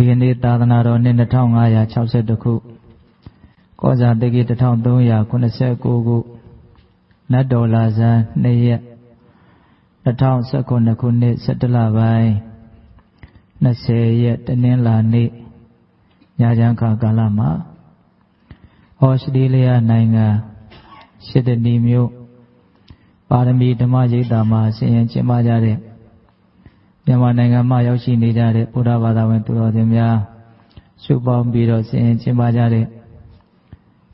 ဒီကနေ့သာသနာတော်နှစ်2562ခုကောဇာတိကိ1389ခုနတ်တော်လာဇန်2ရက်2019ခုနှစ်17လပိုင်း20ရက်တနင်္လာနေ့ညချမ်းခါကာလမှာဩစတြေးလျနိုင်ငံရှစ်ဒနီမြို့ပါရမီဓမ္မရိပ်သာမှာဆင်ရင်ကျင်းပကြတဲ့မြန်မာနိုင်ငံမှာရောက်ရှိနေကြတဲ့ဗုဒ္ဓဘာသာဝင်သူတော်စင်များစုပေါင်းပြီးတော့ဆင်ရင်ကျင်းပကြတဲ့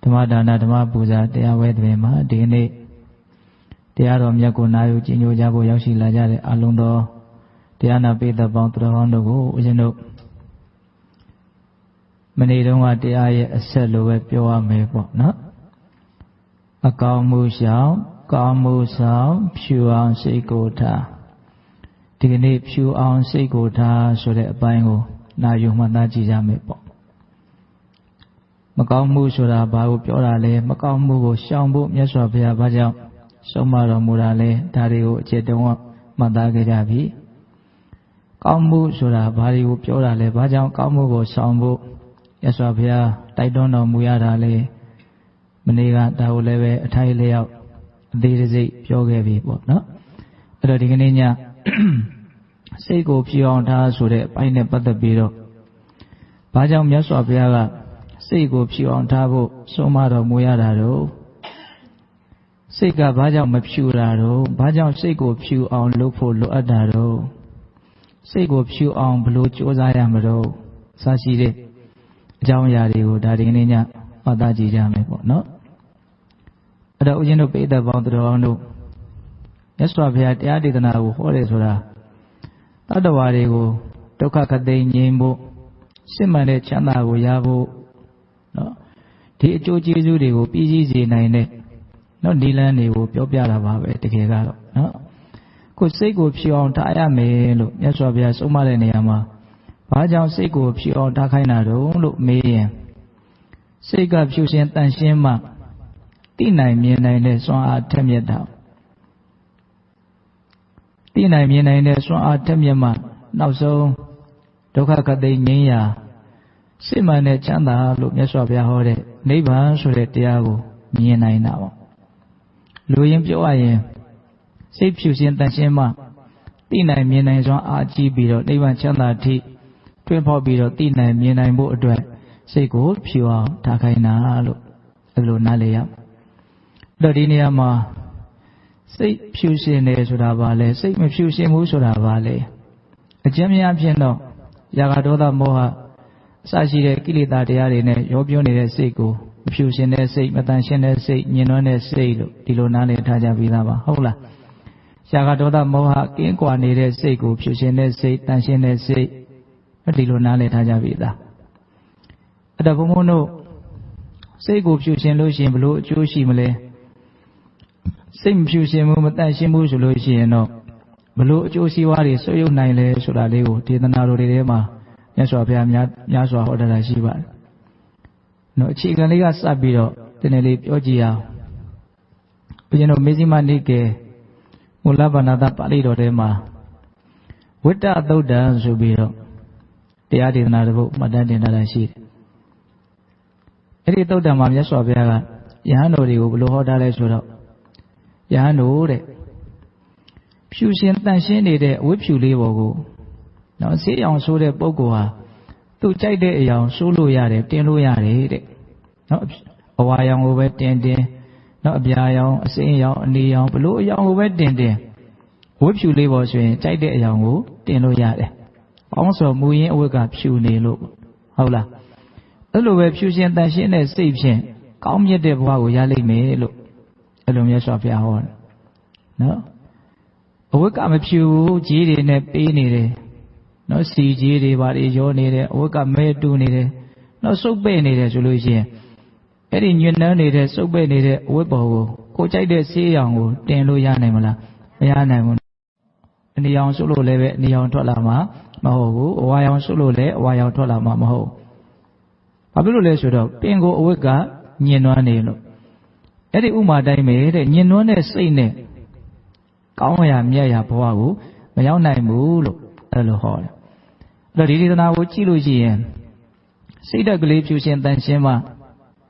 ဓမ္မဒါနဓမ္မပူဇာတရားဝဲတွင်မှာဒီနေ့တရားတော်မြတ်ကိုနာယူကျင့်ကြံကြဖို့ရောက်ရှိလာကြတဲ့အလုံးသောတရားနာပိဋကပေါင်းသူတော်ကောင်းတို့ကိုဦးဇင်းတို့မနေ့တုန်းကတရားရဲ့အဆက်လိုပဲပြောရမယ်ပေါ့နော်အကောင်းမှုရှောင်ကောင်းမှုဆောင်ဖြူအောင်စိတ်ကိုထားဒီကနေ့ဖြူအောင်စိတ်ကိုထားဆိုတဲ့အပိုင်းကိုနာယူမှတ်သားကြည့်ကြမယ်ပေါ့မကောင်းမှုဆိုတာဘာကိုပြောတာလဲမကောင်းမှုကိုရှောင်ဖို့မြတ်စွာဘုရားဘာကြောင့်ဆုံးမတော်မူတာလဲဒါတွေကိုအခြေတုံးမှတ်သားခဲ့ကြပြီကောင်းမှုဆိုတာဘာတွေကိုပြောတာလဲဘာကြောင့်ကောင်းမှုကိုရှောင်ဖို့မြတ်စွာဘုရားတိုက်တွန်းတော်မူရတာလဲမနေ့ကဒါကိုလည်းပဲအထိုက်လျောက်အသေးစိတ်ပြောခဲ့ပြီပေါ့နော်အဲ့တော့ဒီကနေ့ညစိတ်ကိုဖြူအောင်ထားဆိုတဲ့အပိုင်းနဲ့ပတ်သက်ပြီးတော့ဘာကြောင့်မြတ်စွာဘုရားကစိတ်ကိုဖြူအောင်ထားဖို့ဆုံးမတော်မူရတာတော့စိတ်ကဘာကြောင့်မဖြူတာတော့ဘာကြောင့်စိတ်ကိုဖြူအောင်လုပ်ဖို့လိုအပ်တာတော့စိတ်ကိုဖြူအောင်ဘလို့ကြိုးစားရမလို့စရှိတဲ့အကြောင်းအရာတွေကိုဒါဒီကနေ့ညမှတ်သားကြည့်ကြမယ်ပေါ့နော်အဲ့တော့ဦးဇင်းတို့ပိဋကပေါင်းသူတော်ကောင်းတို့မြတ်စွာဘုရားတရားဒေသနာကိုဟောတယ်ဆိုတာတတ္တဝါတွေကိုဒုက္ခခသိငြိမ်းဖို့စစ်မှန်တဲ့ချမ်းသာကိုရဖို့နော်ဒီအကျိုးကျေးဇူးတွေကိုပြည့်စည်စေနိုင်တဲ့နော်ဒီလန်းတွေကိုပြောပြတာပါပဲတကယ်ကတော့နော်ကိုယ်စိတ်ကိုဖြူအောင်ထားရမယ်လို့မြတ်စွာဘုရားဆုံးမတဲ့နေရာမှာဘာကြောင့်စိတ်ကိုဖြူအောင်ထားခိုင်းတာတုံးလို့မေးရင်စိတ်ကဖြူစင်တန်ရှင်းမှသိနိုင်မြင်နိုင်တဲ့စွမ်းအားထက်မြက်တာသိနိုင်မြင်နိုင်တဲ့စွမ်းအားထက်မြက်မှနောက်ဆုံးဒုက္ခခသိငြိမ်းရာစစ်မှန်တဲ့ချမ်းသာလို့မြတ်စွာဘုရားဟောတဲ့နိဗ္ဗာန်ဆိုတဲ့တရားကိုမြင်နိုင်တာပေါ့လူရင်းပြောရရင်စိတ်ဖြူစင်တန်ရှင်းမှသိနိုင်မြင်နိုင်စွမ်းအားကြီးပြီးတော့နိဗ္ဗာန်ချမ်းသာထိတွင်ဖောက်ပြီးတော့သိနိုင်မြင်နိုင်ဖို့အတွက်စိတ်ကိုဖြူအောင်ထားခိုင်းတာလို့အဲလိုနားလည်ရတော့ဒီနေရာမှာစိတ်ဖြူစင်တယ်ဆိုတာဘာလဲစိတ်မဖြူစင်ဘူးဆိုတာဘာလဲအကျဉ်းများဖြင့်တော့ရာဂဒေါသမောဟအစရှိတဲ့ကိလေသာတရားတွေနဲ့ရောပြောနေတဲ့စိတ်ကိုမဖြူစင်တဲ့စိတ်မတန်ရှင်းတဲ့စိတ်ညင်နွမ်းတဲ့စိတ်လို့ဒီလိုနားလည်ထားကြပြီးသားပါဟုတ်လားရာဂဒေါသမောဟကင်းကွာနေတဲ့စိတ်ကိုဖြူစင်တဲ့စိတ်တန်ရှင်းတဲ့စိတ်ဒီလိုနားလည်ထားကြပြီးသားအဲ့တော့ဘုန်းဘုန်းတို့စိတ်ကိုဖြူစင်လို့ရှိရင်ဘလို့အကျိုးရှိမလဲစိတ်မဖြူစင်ဘူးမတန်ရှင်းဘူးဆိုလို့ရှိရင်တော့ဘလို့အကျိုးစီးပွားတွေဆွေးယုတ်နိုင်လဲဆိုတာလေးကိုဒေသနာတော်တွေထဲမှာမြတ်စွာဘုရားများစွာဟောတာရှိပါတယ်။နော်အခြေခံလေးကစပြီးတော့ဒီနေ့လေးပြောကြည့်အောင်။ဘုရားတို့မေဇိမနိကေမူလဗန္နတပါဠိတော်ထဲမှာဝိတ္တသုတ်တံဆိုပြီးတော့တရားဒေသနာတစ်ပုဒ်မှတ်တမ်းတင်ထားတာရှိတယ်။အဲ့ဒီသုတ်တံမှာမြတ်စွာဘုရားကယဟန်တော်တွေကိုဘယ်လိုဟောထားလဲဆိုတော့ယဟန်တို့တဲ့ဖြူရှင်တန်ရှင်းနေတဲ့အဝတ်ဖြူလေးပေါ်ကိုနော်ဆေးရောင်ဆိုးတဲ့ပုဂ္ဂိုလ်ဟာသူ့ကြိုက်တဲ့အရာဆိုးလို့ရတယ်တင်းလို့ရတယ်တဲ့နော်အဝါရောင်ကိုပဲတင်းနော်အပြာရောင်အစိမ်းရောင်အနေရောင်ဘလို့အရောင်ကိုပဲတင်းဝတ်ဖြူလေးပေါ်ဆိုရင်ကြိုက်တဲ့အရာကိုတင်းလို့ရတယ်။ပေါင်းစော်မူရင်းအဝတ်ကဖြူနေလို့ဟုတ်လားအဲ့လိုပဲဖြူရှင်တန်ရှင်းတဲ့စိတ်ဖြင့်ကောင်းမြတ်တဲ့ဘဝကိုရလိမ့်မယ်လို့အဲ့လိုမြတ်စွာဘုရားဟောတယ်နော်အဝတ်ကမဖြူဘူးကြီးတွေနဲ့ပေးနေတယ်နော်စီကြီးတွေဘာတွေရောနေတယ်အဝတ်ကမဲတူးနေတယ်နော်စုပ်ပဲ့နေတယ်ဆိုလို့ရှိရင်အဲ့ဒီညွန့်နှမ်းနေတဲ့စုပ်ပဲ့နေတဲ့အဝတ်ပေါ်ကိုကြိုက်တဲ့ဆေးရောင်ကိုတင်လို့ရနိုင်မလားမရနိုင်ဘူးအနေရောင်စုပ်လို့လည်းပဲအနေရောင်ထွက်လာမှာမဟုတ်ဘူးအဝါရောင်စုပ်လို့လည်းအဝါရောင်ထွက်လာမှာမဟုတ်ဘာဖြစ်လို့လဲဆိုတော့ပင်ကိုအဝတ်ကညင်နွမ်းနေလို့အဲ့ဒီဥမာတိုင်းပဲတဲ့ညင်နွမ်းတဲ့စိတ်နဲ့ကောင်းရာမြတ်ရာဘဝကိုမရောက်နိုင်ဘူးလို့အဲ့လိုဟောတယ် ဒီဒေသနာကိုကြည့်လို့ရှိရင်စိတ်ဓာတ်ကလေးဖြူရှင်တန်ရှင်းမှ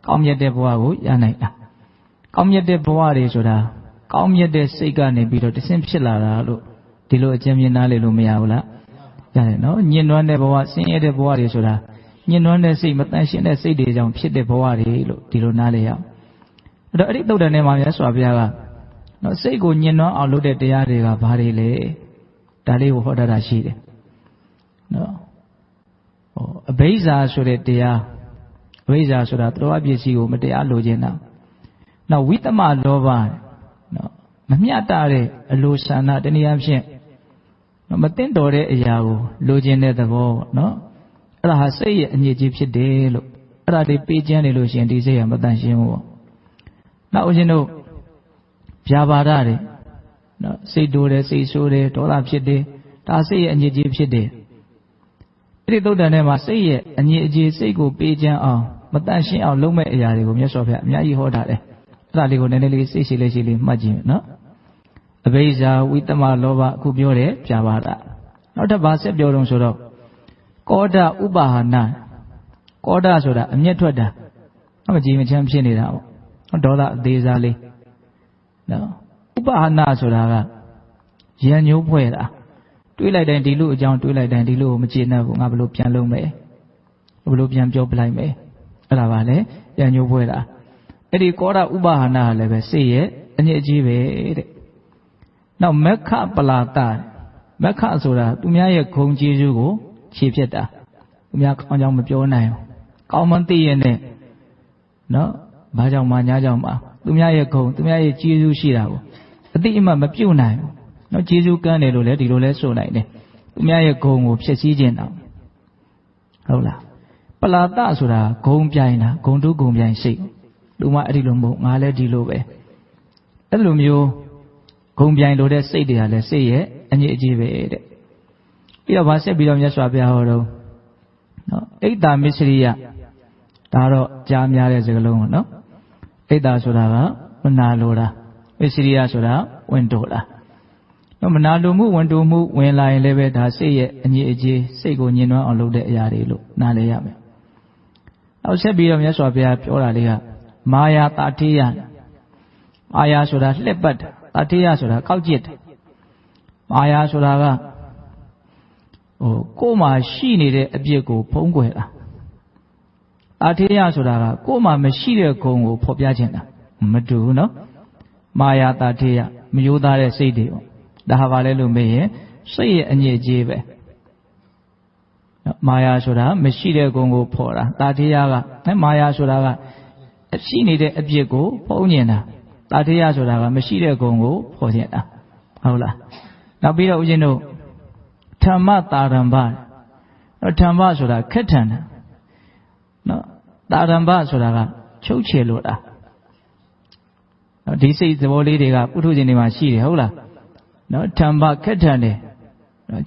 ကောင်းမြတ်တဲ့ဘဝကိုရနိုင်တာကောင်းမြတ်တဲ့ဘဝတွေဆိုတာကောင်းမြတ်တဲ့စိတ်ကနေပြီးတော့တဆင့်ဖြစ်လာတာလို့ဒီလိုအကျဉ်းမြင်နားလေလို့မရဘူးလားရတယ်နော်ညှဉ်းနှွမ်းတဲ့ဘဝဆင်းရဲတဲ့ဘဝတွေဆိုတာညှဉ်းနှွမ်းတဲ့စိတ်မတန်ရှင်းတဲ့စိတ်တွေကြောင့်ဖြစ်တဲ့ဘဝတွေလို့ဒီလိုနားလေရအောင်အဲ့တော့အဲ့ဒီသုတ်တန်ထဲမှာမြတ်စွာဘုရားကနော်စိတ်ကိုညှဉ်းနှွမ်းအောင်လုပ်တဲ့တရားတွေကဘာတွေလဲဒါလေးကိုဟောတာရှိတယ်နော်အဘိဇ္ဇာဆိုတဲ့တရားအဘိဇ္ဇာဆိုတာသတ္တဝါပစ္စည်းကိုမတရားလိုချင်တာနောက်ဝိတ္တမလောဘနော်မမျှတတဲ့အလိုဆန္ဒတနည်းအားဖြင့်မသိတော်တဲ့အရာကိုလိုချင်တဲ့သဘောပေါ့နော်အဲ့ဒါဟာစိတ်ရဲ့အညစ်အကြေးဖြစ်တယ်လို့အဲ့ဒါတွေပေးကျမ်းနေလို့ရှိရင်ဒီစိတ်ကမတန်ရှင်းဘူးပေါ့နောက်ဦးဇင်းတို့ဗျာပါဒတွေနော်စိတ်တိုးတယ်စိတ်ဆိုးတယ်ဒေါသဖြစ်တယ်ဒါစိတ်ရဲ့အညစ်အကြေးဖြစ်တယ်အဲ့ဒီသုတ်တန်ထဲမှာစိတ်ရဲ့အညစ်အကြေးစိတ်ကိုပေးကျမ်းအောင်မတန်ရှင်းအောင်လုပ်မဲ့အရာတွေကိုမြတ်စွာဘုရားအများကြီးဟောထားတယ်အဲ့ဒါလေးကိုနည်းနည်းလေးစိတ်ရှိလေးရှိလေးမှတ်ကြည့်နော်အဘိဇ္ဇာဝိတ္တမလောဘအခုပြောတယ်ဗျာပါဒနောက်တစ်ပါးဆက်ပြောတော့ဆိုတော့ကောဒဥပါဟနာကောဒဆိုတာအမျက်ထွက်တာမကြည်မချမ်းဖြစ်နေတာပေါ့ဒေါသအသေးစားလေးနော်ဥပါဟနာဆိုတာကရံညိုးဖွဲ့တာတွေးလိုက်တိုင်းဒီလိုအကြောင်းတွေးလိုက်တိုင်းဒီလိုကိုမကျေနပ်ဘူးငါဘယ်လိုပြန်လုပ်မယ်ဘယ်လိုပြန်ပြောပလိုက်မယ်အဲ့ဒါပါလေရံညိုးဖွဲ့တာအဲ့ဒီကောဒဥပါဟနာကလည်းပဲစိတ်ရဲ့အညစ်အကြေးပဲတဲ့နောက်မက္ခပလာတမက္ခဆိုတာသူများရဲ့ဂုဏ်ကျေးဇူးကိုခြေဖြတ်တာသူများကောင်းကြောင်မပြောနိုင်ဘူးကောင်းမှန်းသိရင်နဲ့နော်ဘာကြောင့်မှညာကြောင့်မှသူများရဲ့ဂုဏ်သူများရဲ့ကျေးဇူးရှိတာကိုအတိအမှတ်မပြုတ်နိုင်ဘူးနော်ကျေးဇူးကမ်းတယ်လို့လည်းဒီလိုလဲဆိုနိုင်တယ်သူများရဲ့ဂုဏ်ကိုဖျက်ဆီးခြင်းတောင်ဟုတ်လားပလာတဆိုတာဂုဏ်ပြိုင်တာဂုဏ်တုဂုဏ်ပြိုင်စိတ်သူမှအဲ့ဒီလိုမဟုတ်ငါလည်းဒီလိုပဲအဲ့လိုမျိုးဂုံပြိုင်လို့တဲ့စိတ်တွေကလည်းစိတ်ရဲ့အညစ်အကြေးပဲတဲ့ပြီးတော့ဗာဆက်ပြီးတော့မြတ်စွာဘုရားဟောတော့နော်အိတ်တာမစ္စရိယဒါတော့ကြားများတဲ့စကားလုံးပေါ့နော်အိတ်တာဆိုတာကမနာလိုတာမစ္စရိယဆိုတာဝင်တိုတာနော်မနာလိုမှုဝင်တိုမှုဝင်လာရင်လည်းပဲဒါစိတ်ရဲ့အညစ်အကြေးစိတ်ကိုညှဉ်းနှွမ်းအောင်လုပ်တဲ့အရာတွေလို့နားလည်ရမယ်နောက်ဆက်ပြီးတော့မြတ်စွာဘုရားပြောတာလေးကမာယာတာထေယမာယာဆိုတာလှက်ပတ်တာထေယဆိုတာကောက်ကျစ်တယ်မာယာဆိုတာကကိုယ်မှာရှိနေတဲ့အပြစ်ကိုဖုံးကွယ်တာတာထေယဆိုတာကကိုယ်မှာမရှိတဲ့ဂုဏ်ကိုဖော်ပြခြင်းတာမတူဘူးနော်မာယာတာထေယမယိုးသားတဲ့စိတ်တွေပေါ့ဒါဟာဘာလဲလို့မေးရင်စိတ်ရဲ့အညစ်အကြေးပဲမာယာဆိုတာမရှိတဲ့ဂုဏ်ကိုဖော်တာတာထေယကမာယာဆိုတာကရှိနေတဲ့အပြစ်ကိုဖုံးနေတာတာထေယဆိုတာကမရှိတဲ့ဂုဏ်ကိုဖော်ခြင်းတာဟုတ်လားနောက်ပြီးတော့ဦးဇင်းတို့ဓမ္မတာရမ္ဗဓမ္မဆိုတာခက်ထန်တာနော်တာရမ္ဗဆိုတာကချုပ်ချယ်လို့တာဒီစိတ်သဘောလေးတွေကပုထုဇဉ်တွေမှာရှိတယ်ဟုတ်လားနော်ဓမ္မခက်ထန်တယ်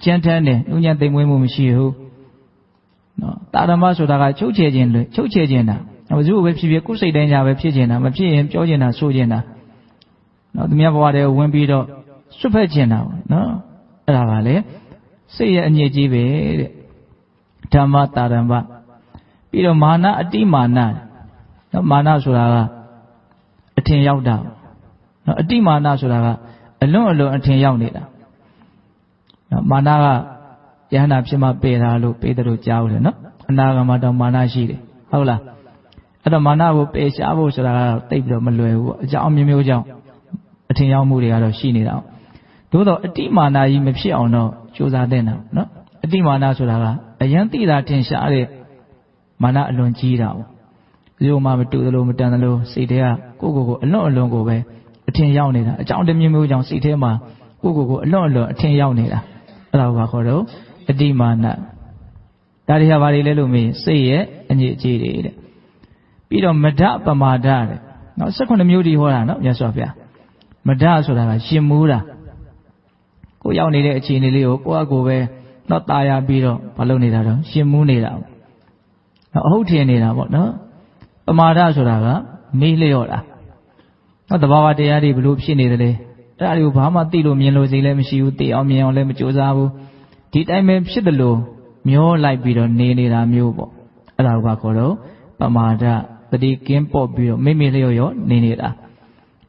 ကြမ်းတမ်းတယ်ဉာဏ်သိမ်မွေးမှုမရှိဘူးနော်တာရမ္ဗဆိုတာကချုပ်ချယ်ခြင်းလို့ချုပ်ချယ်ခြင်းတာဘယ်သူပဲဖြစ်ဖြစ်ကိုယ်စိတ်တိုင်းညာပဲဖြစ်ခြင်းတာမဖြစ်ရင်ပြောခြင်းတာဆိုခြင်းတာနော်သူများဘဝတည်းဝင်ပြီးတော့စွတ်ဖက်ခြင်းတာပေါ့နော်အဲ့ဒါပါလေစိတ်ရဲ့အညစ်အကြေးပဲတဲ့ဓမ္မတာရမ္ဗပြီးတော့မာနအတိမာနနော်မာနဆိုတာကအထင်ရောက်တာနော်အတိမာနဆိုတာကအလွန်အလွန်အထင်ရောက်နေတာနော်မာနကယဟနာဖြစ်မှပေတာလို့ပေတယ်လို့ကြားဦးတယ်နော်အနာဂမတောင်မာနရှိတယ်ဟုတ်လားအဲ့တော့မာနကိုပယ်ရှားဖို့ဆိုတာကတော့တိတ်ပြီးတော့မလွယ်ဘူးပေါ့အကြောင်းမျိုးမျိုးကြောင့်အထင်ရောက်မှုတွေကတော့ရှိနေတာ။သို့တော့အတိမာနကြီးမဖြစ်အောင်တော့ကြိုးစားတဲ့နော်။အတိမာနဆိုတာကအယံသိတာထင်ရှားတဲ့မာနအလွန်ကြီးတာပေါ့။ဒီလိုမှမတူသလိုမတန်သလိုစိတ်ထဲကကိုယ့်ကိုယ်ကိုအလွန်အလွန်ကိုပဲအထင်ရောက်နေတာအကြောင်းတစ်မျိုးမျိုးကြောင့်စိတ်ထဲမှာကိုယ့်ကိုယ်ကိုအလွန်အလွန်အထင်ရောက်နေတာ။အဲ့ဒါကိုခေါ်တော့အတိမာန။ဒါတွေကဘာတွေလဲလို့မေးစိတ်ရဲ့အညစ်အကြေးတွေတဲ့။ပြီးတော့မဒပမာဒတဲ့။နော်18မျိုးဒီဟောတာနော်မြတ်စွာဘုရား။မဒဆိုတာကရှင်မူးတာကိုရောက်နေတဲ့အခြေအနေလေးကိုကိုယ့်အကိုပဲတော့ตายရပြီးတော့မလုပ်နေတာတော့ရှင်မူးနေတာပေါ့နော်အဟုတ်ထင်နေတာပေါ့နော်ပမာဒဆိုတာကမေးလျော့တာနော်တဘာဝတရားတွေဘလို့ဖြစ်နေတယ်လဲအဲ့ဒါတွေကိုဘာမှသိလို့မြင်လို့စိတ်လည်းမရှိဘူးသိအောင်မြင်အောင်လည်းမကြိုးစားဘူးဒီတိုင်းပဲဖြစ်တယ်လို့ မျိုးလိုက်ပြီးတော့နေနေတာမျိုးပေါ့အဲ့ဒါကခေါ်တော့ပမာဒတတိကင်းပေါ့ပြီးတော့မိမိလျော့ရောနေနေတာ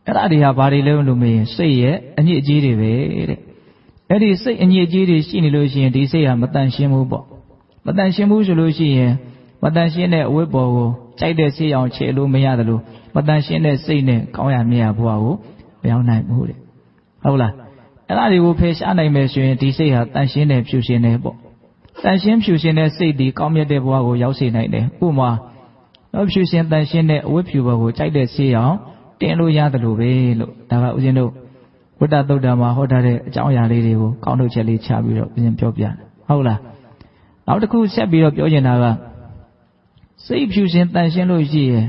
အဲ့ဒါတွေဟာဘာတွေလဲလို့မေးရင်စိတ်ရဲ့အညစ်အကြေးတွေပဲတဲ့အဲ့ဒီစိတ်အညစ်အကြေးတွေရှိနေလို့ရှိရင်ဒီစိတ်ဟာမတန်ရှင်းဘူးပေါ့မတန်ရှင်းဘူးဆိုလို့ရှိရင်မတန်ရှင်းတဲ့အဝတ်ပေါ်ကိုကြိုက်တဲ့စိတ်အောင်ခြေလို့မရတယ်လို့မတန်ရှင်းတဲ့စိတ်နဲ့ကောင်းရမြတ်ဘဝကိုမရောက်နိုင်ဘူးတဲ့ဟုတ်လားအဲ့ဒါတွေကိုဖယ်ရှားနိုင်မယ်ဆိုရင်ဒီစိတ်ဟာတန်ရှင်းတဲ့ဖြူရှင်းတဲ့ပေါ့တန်ရှင်းဖြူရှင်းတဲ့စိတ်ဒီကောင်းမြတ်တဲ့ဘဝကိုရောက်စေနိုင်တယ်ဥပမာတော့ဖြူရှင်းတန်ရှင်းတဲ့အဝတ်ဖြူပေါ်ကိုကြိုက်တဲ့စိတ်အောင်တင်လို့ရတယ်လို့ပဲလို့ဒါကဦးဇင်းတို့ဝိတ္တသုတ်တံမှာဟောထားတဲ့အကြောင်းအရာလေးတွေကိုကောင်းထုတ်ချက်လေးချပြီးတော့ဦးဇင်းပြောပြတယ်ဟုတ်လားနောက်တစ်ခုဆက်ပြီးတော့ပြောချင်တာကစိတ်ဖြူရှင်တန်ရှင်းလို့ရှိရင်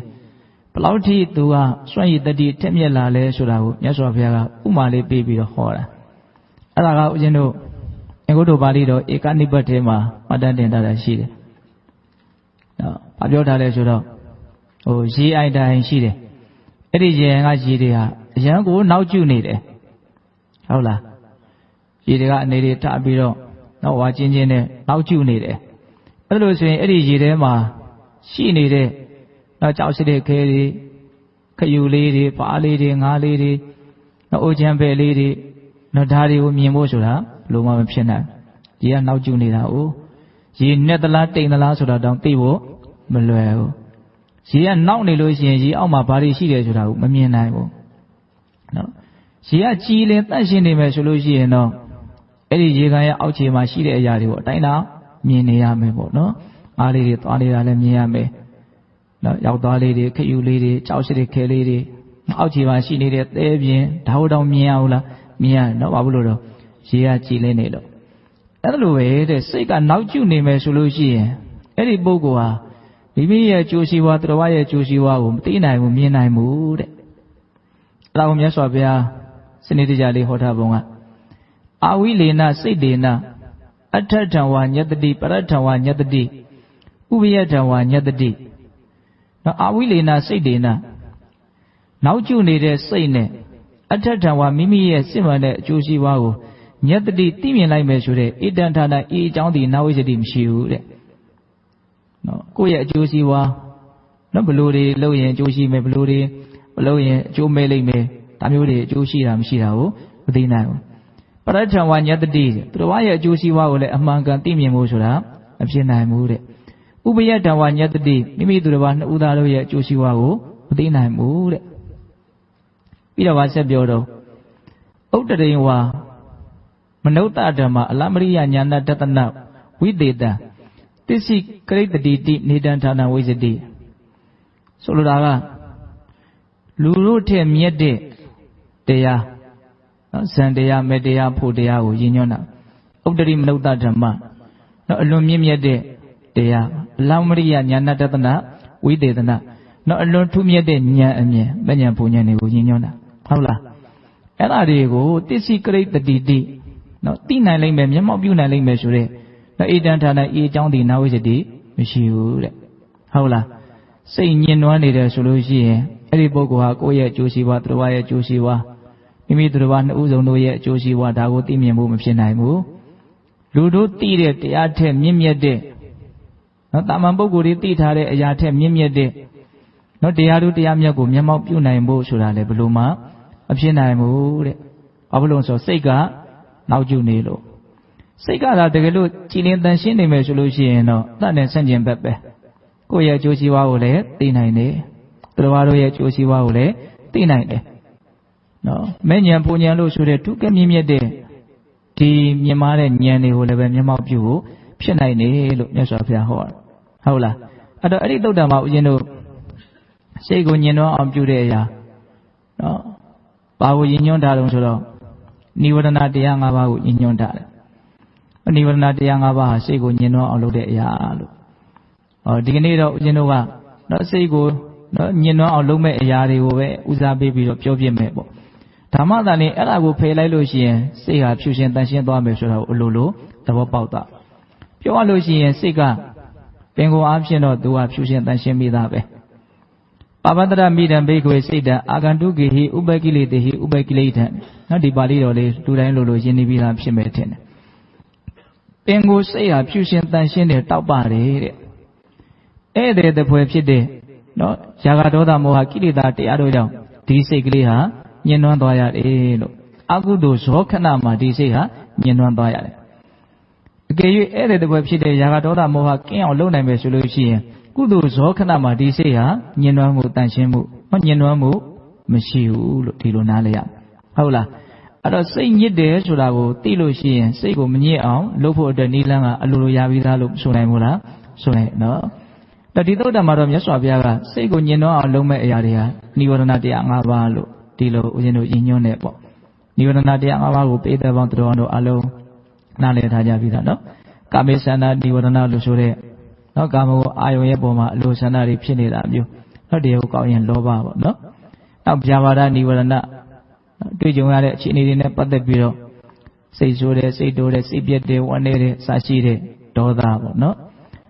ဘလောက်ထိသူကစွန့်ရည်တတိထက်မြက်လာလဲဆိုတာကိုမြတ်စွာဘုရားကဥမာလေးပေးပြီးတော့ဟောတာအဲ့ဒါကဦးဇင်းတို့အင်္ဂုတ္တပါဠိတော်ဧကနိပတ်ထဲမှာမှတ်တမ်းတင်ထားတာရှိတယ်နော်ဘာပြောထားလဲဆိုတော့ရေအိုင်တိုင်းရှိတယ်အဲ့ဒီရေကရေတွေဟာအရန်ကိုနောက်ကျနေတယ်ဟုတ်လားရေတွေကအနေတွေထပြီးတော့နောက်ဝါချင်းချင်းနဲ့နောက်ကျနေတယ်အဲ့လိုဆိုရင်အဲ့ဒီရေထဲမှာရှိနေတဲ့နောက်ကြောက်စစ်တဲ့ခဲတွေခယူလေးတွေပါးလေးတွေငါးလေးတွေနောက်အိုချမ်းပဲလေးတွေနောက်ဓာတ်တွေကိုမြင်ဖို့ဆိုတာဘလို့မှမဖြစ်နိုင်ရေကနောက်ကျနေတာ哦ရေနဲ့သလားတိမ်သလားဆိုတာတောင်သိဖို့မလွယ်ဘူးရေကနောက်နေလို့ရှိရင်ရေအောက်မှာဘာတွေရှိတယ်ဆိုတာကိုမမြင်နိုင်ဘူးနော်ရေကကြီးလင်းတန့်ရှင်းနေမယ်ဆိုလို့ရှိရင်တော့အဲ့ဒီရေကန်ရဲ့အောက်ခြေမှာရှိတဲ့အရာတွေကိုအတိုင်းသာမြင်နေရမယ်ပေါ့နော်အားလေးတွေသွားနေတာလည်းမြင်ရမယ်နော်ရောက်သွားလေးတွေခယူလေးတွေကြောက်စစ်တွေခဲလေးတွေအောက်ခြေမှာရှိနေတဲ့သဲပြင်းဓာတ်တောင်မြင်ရဘူးလားမြင်ရတော့ဘာလို့တော့ရေကကြည်လင်းနေလို့အဲ့လိုပဲတဲ့စိတ်ကနောက်ကျနေမယ်ဆိုလို့ရှိရင်အဲ့ဒီပုဂ္ဂိုလ်ဟာမိမိရဲ့ကြိုးစီဝါတော်ရဲ့ကြိုးစီဝါကိုမသိနိုင်ဘူးမြင်နိုင်ဘူးတဲ့အဲ့ဒါကိုမြတ်စွာဘုရားစနစ်တကျလေးဟောထားပုံကအာဝိလေနစိတ်တေနအထထံဝါညတတိပရထံဝါညတတိဥပယထံဝါညတတိနော်အာဝိလေနစိတ်တေနနောက်ကျနေတဲ့စိတ်နဲ့အထထံဝါမိမိရဲ့စစ်မှန်တဲ့အကျိုးရှိပါကိုညတတိသိမြင်လိုက်မယ်ဆိုတဲ့ဣတံထာဏဤအကြောင်းဒီနာဝိစတိမရှိဘူးတဲ့နော်ကိုယ့်ရဲ့အကျိုးရှိပါနော်ဘလို့တွေလုပ်ရင်အကျိုးရှိမယ်ဘလို့တွေမလုပ်ရင်အကျိုးမဲ့လိမ့်မယ်ဒါမျိုးတွေအကျိုးရှိတာမရှိတာကိုမသိနိုင်ဘူးပရထံဝါညတတိသူတော်ရဲ့အကျိုးရှိပါကိုလည်းအမှန်ကန်သိမြင်ဖို့ဆိုတာမဖြစ်နိုင်ဘူးတဲ့ဥပယတံဝါညတတိမိမိသူတော်ဘာနှစ်ဦးသားတို့ရဲ့အကျိုးရှိပါကိုမသိနိုင်ဘူးတဲ့ပြီးတော့ဗာဆက်ပြောတော့ဥတ္တရိဝါမနုဿဓမ္မအလမရိယညာဏတတနဝိသေတံသစ္စိကရိတတိတိနေတံဌာနဝိစတိဆိုလိုတာကလူတို့ထက်မြတ်တဲ့တရားနော်ဇန်တရားမေတရားဖို့တရားကိုရည်ညွှန်းတာဥတ္တရိမနုဿဓမ္မနော်အလွန်မြင့်မြတ်တဲ့တရားအလမရိယညာဏတတနဝိသေတနာနော်အလွန်ထူးမြတ်တဲ့ဉာဏ်အမြင်မဉဏ်ပူဉဏ်တွေကိုရည်ညွှန်းတာဟုတ်လားအဲ့ဒါတွေကိုသစ္စိကရိတတိတိနော်သိနိုင်လိမ့်မယ်မျက်မှောက်ပြုနိုင်လိမ့်မယ်ဆိုတဲ့နော်ဣတံဌာနဤအကြောင်းဒီနာဝိစတိမရှိဘူးတဲ့ဟုတ်လားစိတ်ညင်နွမ်းနေတယ်ဆိုလို့ရှိရင်အဲ့ဒီပုဂ္ဂိုလ်ဟာကိုယ့်ရဲ့အကျိုးရှိပါသူတော်ရဲ့အကျိုးရှိပါမိမိသူတော်ဘာနှစ်ဦးဆုံးတို့ရဲ့အကျိုးရှိပါဒါကိုသိမြင်ဖို့မဖြစ်နိုင်ဘူးလူတို့သိတဲ့တရားထက်မြင့်မြတ်တဲ့နော်တာမန်ပုဂ္ဂိုလ်တွေသိထားတဲ့အရာထက်မြင့်မြတ်တဲ့နော်တရားတို့တရားမြတ်ကိုမျက်မှောက်ပြုနိုင်ဖို့ဆိုတာလေဘယ်လိုမှမဖြစ်နိုင်ဘူးတဲ့ဘာဖြစ်လို့ဆိုစိတ်ကနောက်ကျနေလို့စိတ်ကသာတကယ်လို့ကြည်လင်တန်ရှင်းနေမယ်ဆိုလို့ရှိရင်တော့တတ်တဲ့ဆန့်ကျင်ဘက်ပဲကိုယ့်ရဲ့အကျိုးစီးပွားကိုလည်းသိနိုင်တယ်သူတော်ဘာတို့ရဲ့အကျိုးစီးပွားကိုလည်းသိနိုင်တယ်နော်မဲ့ဉဏ်ပူဉဏ်လို့ဆိုတဲ့ဒုက္ခမြင့်မြတ်တဲ့ဒီမြင်မာတဲ့ဉာဏ်တွေကိုလည်းပဲမျက်မှောက်ပြုဖို့ဖြစ်နိုင်တယ်လို့မြတ်စွာဘုရားဟောတာဟုတ်လားအဲ့တော့အဲ့ဒီသုတ္တံမှာဦးဇင်းတို့စိတ်ကိုညင်တော့အောင်ပြုတဲ့အရာနော်ဘာကိုညင်ညွှန်းထားတုံးဆိုတော့နိဝရဏတရား၅ပါးကိုညင်ညွှန်းထားတယ်နိဝရဏတရား၅ပါးဟာစိတ်ကိုညင်တော့အောင်လုပ်တဲ့အရာလို့ဒီကနေ့တော့ဦးဇင်းတို့ကနော်စိတ်ကိုနော်ညင်တော့အောင်လုပ်မဲ့အရာတွေကိုပဲဦးစားပေးပြီးတော့ပြောပြမယ်ပေါ့ဓမ္မသာနေအဲ့ဒါကိုဖယ်လိုက်လို့ရှိရင်စိတ်ဟာဖြူရှင်တန်ရှင်းသွားမယ်ဆိုတော့အလိုလိုသဘောပေါက်သွားပြောရလို့ရှိရင်စိတ်ကပင်ကိုအားဖြင့်တော့သူကဖြူရှင်တန်ရှင်းပြီးသားပဲပပတ္တရမိတံဘေခွေစိတ်တံအာဂန္တုကိဟိဥပကိလေတေဟိဥပကိလေထံနော်ဒီပါဠိတော်လေးလူတိုင်းလိုလိုရင်းနှီးပြီးသားဖြစ်မယ်ထင်တယ် င်ကိုစိတ်ဟာဖြူရှင်တန်ရှင်းတယ်တောက်ပါတယ်တဲ့ဧည့်သည်တပွဲဖြစ်တဲ့နော်ယာဂဒေါသမောဟကိလေသာတရားတို့ကြောင့်ဒီစိတ်ကလေးဟာညှဉ်းနှွမ်းသွားရတယ်လို့အကုသိုလ်ဇောခဏမှာဒီစိတ်ဟာညှဉ်းနှွမ်းသွားရတယ်အကယ်၍ဧည့်သည်တပွဲဖြစ်တဲ့ယာဂဒေါသမောဟကင်းအောင်လုပ်နိုင်မယ်ဆိုလို့ရှိရင်ကုသိုလ်ဇောခဏမှာဒီစိတ်ဟာညှဉ်းနှွမ်းမှုတန်ရှင်းမှုညှဉ်းနှွမ်းမှုမရှိဘူးလို့ဒီလိုနားလည်ရဟုတ်လားအဲ့တော့စိတ်ညစ်တယ်ဆိုတာကိုသိလို့ရှိရင်စိတ်ကိုမညစ်အောင်လုပ်ဖို့အတွက်နိလန်းကအလိုလိုရပြီးသားလို့ဆိုနိုင်မို့လားဆိုနိုင်နော်ဒါဒီသုတ္တမှာတော့မြတ်စွာဘုရားကစိတ်ကိုညှဉ်းနှွမ်းအောင်လုပ်မဲ့အရာတွေဟာနိဝရဏတရား၅ပါးလို့ဒီလိုဦးဇင်းတို့ရည်ညွှန်းနေပေါ့နိဝရဏတရား၅ပါးကိုပိဋကပေါင်းတော်တို့အလုံးနားလည်ထားကြပြီးသားနော်ကာမေသန္တာနိဝရဏလို့ဆိုတဲ့နော်ကာမဂုဏ်အာယုံရဲ့ပုံမှာအလိုဆန္ဒတွေဖြစ်နေတာမျိုးနော်တရားကိုကောင်းရင်လောဘပေါ့နော်နောက်ဗျာပါဒနိဝရဏတွေ့ကြုံရတဲ့အခြေအနေတွေနဲ့ပတ်သက်ပြီးတော့စိတ်ဆိုးတယ်စိတ်တိုးတယ်စိတ်ပြက်တယ်ဝမ်းနည်းတယ်စရှိတဲ့ဒေါသပေါ့နော်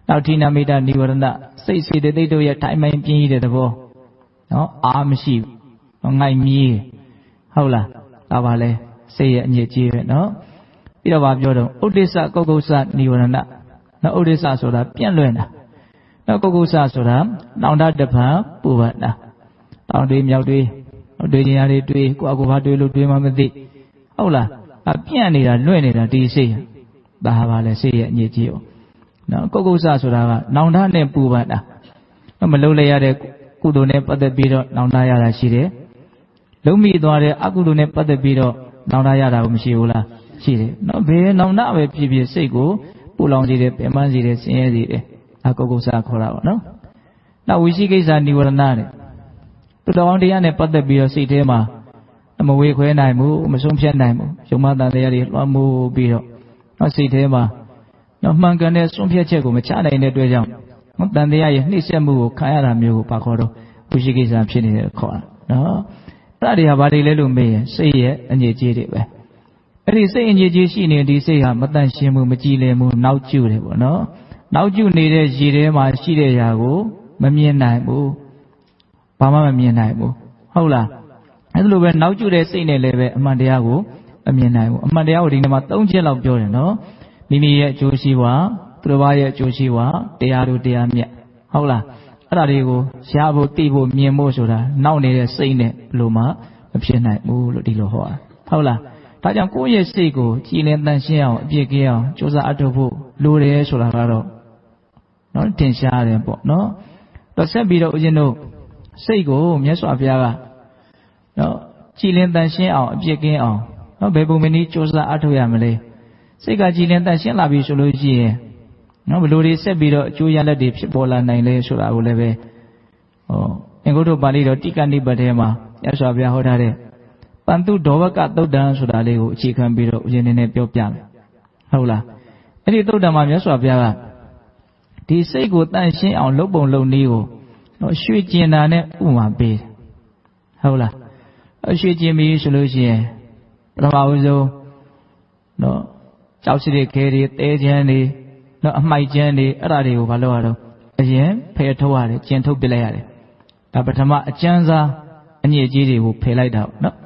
နောက်ထိနာမိတာနိဝရဏစိတ်စေတသိက်တို့ရဲ့ထိုင်မှန်ပြင်းရတဲ့သဘောနော်အာမရှိဘူးငိုက်မြည်ဟုတ်လားဒါပါလဲစိတ်ရဲ့အညစ်အကြေးပဲနော်ပြီးတော့ဗာပြောတော့ဥဒိစ္စကုက္ကုစ္စနိဝရဏနော်ဥဒိစ္စဆိုတာပြန့်လွင့်တာနော်ကုက္ကုစ္စဆိုတာနောင်တတပံပူပန်တာတောင်တွေးမြောက်တွေးတွေ့ကြရတယ်တွေ့ကိုယ့်အကူဘာတွေ့လို့တွေ့မှမသိဟုတ်လားပြန့်နေတာလွင့်နေတာဒီစိတ်ဒါပါလဲစိတ်ရဲ့အညစ်အကြေးပေါ့နော်ကုက္ကုစ္စဆိုတာကနောင်တနဲ့ပူပန်တာမလုံးလဲရတဲ့ကုသိုလ်နဲ့ပတ်သက်ပြီးတော့နောင်တရတာရှိတယ်လုံးမိသွားတဲ့အကုသိုလ်နဲ့ပတ်သက်ပြီးတော့နောင်တရတာကိုမရှိဘူးလားရှိတယ်နော်ဘယ်နောင်တပဲဖြစ်ဖြစ်စိတ်ကိုပူလောင်စေတယ်ပင်ပန်းစေတယ်ဆင်းရဲစေတယ်ကုက္ကုစ္စခေါ်တာပေါ့နော်နောက်ဝိသိကိစ္စနိဝရဏတဲ့သူတော်ကောင်းတရားနဲ့ပတ်သက်ပြီးတော့စိတ်ထဲမှာမဝေခွဲနိုင်ဘူးမဆုံးဖြတ်နိုင်ဘူးယုံမတန်တရားတွေလွှမ်းမိုးပြီးတော့စိတ်ထဲမှာမှန်ကန်တဲ့ဆုံးဖြတ်ချက်ကိုမချနိုင်တဲ့အတွက်ကြောင့်တန်တရားရဲ့နှိမ့်ဆက်မှုကိုခံရတာမျိုးကိုပါခေါ်တော့ဝိသိကိစ္စဖြစ်နေတယ်ခေါ်တာနော်အဲ့ဒါတွေကဘာတွေလဲလို့မေးရင်စိတ်ရဲ့အညစ်အကြေးတွေပဲအဲ့ဒီစိတ်အညစ်အကြေးရှိနေဒီစိတ်ဟာမတန့်ရှင်းမှုမကြည်လင်မှုနောက်ကျတယ်ပေါ့နော်နောက်ကျနေတဲ့ရည်ထဲမှာရှိတဲ့ຢာကိုမမြင်နိုင်ဘူးဘာမှမမြင်နိုင်ဘူးဟုတ်လားအဲ့လိုပဲနောက်ကျတဲ့စိတ်နဲ့လည်းပဲအမှန်တရားကိုမမြင်နိုင်ဘူးအမှန်တရားကိုဒီနေ့မှာ၃ချက်လောက်ပြောတယ်နော်မိမိရဲ့အကျိုးရှိပွားသူတစ်ပါးရဲ့အကျိုးရှိပွားတရားတို့တရားမြတ်ဟုတ်လားအဲ့ဒါတွေကိုရဖို့သိဖို့မြင်ဖို့ဆိုတာနောက်နေတဲ့စိတ်နဲ့ဘယ်လိုမှမဖြစ်နိုင်ဘူးလို့ဒီလိုဟောတာဟုတ်လားဒါကြောင့်ကိုယ့်ရဲ့စိတ်ကိုကြည်လင်တန်ရှင်းအောင်အပြည့်ကင်းအောင်ကြိုးစားအထောက်ဖို့လိုတယ်ဆိုတာကတော့နော်တင်ရှားတယ်ပေါ့နော်တော့ဆက်ပြီးတော့ဦးဇင်းတို့စိတ်ကိုမြတ်စွာဘုရားကနော်ကြည်လင်တန်ရှင်းအောင်အပြည့်ကင်းအောင်နော်ဘယ်ပုံမနည်းကြိုးစားအထောက်ရမလဲစိတ်ကကြည်လင်တန်ရှင်းလာပြီဆိုလို့ရှိရင်နော်ဘယ်လိုတွေဆက်ပြီးတော့အကျိုးရလဒ်တွေဖြစ်ပေါ်လာနိုင်လဲဆိုတာကိုလည်းပဲအင်္ဂုတ္တပါဠိတော်တိကနိပတ်ထဲမှာမြတ်စွာဘုရားဟောထားတဲ့ပန္တုဒောဝကသုတ်တံဆိုတာလေးကိုအခြေခံပြီးတော့ဦးဇင်းနဲ့ပြောပြမယ်ဟုတ်လားအဲ့ဒီသုတ်တံမှာမြတ်စွာဘုရားကဒီစိတ်ကိုတန့်ရှင်းအောင်လုပ်ပုံလုပ်နည်းကိုနော်ရွှေကျင်တာနဲ့ဥမာပေးတယ်ဟုတ်လားရွှေကျင်ပြီဆိုလို့ရှိရင်ပထမဦးဆုံးနော်ကြောက်စရစ်ခဲတွေတဲချမ်းတွေနော်အမိုက်ချမ်းတွေအဲ့ဒါတွေကိုမလုပ်ရတော့အရင်ဖယ်ထုတ်ရတယ်ကျင်ထုတ်ပစ်လိုက်ရတယ်ဒါပထမအကျဉ်းစားအညစ်အကြေးတွေကိုဖယ်လိုက်တာနော်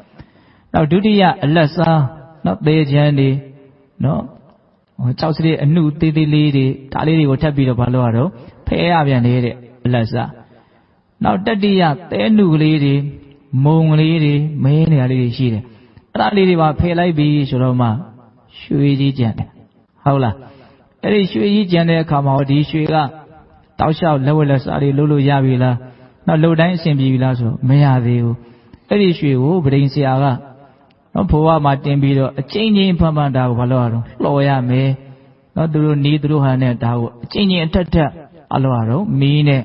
နောက်ဒုတိယအလက်စားနော်တဲချမ်းတွေနော်ကြောက်စရစ်အနုသေးသေးလေးတွေဒါလေးတွေကိုထပ်ပြီးတော့မလုပ်ရတော့ဖယ်ရပြန်လေတဲ့အလက်စားနောက်တတိယတဲနုကလေးတွေမုံကလေးတွေမဲနေရာလေးတွေရှိတယ်အဲ့ဒါလေးတွေပါဖယ်လိုက်ပြီဆိုတော့မှရွှေကြီးကျန်တယ်ဟုတ်လားအဲ့ဒီရွှေကြီးကျန်တဲ့အခါမှာဒီရွှေကတောက်လျှောက်လက်ဝက်လက်စားတွေလှုပ်လို့ရပြီလားနောက်လှုပ်တိုင်းအဆင်ပြေပြီလားဆိုမရသေးဘူးအဲ့ဒီရွှေကိုဗဒိန်ဆရာကနော်ဘဝမှာတင်ပြီးတော့အချင်းချင်းဖန်ဖန်ဒါကိုဘာလို့ရတော့လှော်ရမယ်နော်သူတို့နီးသူတို့ဟာနဲ့ဒါကိုအချင်းချင်းအထက်ထက်အလို့ရတော့မီးနဲ့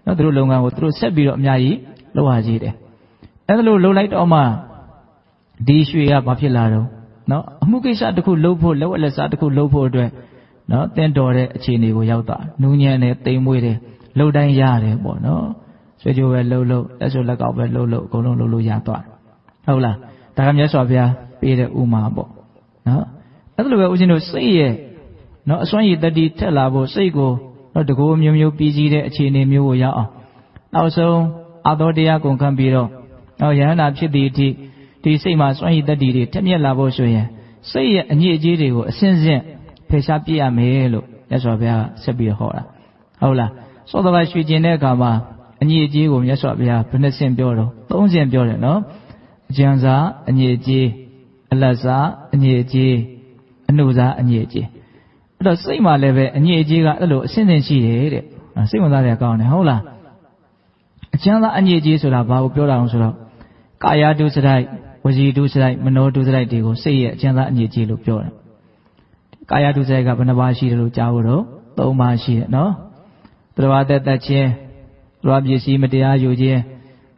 နော်သူတို့လုပ်ငန်းကိုသူတို့ဆက်ပြီးတော့အများကြီးလုပ်ရကြည့်တယ်အဲ့ဒါလို့လှုပ်လိုက်တော့မှဒီရွှေကဘာဖြစ်လာတော့နော်အမှုကိစ္စတစ်ခုလုပ်ဖို့လက်ဝက်လက်စားတစ်ခုလုပ်ဖို့အတွက်နော်တင်းတော်တဲ့အခြေအနေကိုရောက်တာနူးညံ့တဲ့တိမ်မွေးတဲ့လှုပ်တိုင်းရတယ်ပေါ့နော်ဆွေကြိုးပဲလှုပ်လက်စွပ်လက်ကောက်ပဲလှုပ်အကုန်လုံးလှုပ်လို့ရသွားဟုတ်လားဒါကမြတ်စွာဘုရားပေးတဲ့ဥမာပေါ့နော်အဲ့လိုပဲဦးဇင်းတို့စိတ်ရဲ့နော်အစွမ်းရည်တတိထက်လာဖို့စိတ်ကိုနော်တကိုးမျိုးမျိုးပြီးစီးတဲ့အခြေအနေမျိုးကိုရောက်အောင်နောက်ဆုံးအာသောတရားကုန်ခံပြီးတော့နော်ယဟန္တာဖြစ်သည့်အထိဒီစိတ်မှာစွမ်းရည်တတိတွေထက်မြက်လာဖို့ဆိုရင်စိတ်ရဲ့အညစ်အကြေးတွေကိုအစဉ်စဉ်ဖ ဖယ်ရှားပြရမယ်လို့မြတ်စွာဘုရားဆက်ပြီးဟောတာဟုတ်လားစောတဘာရွှေကျင်တဲ့အခါမှာအညစ်အကြေးကိုမြတ်စွာဘုရားဘယ်နှဆင့်ပြောတော့၃ဆင့်ပြောတယ်နော်အကျဉ်းစားအညစ်အကြေးအလတ်စားအညစ်အကြေးအနှုတ်စားအညစ်အကြေးအဲ့တော့စိတ်မှာလည်းပဲအညစ်အကြေးကအဲ့လိုအဆင့်ဆင့်ရှိတယ်တဲ့စိတ်ဝင်စားတယ်ကောင်းတယ်ဟုတ်လားအကျဉ်းစားအညစ်အကြေးဆိုတာဘာကိုပြောတာလဲဆိုတော့ကာယဒုစရိုက်ဝစီဒုစရိုက်မနောဒုစရိုက်တွေကိုစိတ်ရဲ့အကျဉ်းစားအညစ်အကြေးလို့ပြောတယ်ကာယဒုစရိုက်ကဘယ်နှပါးရှိတယ်လို့ကြားဖို့တော့၃ပါးရှိတယ်နော်သတ္တဝါသက်သက်ချင်းသတ္တဝါပစ္စည်းမတရားယူခြင်း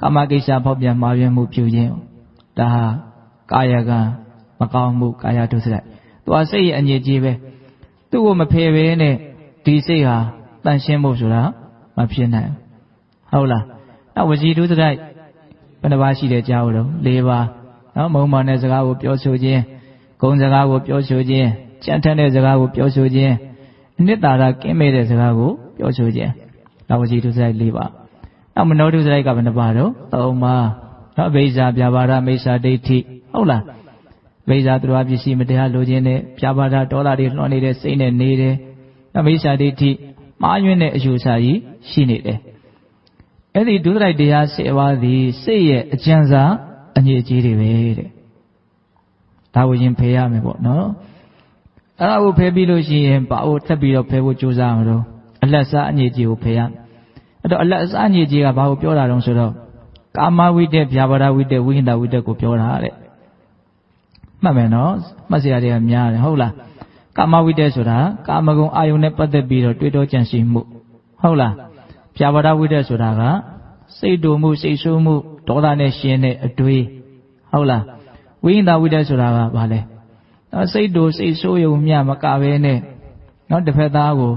ကာမကိစ္စဖောက်ပြန်မှားယွင်းမှုပြုခြင်းဒါဟာကာယကံမကောင်းမှုကာယဒုစရိုက်သူကစိတ်ရဲ့အညစ်အကြေးပဲသူ့ကိုမဖယ်ဘဲနဲ့ဒီစိတ်ဟာတန်ရှင်းဖို့ဆိုတာမဖြစ်နိုင်ဟုတ်လားနောက်ဝစီဒုစရိုက်ဘယ်နှပါးရှိတယ်ကြားဖို့တော့၄ပါးနော်မုံမာတဲ့စကားကိုပြောဆိုခြင်းဂုဏ်စကားကိုပြောဆိုခြင်းကြံ့ထက်တဲ့စကားကိုပြောဆိုခြင်းအနှစ်သာရကင်းမဲ့တဲ့စကားကိုပြောဆိုခြင်းနောက်ဝစီဒုစရိုက်၄ပါးနောက်မနောဒုစရိုက်ကဘယ်နှပါးတော့၃ပါးနော်အဘိဇာပြာပါဒမိစ္ဆာဒိဋ္ဌိဟုတ်လားအဘိဇာသူတော်ပစ္စည်းမတရားလိုခြင်းနဲ့ပြာပါဒဒေါသတွေလွှမ်းနေတဲ့စိတ်နဲ့နေတယ်နောက်မိစ္ဆာဒိဋ္ဌိမှားယွင်းတဲ့အယူဆကြီးရှိနေတယ်အဲ့ဒီဒုစရိုက်တရား10ပါးသည်စိတ်ရဲ့အကျဉ်းစားအညစ်အကြေးတွေပဲတဲ့ဒါကိုရင်ဖယ်ရမယ်ပေါ့နော်အဲ့ဒါကိုဖယ်ပြီးလို့ရှိရင်ဘာလို့ထပ်ပြီးတော့ဖယ်ဖို့ကြိုးစားမလို့အလတ်စားအညစ်အကြေးကိုဖယ်ရအဲ့တော့အလတ်စားအညစ်အကြေးကဘာကိုပြောတာတုံးဆိုတော့ကာမဝိတ္တဗျာပါဒဝိတ္တဝိဟိတဝိတ္တကိုပြောတာတဲ့မှတ်မယ်နော်မှတ်စရာတွေကများတယ်ဟုတ်လားကာမဝိတ္တဆိုတာကာမဂုဏ်အာယုန်နဲ့ပတ်သက်ပြီးတော့တွေးတောကြံစည်မှုဟုတ်လားဗျာပါဒဝိတ္တဆိုတာကစိတ်တူမှုစိတ်ဆိုးမှုဒေါသနဲ့ရှင်တဲ့အတွေးဟုတ်လားဝိဟိတဝိတ္တဆိုတာကဘာလဲစိတ်တူစိတ်ဆိုးရုံမျှမကဘဲနဲ့နော်တစ်ဖက်သားကို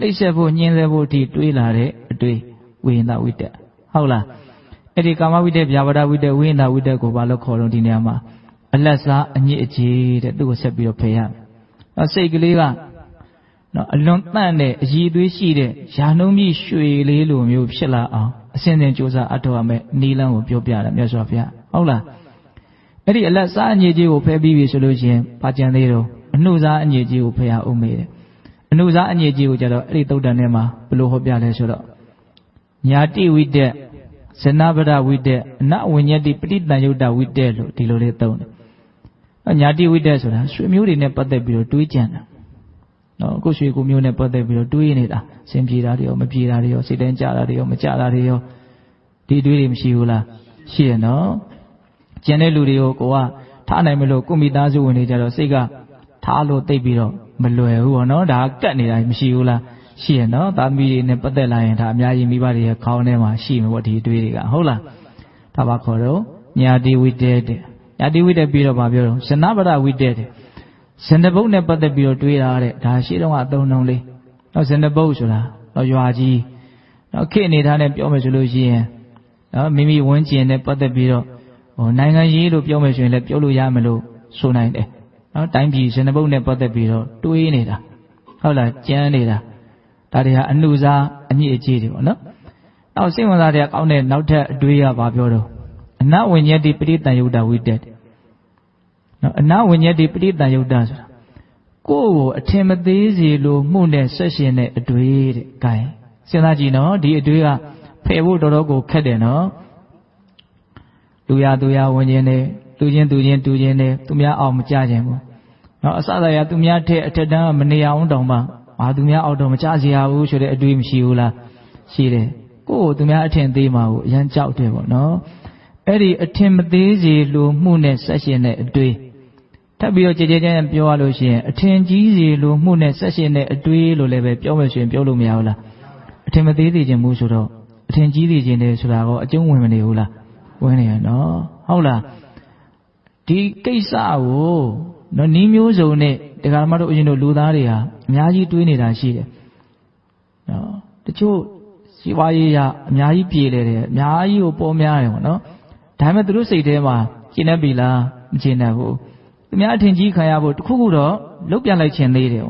နှိပ်စက်ဖို့ညှင်းဆဲဖို့အထိတွေးလာတဲ့အတွေးဝိဟိတဝိတ္တဟုတ်လားအဲ့ဒီကာမဝိတ္တဗျာပါဒဝိတ္တဝိဟိတဝိတ္တကိုဘာလို့ခေါ်တော့ဒီနေရာမှာအလတ်စားအညစ်အကြေးတဲ့သူ့ကိုဆက်ပြီးတော့ဖယ်ရမယ်နော်စိတ်ကလေးကနော်အလွန်တန့်တဲ့အရည်သွေးရှိတဲ့ယာနှုံးမြရွှေလေးလိုမျိုးဖြစ်လာအောင်အစဉ်စဉ်ကြိုးစားအထောက်အမဲ့နီလန်းကိုပြောပြတယ်မြတ်စွာဘုရားဟုတ်လားအဲ့ဒီအလတ်စားအညစ်အကြေးကိုဖယ်ပြီးပြီဆိုလို့ရှိရင်ဘာကြံသေးတော့အနှုစားအညစ်အကြေးကိုဖယ်ရအောင်မေးတယ်အနှုစားအညစ်အကြေးကိုကြတော့အဲ့ဒီသုတ်တန်ထဲမှာဘယ်လိုဟောပြလဲဆိုတော့ညာတိဝိတ္တဇနဗရဝိတ္တအနဝိညတိပဋိတန်ယုတ်တဝိတ္တလို့ဒီလိုလေးသုံးတယ်ညာတိဝိတ္တဆိုတာရွှေမျိုးတွေနဲ့ပတ်သက်ပြီးတော့တွေးကြံတာနော်ကိုရွှေကိုမျိုးနဲ့ပတ်သက်ပြီးတော့တွေးနေတာစင်ပြေတာတွေရောမပြေတာတွေရောစိတ်တိုင်းကြတာတွေရောမကြတာတွေရောဒီတွေးတွေမရှိဘူးလားရှိရနော်ကျန်တဲ့လူတွေကိုကိုကထားနိုင်မလို့ကိုမိသားစုဝင်တွေကြတော့စိတ်ကထားလို့သိပ်ပြီးတော့မလွယ်ဘူးပေါ့နော်ဒါကတ်နေတာမရှိဘူးလားရှိရနော်သားသမီးတွေနဲ့ပတ်သက်လာရင်ဒါအများကြီးမိဘတွေရဲ့ခေါင်းထဲမှာရှိမှာပေါ့ဒီအတွေးတွေကဟုတ်လားဒါပါခေါ်တော့ညာတိဝိတ္တတဲ့ညာတိဝိတ္တပြီးတော့ဗာပြောတော့ဇနဗရဝိတ္တတဲ့ဇဏဘုတ်နဲ့ပတ်သက်ပြီးတော့တွေးတာတဲ့ဒါရှိတော့အသုံးနှုန်းလေးနော်ဇဏဘုတ်ဆိုတာတော့ရွာကြီးနော်ခေအနေထားနဲ့ပြောမယ်ဆိုလို့ရှိရင်နော်မိမိဝန်းကျင်နဲ့ပတ်သက်ပြီးတော့နိုင်ငံရေးလို့ပြောမယ်ဆိုရင်လည်းပြောလို့ရမယ်လို့ဆိုနိုင်တယ်နော်တိုင်းပြည်ဇဏဘုတ်နဲ့ပတ်သက်ပြီးတော့တွေးနေတာဟုတ်လားကြမ်းနေတာဒါတွေဟာအနှုစားအညစ်အကြေးတွေပေါ့နော်နောက်စိတ်ဝင်စားတဲ့ကောင်းတဲ့နောက်ထပ်အတွေးကဘာပြောတော့အနဝိညတိပဋိတန်ယုတ်တဝိတ္တနော်အနဝိညတိပဋိတန်ယုတ်တဆိုတာကိုယ့်ကိုအထင်မသေးစေလို့မှုနဲ့ဆက်ရှင်တဲ့အတွေးတဲ့ gain စဉ်းစားကြည့်နော်ဒီအတွေးကဖယ်ဖို့တော်တော်ကိုခက်တယ်နော်လူရသူရဝင်ခြင်းနဲ့လူချင်းသူချင်းတူချင်းနဲ့သူများအောင်မကြခြင်းဘူးနော်အစသာရသူများထဲအထက်တန်းမနေအောင်တောင်မှသူများအောက်တော့မကြစေရဘူးဆိုတဲ့အတွေးမရှိဘူးလားရှိတယ်ကိုယ့်ကိုသူများအထင်သေးမှာကိုအရန်ကြောက်တယ်ပေါ့နော်အဲ့ဒီအထင်မသေးစေလို့မှုနဲ့ဆက်ရှင်တဲ့အတွေးထပ်ပြီးတော့ကြည်ကြဲကြဲပြောရလို့ရှိရင်အထင်ကြီးစေလို့မှုနဲ့ဆက်ရှင်တဲ့အတွေးလို့လည်းပဲပြောမယ်ဆိုရင်ပြောလို့မရဘူးလားအထင်မသေးစေခြင်းမှုဆိုတော့အထင်ကြီးစေခြင်းတယ်ဆိုတာကအကျုံးဝင်မနေဘူးလားဝင်နေရနော်ဟုတ်လားဒီကိစ္စကိုနော်နီးမျိုးစုံနဲ့တရားဓမ္မတို့အရင်တို့လူသားတွေဟာအများကြီးတွေးနေတာရှိတယ်နော်တချို့စီဝါရေးရအများကြီးပြေလေတယ်အများကြီးကိုပေါ်များတယ်ပေါ့နော်ဒါပေမဲ့သူတို့စိတ်ထဲမှာရှင်းနေပြီလားမရှင်းနိုင်ဘူးသူများအထင်ကြီးခံရဖို့တခုခုတော့လုတ်ပြန်လိုက်ခြင်းသေးတယ်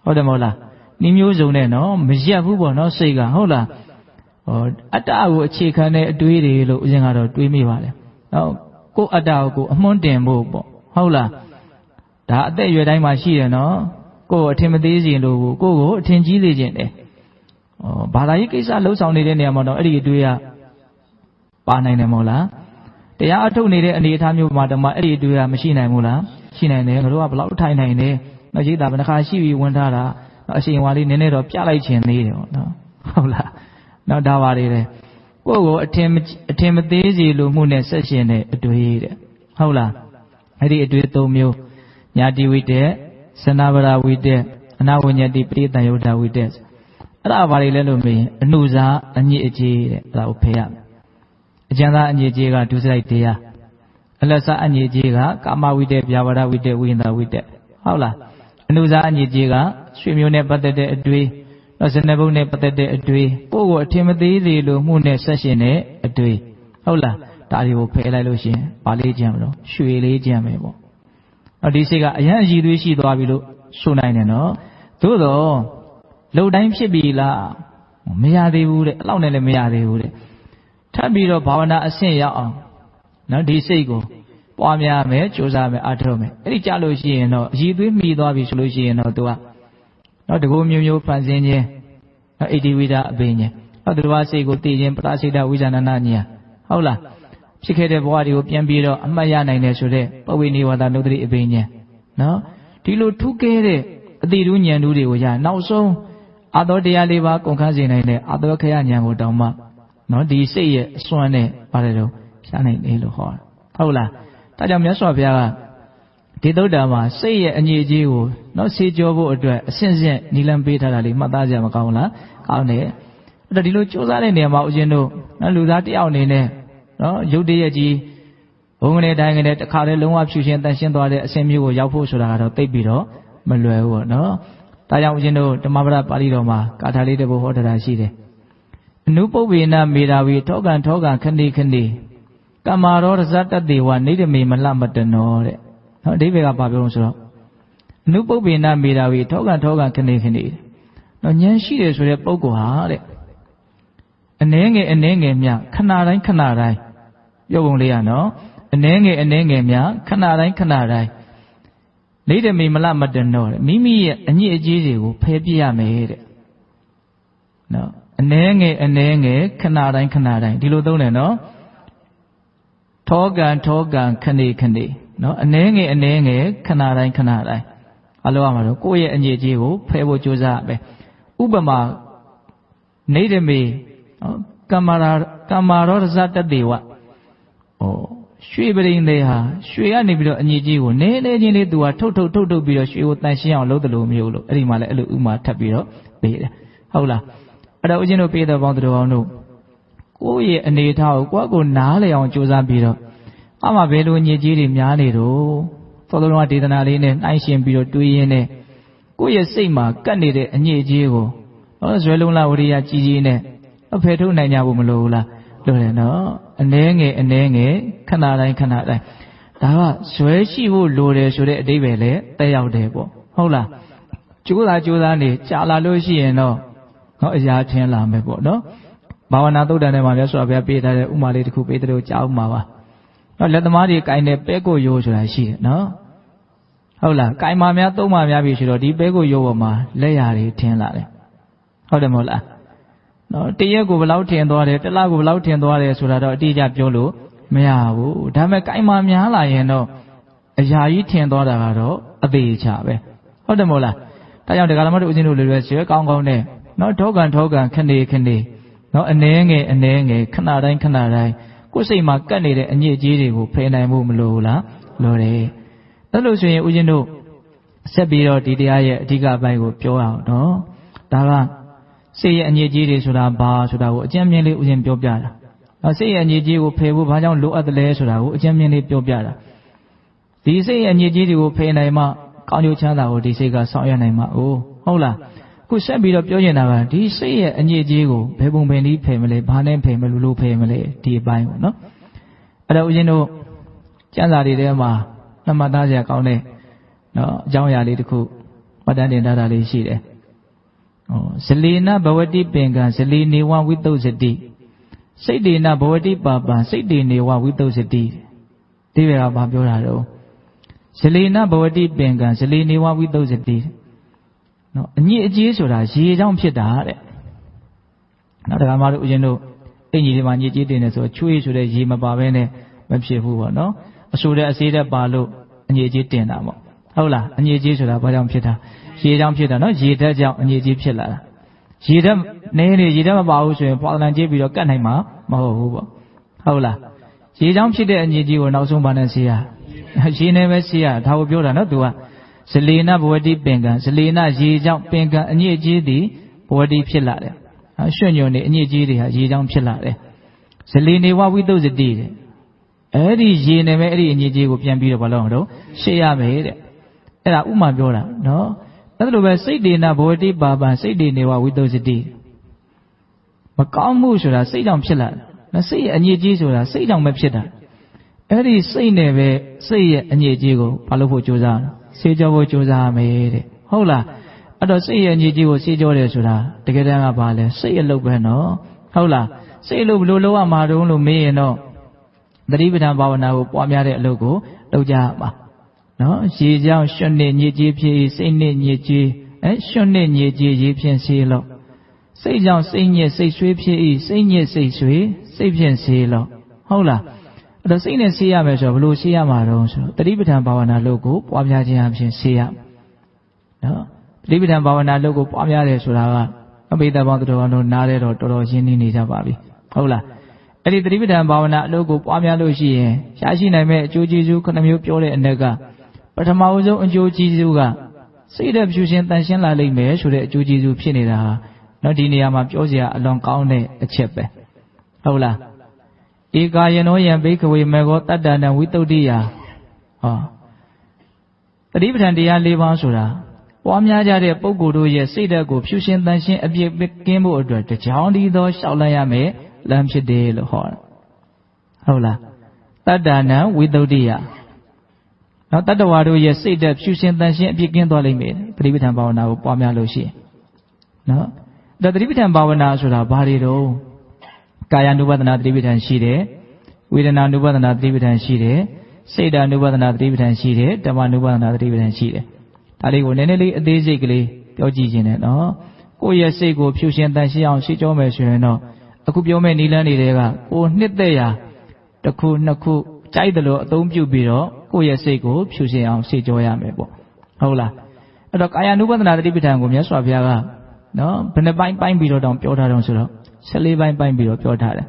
ဟုတ်တယ်မဟုတ်လားနီးမျိုးစုံနဲ့နော်မရက်ဘူးပေါ့နော်စိတ်ကဟုတ်လားအတ္တကိုအခြေခံတဲ့အတွေးတွေလို့အရင်ကတော့တွေးမိပါလေနော်ကိုယ်အတ္တကိုအမွှန်းတင်ဖို့ပေါ့ဟုတ်လားဒါအသက်အရွယ်တိုင်းမှာရှိတယ်နော် ကိုယ်အထင်မသေးခြင်းလို့ကိုယ်ကိုအထင်ကြီးစေခြင်းတယ်ဘာသာရေးကိစ္စလှုပ်ဆောင်နေတဲ့နေရာမှာတော့အဲ့ဒီအတွေ့အပါနိုင်တယ်မဟုတ်လားတရားအထုတ်နေတဲ့အနေအထားမျိုးမှာတမအဲ့ဒီအတွေ့အမရှိနိုင်ဘူးလားရှိနိုင်တယ်ငါတို့ကဘလောက်ထိုင်နိုင်တယ်နော်ရိတ်တာဘယ်နှခါရှိပြီးဝင်ထားတာအရှင်ဝါလေးနည်းနည်းတော့ပြလိုက်ခြင်းသေးတယ်ပေါ့နော်ဟုတ်လားနော်ဒါပါလေတဲ့ကိုယ့်ကိုအထင်မသေးစေလို့မှုနဲ့ဆက်ရှင်တဲ့အတွေ့တဲ့ဟုတ်လားအဲ့ဒီအတွေ့၃မျိုးညာတိဝိတ္တစနာဗရာဝိတ္တအနာဝဉ္ဇတိပရိသယုဒ္ဓဝိတ္တအဲ့ဒါဘာတွေလဲလို့မေးရင်အနုဇာအညစ်အကြေးတဲ့အဲ့ဒါကိုဖယ်ရမယ်အကျဉ်းသားအညစ်အကြေးကဒုစရိုက်တရားအလတ်စားအညစ်အကြေးကကာမဝိတ္တဗျာပါဒဝိတ္တဝိညာဏဝိတ္တဟုတ်လားအနုဇာအညစ်အကြေးကရွှေမျိုးနဲ့ပတ်သက်တဲ့အတွေ့ဇနဘုတ်နဲ့ပတ်သက်တဲ့အတွေ့ကိုယ့်ကိုအထင်မသေးသေးလို့မှုနဲ့ဆက်ရှင်တဲ့အတွေ့ဟုတ်လားဒါတွေကိုဖယ်လိုက်လို့ရှိရင်ဗာလေးကြံမလို့ရွှေလေးကြံမယ်ပေါ့ဒီစိတ်ကအရန်အည်သွေးရှိသွားပြီလို့ဆိုနိုင်တယ်နော်သို့တော့လှုပ်တိုင်းဖြစ်ပြီလားမရသေးဘူးတဲ့အဲ့လောက်နဲ့လည်းမရသေးဘူးတဲ့ထပ်ပြီးတော့ဘာဝနာအဆင့်ရောက်အောင်နော်ဒီစိတ်ကိုပွားများမယ်ကြိုးစားမယ်အားထုတ်မယ်အဲ့ဒီကြလို့ရှိရင်တော့အည်သွေးမိသွားပြီဆိုလို့ရှိရင်တော့သူကနော်တကူမျိုးမျိုးဖန်ဆင်းခြင်းနော်ဣတိဝိဒအဘိညာနော်သူတော်စိတ်ကိုတည်ခြင်းပရစိတဝိဇာဏနာညာဟုတ်လားဖြစ်ခဲ့တဲ့ဘဝတွေကိုပြန်ပြီးတော့အမှတ်ရနိုင်တယ်ဆိုတဲ့ပဝိနိဝါဒနုဒတိအဘိညာနော်ဒီလိုထူးကဲတဲ့အတိတုဉာဏ်တွေကိုရနောက်ဆုံးအာသောတရား၄ပါးကုန်ခန်းစေနိုင်တဲ့အာသောခရဉာဏ်ကိုတောင်မှနော်ဒီစိတ်ရဲ့အစွမ်းနဲ့ပါတယ်တော့ဖြားနိုင်တယ်လို့ဟောတာဟုတ်လားဒါကြောင့်မြတ်စွာဘုရားကဒီသုဒ္ဓါမှာစိတ်ရဲ့အငြိအကျေးကိုနော်ဆေးကြောဖို့အတွက်အစဉ်စဉ်နိလန်းပေးထားတာလေးမှတ်သားကြမကောင်းလားကောင်းတယ်အဲ့တော့ဒီလိုစူးစမ်းတဲ့နေရာမှာဦးဇင်းတို့နော်လူသားတယောက်အနေနဲ့နော်ရုပ်တရက်ကြီးဘုံကနေတိုင်းကနေတခါတည်းလုံးဝဖြူရှင်တန်ရှင်းသွားတဲ့အစဉ်မျိုးကိုရောက်ဖို့ဆိုတာကတော့သိပြီးတော့မလွယ်ဘူးပေါ့နော်ဒါကြောင့်ဦးဇင်းတို့ဓမ္မပဒပါဠိတော်မှာကာထာလေးတစ်ပုဒ်ဟောထားတာရှိတယ်အနုပုပ္ပေနမေရာဝီထောကံခဏိခဏိကမ္မာရောရဇတတေဝနေတမေမလှမတနောတဲ့နော်အဓိပ္ပာယ်ကဘာပြောလို့ဆိုတော့အနုပုပ္ပေနမေရာဝီထောကံခဏိခဏိနော်ဉာဏ်ရှိတယ်ဆိုတဲ့ပုဂ္ဂိုလ်ဟာတဲ့အနှဲငယ်မြခဏတိုင်းပြောပုံလေးရနော်အနှဲငယ်မြခဏတိုင်းနေတမေမလှမတနောတဲ့မိမိရဲ့အညစ်အကြေးတွေကိုဖယ်ပြရမယ်တဲ့နော်အနှဲငယ်ခဏတိုင်းဒီလိုသုံးတယ်နော်ထောကံခဏိနော်အနှဲငယ်ခဏတိုင်းအလိုရမှာတော့ကိုယ့်ရဲ့အညစ်အကြေးကိုဖယ်ဖို့ကြိုးစားရမယ်ဥပမာနေတမေနော်ကမ္မာရောရဇတတေဝရွှေပရိန်တွေဟာရွှေကနေပြီးတော့အညစ်အကြေးကိုနည်းနည်းချင်းလေးသူကထုတ်ပြီးတော့ရွှေကိုတန်ရှင်းအောင်လုပ်တယ်လို့မျိုးလို့အဲ့ဒီမှာလည်းအဲ့လိုဥမာထပ်ပြီးတော့ပေးတယ်ဟုတ်လားအဲ့တော့ဦးဇင်းတို့ပေးတဲ့ပေါင်းသူတော်ကောင်းတို့ကိုယ့်ရဲ့အနေအထားကိုကိုယ့်နားလည်အောင်ကြိုးစားပြီးတော့အမှဘယ်လိုညစ်ကြေးတွေများနေတော့သောတော်ကဒေသနာလေးနဲ့နှိုင်းရှင်ပြီးတော့တွေးရင်းနဲ့ကိုယ့်ရဲ့စိတ်မှာကပ်နေတဲ့အညစ်အကြေးကိုဇွဲလုံးလားဝရိယကြီးနဲ့ဖယ်ထုတ်နိုင်ကြဖို့မလိုဘူးလားလို့တယ်နော်အနှဲငယ်ခဏတိုင်းဒါကဇွဲရှိဖို့လိုတယ်ဆိုတဲ့အဓိပ္ပာယ်လည်းတက်ရောက်တယ်ပေါ့ဟုတ်လားကြိုးစားနေကြာလာလို့ရှိရင်တော့အရာချင်းလာမယ်ပေါ့နော်ဘာဝနာသုတ်တန်ထဲမှာမြတ်စွာဘုရားပေးထားတဲ့ဥမာလေးတစ်ခုပေးတဲ့လို့ကြားဥမှာပါနော်လက်သမားတွေကင်တဲ့ပဲကိုရိုးဆိုတာရှိတယ်နော်ဟုတ်လားကင်မာများသုံးမာများပြီဆိုတော့ဒီပဲကိုရိုးပေါ်မှာလက်ရာတွေထင်းလာတယ်ဟုတ်တယ်မဟုတ်လားနော်တရက်ကိုဘယ်လောက်ထင်သွားတယ်တစ်လကိုဘယ်လောက်ထင်သွားတယ်ဆိုတာတော့အတိအကျပြောလို့မရဘူးဒါပေမဲ့ကင်မာများလာရင်တော့အရာကြီးထင်သွားတာကတော့အသေးချပဲဟုတ်တယ်မဟုတ်လားဒါကြောင့်ဒကာလမတို့ဦးဇင်းတို့လည်းရွှဲကောင်းနဲ့နော်ထောကံခဏိနော်အနှဲငယ်ခဏတိုင်းကိုယ်စိတ်မှာကပ်နေတဲ့အညစ်အကြေးတွေကိုဖယ်နိုင်ဖို့မလိုဘူးလားလိုတယ်အဲ့လိုဆိုရင်ဦးဇင်းတို့ဆက်ပြီးတော့ဒီတရားရဲ့အဓိကအပိုင်းကိုပြောအောင်နော်ဒါကစိတ်ရဲ့အညစ်အကြေးတွေဆိုတာဘာဆိုတာကိုအကျဉ်းမြင်လေးဦးဇင်းပြောပြတာနော်စိတ်ရဲ့အညစ်အကြေးကိုဖယ်ဖို့ဘာကြောင့်လိုအပ်တယ်လဲဆိုတာကိုအကျဉ်းမြင်လေးပြောပြတာဒီစိတ်ရဲ့အညစ်အကြေးတွေကိုဖယ်နိုင်မှကောင်းကျိုးချမ်းသာကိုဒီစိတ်ကဆောင်ရွက်နိုင်မှာဟုတ်လားခုဆက်ပြီးတော့ပြောချင်တာကဒီစိတ်ရဲ့အညစ်အကြေးကိုဘယ်ပုံဘယ်နည်းဖယ်မလဲဘာနဲ့ဖယ်မလို့ဖယ်မလဲဒီအပိုင်းပေါ့နော်အဲ့တော့ဦးဇင်းတို့ကျမ်းစာတွေထဲမှာမှတ်သားစရာကောင်းတဲ့နော်အကြောင်းအရာလေးတစ်ခုမှတ်တမ်းတင်ထားတာလေးရှိတယ်ဇလေနဘဝတိပင်ကံဇလေနေဝဝိတုစတိစိတ်တေနဘဝတိပါပံစိတ်တေနေဝဝိတုစတိဒီဘက်ကဘာပြောတာတော့ဇလေနဘဝတိပင်ကံဇလေနေဝဝိတုစတိ နော်အညစ်အကြေးဆိုတာရေကြောင့်ဖြစ်တာတဲ့နော်ဒါကမှတို့ဦးဇင်းတို့အင်ကြီးတွေမှာညစ်ကြေးတင်နေဆိုချွေးဆိုတဲ့ရေမပါဘဲနဲ့မဖြစ်ဘူးပေါ့နော်အဆိုတဲ့အစေးတဲ့ပါလို့အညစ်အကြေးတင်တာပေါ့ဟုတ်လားအညစ်အကြေးဆိုတာဘာကြောင့်ဖြစ်တာရေကြောင့်ဖြစ်တာနော်ရေဓာတ်ကြောင့်အညစ်အကြေးဖြစ်လာတာရေဓာတ်နည်းနေရေဓာတ်မပါဘူးဆိုရင်ပွာလန်ကျပြီးတော့ကတ်နိုင်မှာမဟုတ်ဘူးပေါ့ဟုတ်လားရေကြောင့်ဖြစ်တဲ့အညစ်အကြေးကိုနောက်ဆုံးဘာနဲ့ဆေးရရေနဲ့ပဲဆေးရဒါကိုပြောတာနော်သူကဇလေနဘဝတိပင်ကံဇလေနရေကြောင့်ပင်ကံအညစ်အကြေးသည်ဘဝတိဖြစ်လာတယ်ရွှွညွန်နေအညစ်အကြေးတွေဟာရေကြောင့်ဖြစ်လာတယ်ဇလေနေဝဝိသုဇတိတဲ့အဲ့ဒီရေနဲ့ပဲအဲ့ဒီအညစ်အကြေးကိုပြန်ပြီးတော့ဘာလို့အောင်တော့ရှေ့ရမယ်တဲ့အဲ့ဒါဥမာပြောတာနော်အဲ့လိုပဲစိတ်တေနဘဝတိပါပံစိတ်တေနေဝဝိသုဇတိမကောင်းမှုဆိုတာစိတ်ကြောင့်ဖြစ်လာတယ်စိတ်ရဲ့အညစ်အကြေးဆိုတာစိတ်ကြောင့်ပဲဖြစ်တာအဲ့ဒီစိတ်နဲ့ပဲစိတ်ရဲ့အညစ်အကြေးကိုဘာလို့ဖို့ကြိုးစားဆေးကြောဖို့ကြိုးစားရမယ်တဲ့ဟုတ်လားအဲ့တော့စိတ်ရဲ့အညစ်အကြေးကိုဆေးကြောတယ်ဆိုတာတကယ်တမ်းကဘာလဲစိတ်အလုပ်ပဲနော်ဟုတ်လားစိတ်အလုပ်ဘယ်လိုလုပ်ရမှာတုံးလို့မေးရင်တော့သတိပဋ္ဌာန်ဘာဝနာကိုပွားများတဲ့အလုပ်ကိုလုပ်ကြရမှာနော်ရေကြောင့်ရွှွနှစ်ညစ်ကြေးဖြစ်စိတ်နဲ့ညစ်ကြေးရွှွနှစ်ညစ်ကြေးရေဖြင့်ဆေးလို့စိတ်ကြောင့်စိတ်ညစ်စိတ်ဆွေးဖြစ်စိတ်ညစ်စိတ်ဆွေးစိတ်ဖြင့်ဆေးလို့ဟုတ်လားအဲ့တော့စိတ်နဲ့ဆေးရမယ်ဆိုတော့ဘယ်လိုဆေးရမှာတုံးဆိုတော့သတိပဋ္ဌာန်ဘာဝနာလုပ်ကိုပွားများခြင်းအပြင်ဆေးရနော်သတိပဋ္ဌာန်ဘာဝနာလုပ်ကိုပွားများတယ်ဆိုတာကအဘိဓမ္မာတော်တော်တို့နားတဲ့တော့တော်တော်ရှင်းနေကြပါပြီဟုတ်လားအဲ့ဒီသတိပဋ္ဌာန်ဘာဝနာအလုပ်ကိုပွားများလို့ရှိရင်ရရှိနိုင်မဲ့အကျိုးကျေးဇူး9မျိုးပြောတဲ့အ ਨੇ ကပထမဦးဆုံးအကျိုးကျေးဇူးကစိတ်တဲ့ဖြူရှင်တန်ရှင်းလာလိမ့်မယ်ဆိုတဲ့အကျိုးကျေးဇူးဖြစ်နေတာဟာနော်ဒီနေရာမှာပြောစရာအလွန်ကောင်းတဲ့အချက်ပဲဟုတ်လားဧကာယနောယံဘိက္ခဝေမေဃောတတ္တနံဝိတုဒ္ဓိယဟောသတိပဋ္ဌာန်တရား၄ပါးဆိုတာပွားများကြတဲ့ပုဂ္ဂိုလ်တို့ရဲ့စိတ်ဓာတ်ကိုဖြူရှင်တန်ရှင်းအပြည့်ကင်းဖို့အတွက်တကြောင်ဒီသောလျှောက်လိုက်ရမယ်လမ်းဖြစ်တယ်လို့ဟောတာဟုတ်လားတတ္တနံဝိတုဒ္ဓိယနော်တတ္တဝါတို့ရဲ့စိတ်ဓာတ်ဖြူရှင်တန်ရှင်းအပြည့်ကင်းသွားလိမ့်မယ်သတိပဋ္ဌာန်ဘာဝနာကိုပွားများလို့ရှိရင်နော်ဒါသတိပဋ္ဌာန်ဘာဝနာဆိုတာဘာတွေတော့ကာယ ानु ပဒနာသတိပဋ္ဌာန်ရှိတယ်ဝေဒနာ ानु ပဒနာသတိပဋ္ဌာန်ရှိတယ်စိတ် ानु ပဒနာသတိပဋ္ဌာန်ရှိတယ်ဓမ္မ ानु ပဒနာသတိပဋ္ဌာန်ရှိတယ်ဒါလေးကိုနည်းနည်းလေးအသေးစိတ်ကလေးပြောကြည့်ခြင်းနဲ့နော်ကိုယ့်ရဲ့စိတ်ကိုဖြူရှင်တန်ရှင်းအောင်ရှင်းကြောမယ်ဆိုရင်တော့အခုပြောမယ့်နိလန်းတွေကကိုနှစ်သက်ရာတစ်ခုနှစ်ခုကြိုက်တယ်လို့အသုံးပြုပြီးတော့ကိုယ့်ရဲ့စိတ်ကိုဖြူရှင်အောင်ရှင်းကြောရမယ်ပေါ့ဟုတ်လားအဲ့တော့ကာယ ानु ပဒနာသတိပဋ္ဌာန်ကိုမြတ်စွာဘုရားကနော်ဘယ်နှပိုင်းပြီးတော့တောင်ပြောထားတော့ဆိုတော့14ပိုင်းပြီးတော့ပြောထားတယ်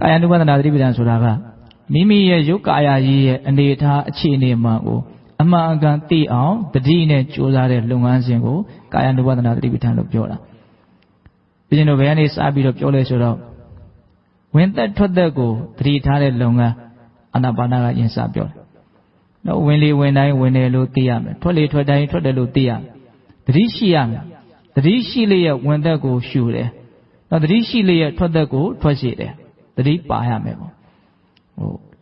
ကာယ ानु ပဒနာသတိပဋ္ဌာန်ဆိုတာကမိမိရဲ့ရုပ်ကာယကြီးရဲ့အနေအထားအခြေအနေမှကိုအမှန်အကန်သိအောင်တတိနဲ့ကြိုးစားတဲ့လုပ်ငန်းစဉ်ကိုကာယ ानु ပဒနာသတိပဋ္ဌာန်လို့ပြောတာဘုရင်တို့ဘယ်ကနေစပြီးတော့ပြောလဲဆိုတော့ဝင်သက်ထွက်သက်ကိုတတိထားတဲ့လုပ်ငန်းအာနာပါနကယင်စပြောတယ်နော်ဝင်လေဝင်တိုင်းဝင်တယ်လို့သိရမယ်ထွက်လေထွက်တိုင်းထွက်တယ်လို့သိရမယ်တတိရှိရမယ်တတိရှိလျက်ဝင်သက်ကိုရှုတယ်နော်တတိရှိလျက်ထွက်သက်ကိုထွက်ရှိတယ်တတိပါရမယ်ပေါ့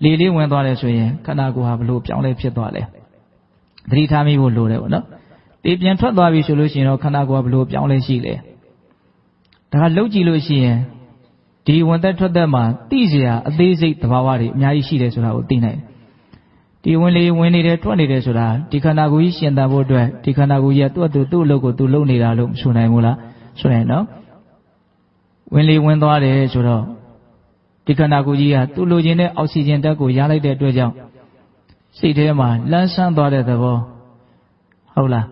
လေလေးဝင်သွားတယ်ဆိုရင်ခန္ဓာကိုယ်ဟာဘလို့ပြောင်းလဲဖြစ်သွားလဲတတိထားမိဖို့လိုတယ်ပေါ့နော်လေပြန်ထွက်သွားပြီဆိုလို့ရှိရင်တော့ခန္ဓာကိုယ်ကဘလို့ပြောင်းလဲရှိလဲဒါကလှုပ်ကြည့်လို့ရှိရင်ဒီဝင်သက်ထွက်သက်မှာသိစရာအသေးစိတ်သဘာဝတွေအများကြီးရှိတယ်ဆိုတာကိုသိနိုင်တယ်ဒီဝင်လေဝင်နေတယ်ထွက်နေတယ်ဆိုတာဒီခန္ဓာကိုယ်ကြီးရှင်သန်ဖို့အတွက်ဒီခန္ဓာကိုယ်ကြီးကသူ့အလုပ်ကိုသူလုပ်နေတာလို့မဆိုနိုင်ဘူးလားဆိုရင်နော်ဝင်လေဝင်သွားတယ်ဆိုတော့ဒီခန္ဓာကိုယ်ကြီးကသူ့လိုချင်တဲ့အောက်ဆီဂျင်ဓာတ်ကိုရလိုက်တဲ့အတွက်ကြောင့်စိတ်ထဲမှာလန်းဆန်းသွားတဲ့သဘောဟုတ်လာ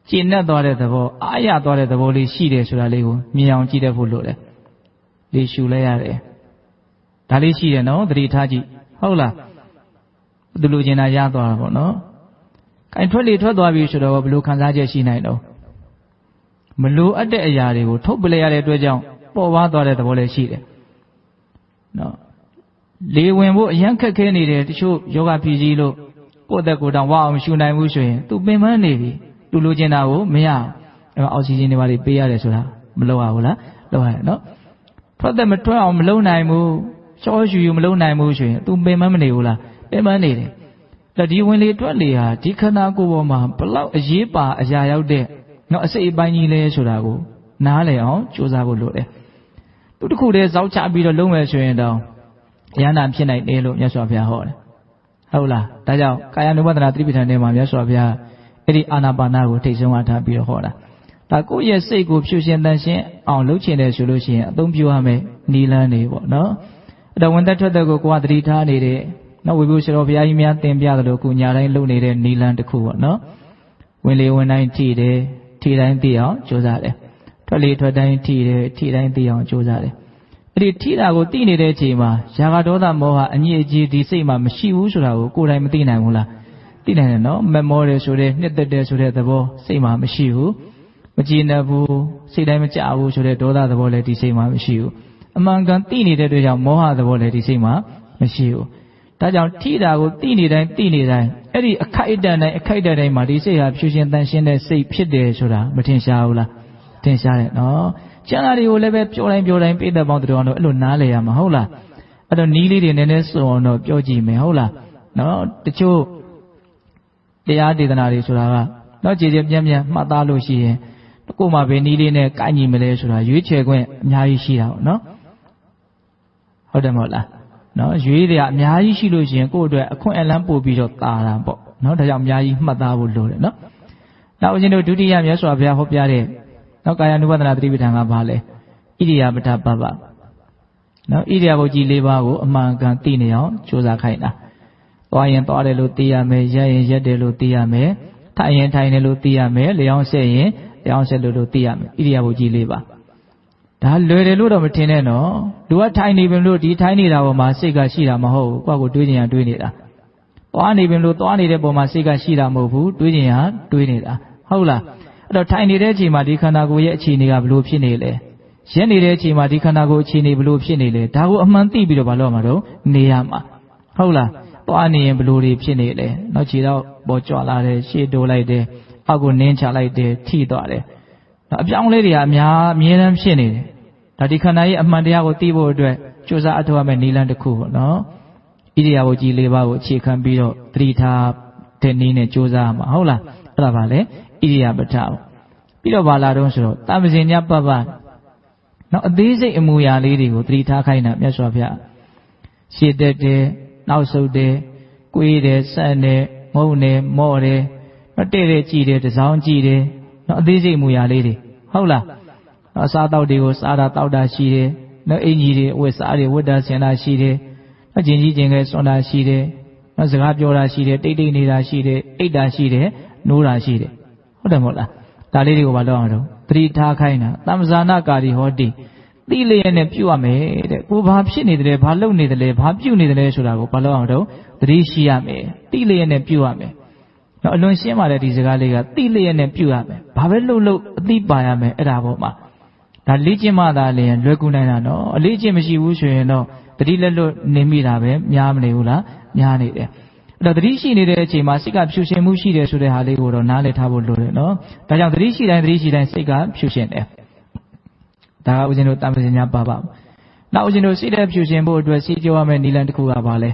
းကျဉ်နဲ့သွားတဲ့သဘောအားရသွားတဲ့သဘောလေးရှိတယ်ဆိုတာလေးကိုမြင်အောင်ကြည့်တတ်ဖို့လိုတယ်လေရှူလိုက်ရတယ်ဒါလေးရှိတယ်နော်သတိထားကြည့်ဟုတ်လားသူလိုချင်တာရသွားတာပေါ့နော်ခိုင်ထွက်လေထွက်သွားပြီဆိုတော့ဘယ်လိုခံစားချက်ရှိနိုင်တော့မလိုအပ်တဲ့အရာတွေကိုထုတ်ပလိုက်ရတဲ့အတွက်ကြောင့်ပေါ်ပါသွားတဲ့သဘောလည်းရှိတယ်နော်လေဝင်ဖို့အရန်ခက်ခဲနေတယ်တချို့ယောဂပြည်ကြီးလို့ကိုယ့်အသက်ကိုယ်တောင်ဝအောင်ရှူနိုင်မှုဆိုရင်သူပင်ပန်းနေပြီသူလိုချင်တာကိုမရအောင်အောက်ဆီဂျင်တွေပါပေးရတယ်ဆိုတာမလုပ်ရဘူးလားလုပ်ရတယ်နော်ထွက်သက်မထွက်အောင်မလုပ်နိုင်ဘူးရှောရှူမလုပ်နိုင်ဘူးဆိုရင်သူပင်ပန်းမနေဘူးလားပင်ပန်းနေတယ်ဒါဒီဝင်လေထွက်လေဟာဒီခန္ဓာကိုယ်ပေါ်မှာဘလောက်အရေးပါအရာရောက်တဲ့နော်အစိတ်အပိုင်းကြီးလဲဆိုတာကိုနားလည်အောင်ကြိုးစားဖို့လိုတယ်သူတစ်ခုတည်းဇောက်ချပြီးတော့လုံးမယ်ဆိုရင်တော့ဉာဏ်နာဖြစ်နိုင်တယ်လို့မြတ်စွာဘုရားဟောတယ်ဟုတ်လားဒါကြောင့်ကာယ ानु ပဒနာသတိပဋ္ဌာန်ထဲမှာမြတ်စွာဘုရားအဲ့ဒီအာနာပါနကိုထိတ်ဆုံးအားထားပြီးတော့ဟောတာ ဒါကိုယ့်ရဲ့စိတ်ကိုဖြူရှင်တန်ရှင်းအောင်လုပ်ချင်တယ်ဆိုလို့ရှိရင်အသုံးပြုရမယ်နီလန်းနေပေါ့နော်အဲ့တော့ဝန်သက်ထွက်သက်ကိုကိုယ်ကသတိထားနေတဲ့နော်ဝိပုရှရောဘုရားကြီးများသင်ပြတယ်လို့ကိုညာတိုင်းလုပ်နေတဲ့နီလန်းတစ်ခုပေါ့နော်ဝင်လေဝင်တိုင်းထိတယ်ထိတိုင်းသိအောင်ကြိုးစားတယ်ထွက်လေထွက်တိုင်းထိတယ်ထိတိုင်းသိအောင်ကြိုးစားတယ်အဲ့ဒီထိတာကိုသိနေတဲ့အချိန်မှာရာဂဒေါသမောဟအညစ်အကြေးဒီစိတ်မှာမရှိဘူးဆိုတာကိုကိုယ်တိုင်မသိနိုင်ဘူးလားသိနိုင်တယ်နော်မမောတယ်ဆိုတဲ့နှစ်သက်တယ်ဆိုတဲ့သဘောစိတ်မှာမရှိဘူးမကြည်နပ်ဘူးစိတ်တိုင်းမကြဘူးဆိုတဲ့ဒေါသသဘောလည်းဒီစိတ်မှာမရှိဘူးအမှန်ကန်သိနေတဲ့အတွက်ကြောင့်မောဟသဘောလည်းဒီစိတ်မှာမရှိဘူးဒါကြောင့်ထိတာကိုသိနေတိုင်းသိနေတိုင်းအဲ့ဒီအခိုက်အတန့်တိုင်းအခိုက်အတန့်တိုင်းမှာဒီစိတ်ဟာဖြူရှင်တန်ရှင်းတဲ့စိတ်ဖြစ်တယ်ဆိုတာမထင်ရှားဘူးလားထင်ရှားတယ်နော်ကျန်တာတွေကိုလည်းပဲပြောတိုင်းပိဋကပေါင်းတော်တော့အဲ့လိုနားလေရမှာဟုတ်လားအဲ့တော့နီးလေးတွေနည်းနည်းစုံအောင်တော့ပြောကြည့်မယ်ဟုတ်လားနော်တချို့တရားဒေသနာတွေဆိုတာကနော်ကြည်ကြပြန့်မှတ်သားလို့ရှိရင်ကိုယ်မှပဲနီးလေးနဲ့ကိုက်ညီမလဲဆိုတာရွေးချယ်ခွင့်အများကြီးရှိတာပေါ့နော်ဟုတ်တယ်မဟုတ်လားနော်ရွေးတယ်အများကြီးရှိလို့ရှိရင်ကိုယ့်အတွက်အခွင့်အလမ်းပို့ပြီးတော့တာတာပေါ့နော်ဒါကြောင့်အများကြီးမှတ်သားဖို့လိုတယ်နော်နောက်ဦးဇင်းတို့ဒုတိယမြတ်စွာဘုရားဟောပြတဲ့နောက်ကာယ ानु ပဒနာသတိပဋ္ဌာန်ကဘာလဲဣရိယာပဋ္ဌပပနော်ဣရိယာပုတ်ကြီး၄ပါးကိုအမှန်ကန်သိနေအောင်ကြိုးစားခိုင်းတာသွားရင်သွားတယ်လို့သိရမယ်ရက်ရင်ရက်တယ်လို့သိရမယ်ထိုင်ရင်ထိုင်တယ်လို့သိရမယ်လျောင်းဆက်ရင်လျောင်းဆက်လို့သိရမယ်ဣရိယာပုတ်ကြီး၄ပါးဒါလွယ်တယ်လို့တော့မထင်နဲ့နော်လူကထိုင်နေပြီလို့ဒီထိုင်နေတာပေါ်မှာစိတ်ကရှိတာမဟုတ်ဘူးကိုယ့်ကိုတွေးကြင်ရတွေးနေတာသွားနေပြီလို့သွားနေတဲ့ပုံမှာစိတ်ကရှိတာမဟုတ်ဘူးတွေးကြင်ရတွေးနေတာဟုတ်လားအဲ့တော့ထိုင်နေတဲ့အချိန်မှာဒီခန္ဓာကိုယ်ရဲ့အခြေအနေကဘလို့ဖြစ်နေလဲရက်နေတဲ့အချိန်မှာဒီခန္ဓာကိုယ်အခြေအနေဘလို့ဖြစ်နေလဲဒါကိုအမှန်သိပြီးတော့ဘာလို့ရမှာတော့နေရမှာဟုတ်လားသွားနေရင်ဘလို့တွေဖြစ်နေလဲနောက်ခြေတော့ပေါ်ကြွလာတယ်ရှေ့တိုးလိုက်တယ်အောက်ကိုနင်းချလိုက်တယ်ထိသွားတယ်အပြောင်းလဲတွေကအများအမြဲတမ်းဖြစ်နေတယ်ဒါဒီခန္ဓာရဲ့အမှန်တရားကိုသိဖို့အတွက်ကြိုးစားအထောက်အမဲ့နည်းလမ်းတစ်ခုပေါ့နော်ဣရိယာပုတ်ကြီး၄ပါးကိုအခြေခံပြီးတော့သတိထားတဲ့နည်းနဲ့ကြိုးစားမှာဟုတ်လားအဲ့ဒါပါလေဣရိယာပဋ္ဌာန်ပြီးတော့ဘာလာတော့ဆိုတော့တမ္ပဇင်ညပပနော်အသေးစိတ်အမူအရာလေးတွေကိုသတိထားခိုင်းတာမြတ်စွာဘုရားရှေ့တက်တယ်နောက်ဆုတ်တယ်ကွေးတယ်ဆန့်တယ်ငုံတယ်မော့တယ်တဲ့တဲ့ကြည်တယ်တစောင်းကြည်တယ်နော်အသေးစိတ်အမူအရာလေးတွေဟုတ်လားနော်အစားတောက်တွေကိုစားတာတောက်တာရှိတယ်နော်အင်ကြီးတွေအဝတ်စားတွေဝတ်တာဆင်တာရှိတယ်နော်ကျင်ကြီးကျင်ခဲစွန့်တာရှိတယ်နော်စကားပြောတာရှိတယ်တိတ်တိတ်နေတာရှိတယ်အိတ်တာရှိတယ်နိုးတာရှိတယ်ဟုတ်တယ်မဟုတ်လားဒါလေးတွေကိုမလုပ်အောင်တော့သတိထားခိုင်းတာသမ္ပဇာနာကာရီဟောတိသိလျက်နဲ့ပြုရမယ်တဲ့ကိုဘာဖြစ်နေတယ်ဘာလုပ်နေတယ်ဘာပြုနေတယ်ဆိုတာကိုမလုပ်အောင်တော့သတိရှိရမယ်သိလျက်နဲ့ပြုရမယ်နော်အလွန်ရှင်းပါတယ်ဒီစကားလေးကသိလျက်နဲ့ပြုရမယ်ဘာပဲလုပ်အသိပါရမယ်အဲ့ဒါပေါ့မှာဒါလေ့ကျင့်မှသာလျင်လွယ်ကူနိုင်တာနော်အလေ့ကျင့်မရှိဘူးဆိုရင်တော့သတိလက်လွတ်နေမိတာပဲများမနေဘူးလားများနေတယ်အဲ့တော့သတိရှိနေတဲ့အချိန်မှာစိတ်ကဖြူရှင်မှုရှိတယ်ဆိုတဲ့ဟာလေးကိုတော့နားလည်ထားဖို့လိုတယ်နော်ဒါကြောင့်သတိရှိတိုင်းစိတ်ကဖြူရှင်တယ်ဒါကဦးဇင်းတို့တမ္ပဇင်ညာပါပါနောက်ဦးဇင်းတို့စိတ်တဲ့ဖြူရှင်ဖို့အတွက်စီကြောရမယ့်နည်းလမ်းတစ်ခုကဘာလဲ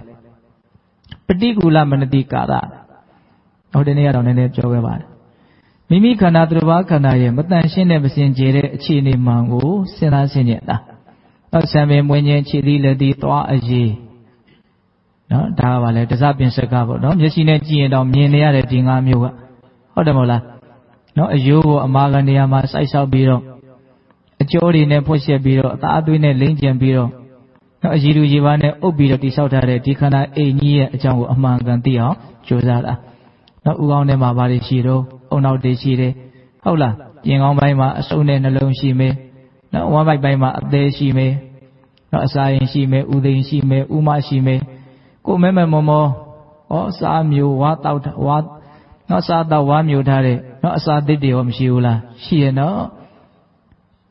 ပฏิကူလမနတိကာရဟိုတနေ့ကတော့နည်းနည်းပြောခဲ့ပါတယ်မိမိခန္ဓာသူတစ်ပါးခန္ဓာရဲ့မတန်ရှင်းတဲ့မစင်ကြယ်တဲ့အခြေအနေမှန်ကိုစဉ်းစားဆင်ခြင်တာနောက်ဆံပင်မွေးခြင်းခြေသီးလက်သီးသွားအရေးနော်ဒါကပါလေတစပင်စကားပေါ့နော်မျက်စိနဲ့ကြည့်ရင်တော့မြင်နေရတဲ့ဒီ၅မျိုးကဟုတ်တယ်မဟုတ်လားနော်အယိုးကိုအမာခံနေရာမှာစိုက်ဆောက်ပြီးတော့အကျော်တွေနဲ့ဖွက်ရှက်ပြီးတော့အသားအသွေးနဲ့လိမ့်ကျင်ပြီးတော့နော်အရည်သူရည်ပါနဲ့အုပ်ပြီးတော့တိဆောက်ထားတဲ့ဒီခန္ဓာအိမ်ကြီးရဲ့အကြောင်းကိုအမှန်ကန်သိအောင်ကြိုးစားတာနော်ဥကောင်းထဲမှာဘာတွေရှိတော့အုံနောက်တွေရှိတယ်ဟုတ်လားပြင်ကောင်းပိုင်းမှာအစုံနဲ့နှလုံးရှိမယ်နော်ဝမ်းပိုက်ပိုင်းမှာအသေးရှိမယ်နော်အစာရင်ရှိမယ်ဥသိမ်ရှိမယ်ဥမရှိမယ်ကိုမဲမဲမောမောစားမျိုးဝါတောက်ဝါနော်စားတော့ဝါမျိုးထားတဲ့နော်အစာသစ်တွေရောမရှိဘူးလားရှိရနော်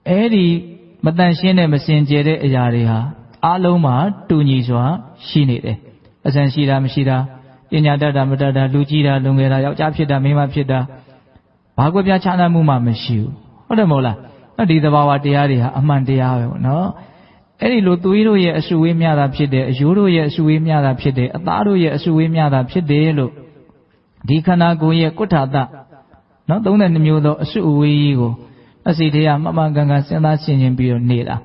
အဲ့ဒီမတန်ရှင်းတဲ့မစင်ကြယ်တဲ့အရာတွေဟာအားလုံးမှာတူညီစွာရှိနေတယ်အစံရှိတာမရှိတာပညာတတ်တာမတတ်တာလူကြီးတာလူငယ်တာယောက်ျားဖြစ်တာမိန်းမဖြစ်တာဘာကွဲပြားခြားနားမှုမှမရှိဘူးဟုတ်တယ်မဟုတ်လားဒီသဘာဝတရားတွေဟာအမှန်တရားပဲပေါ့နော်အဲ့ဒီလိုသွေးတို့ရဲ့အစုဝေးမျှတာဖြစ်တယ်အယိုးတို့ရဲ့အစုဝေးမျှတာဖြစ်တယ်အသားတို့ရဲ့အစုဝေးမျှတာဖြစ်တယ်လို့ဒီခန္ဓာကိုယ်ရဲ့ကုဋ္ဌာတနော်32မျိုးသောအစုအဝေးကြီးကိုအစီတရားမှန်မှန်ကန်ကန်စဉ်းစားရှင်းရှင်းပြီးတော့နေတာ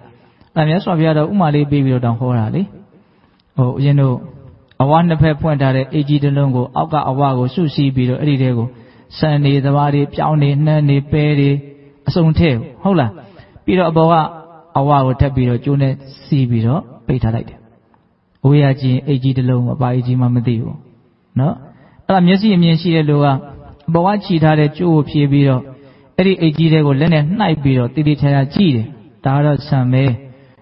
အဲမြတ်စွာဘုရားတော်ဥမာလေးပေးပြီးတော့တောင်းဟောတာလေဦးဇင်းတို့အဝါနှစ်ဖက်ဖွင့်ထားတဲ့အေကြီးတစ်လုံးကိုအောက်ကအဝါကိုစုစည်းပြီးတော့အဲ့ဒီတဲကိုစံနေသဘာတွေပြောင်းနေနှမ်းနေပဲတွေ အစုံထဲဟုတ်လားပြီးတော့အပေါ်ကအဝါကိုထပ်ပြီးတော့ကျိုးနဲ့စီးပြီးတော့ပိတ်ထားလိုက်တယ်ဝေးရချင်းအိတ်ကြီးတစ်လုံးအပါအိတ်ကြီးမှမသိဘူးနော်အဲ့ဒါမျက်စိအမြင်ရှိတဲ့လူကအပေါ်ကခြိထားတဲ့ကျိုးကိုဖြေပြီးတော့အဲ့ဒီအိတ်ကြီးတွေကိုလက်နဲ့နှိုက်ပြီးတော့တည်တည်ချာချာကြည့်တယ်ဒါကတော့ဆံမဲ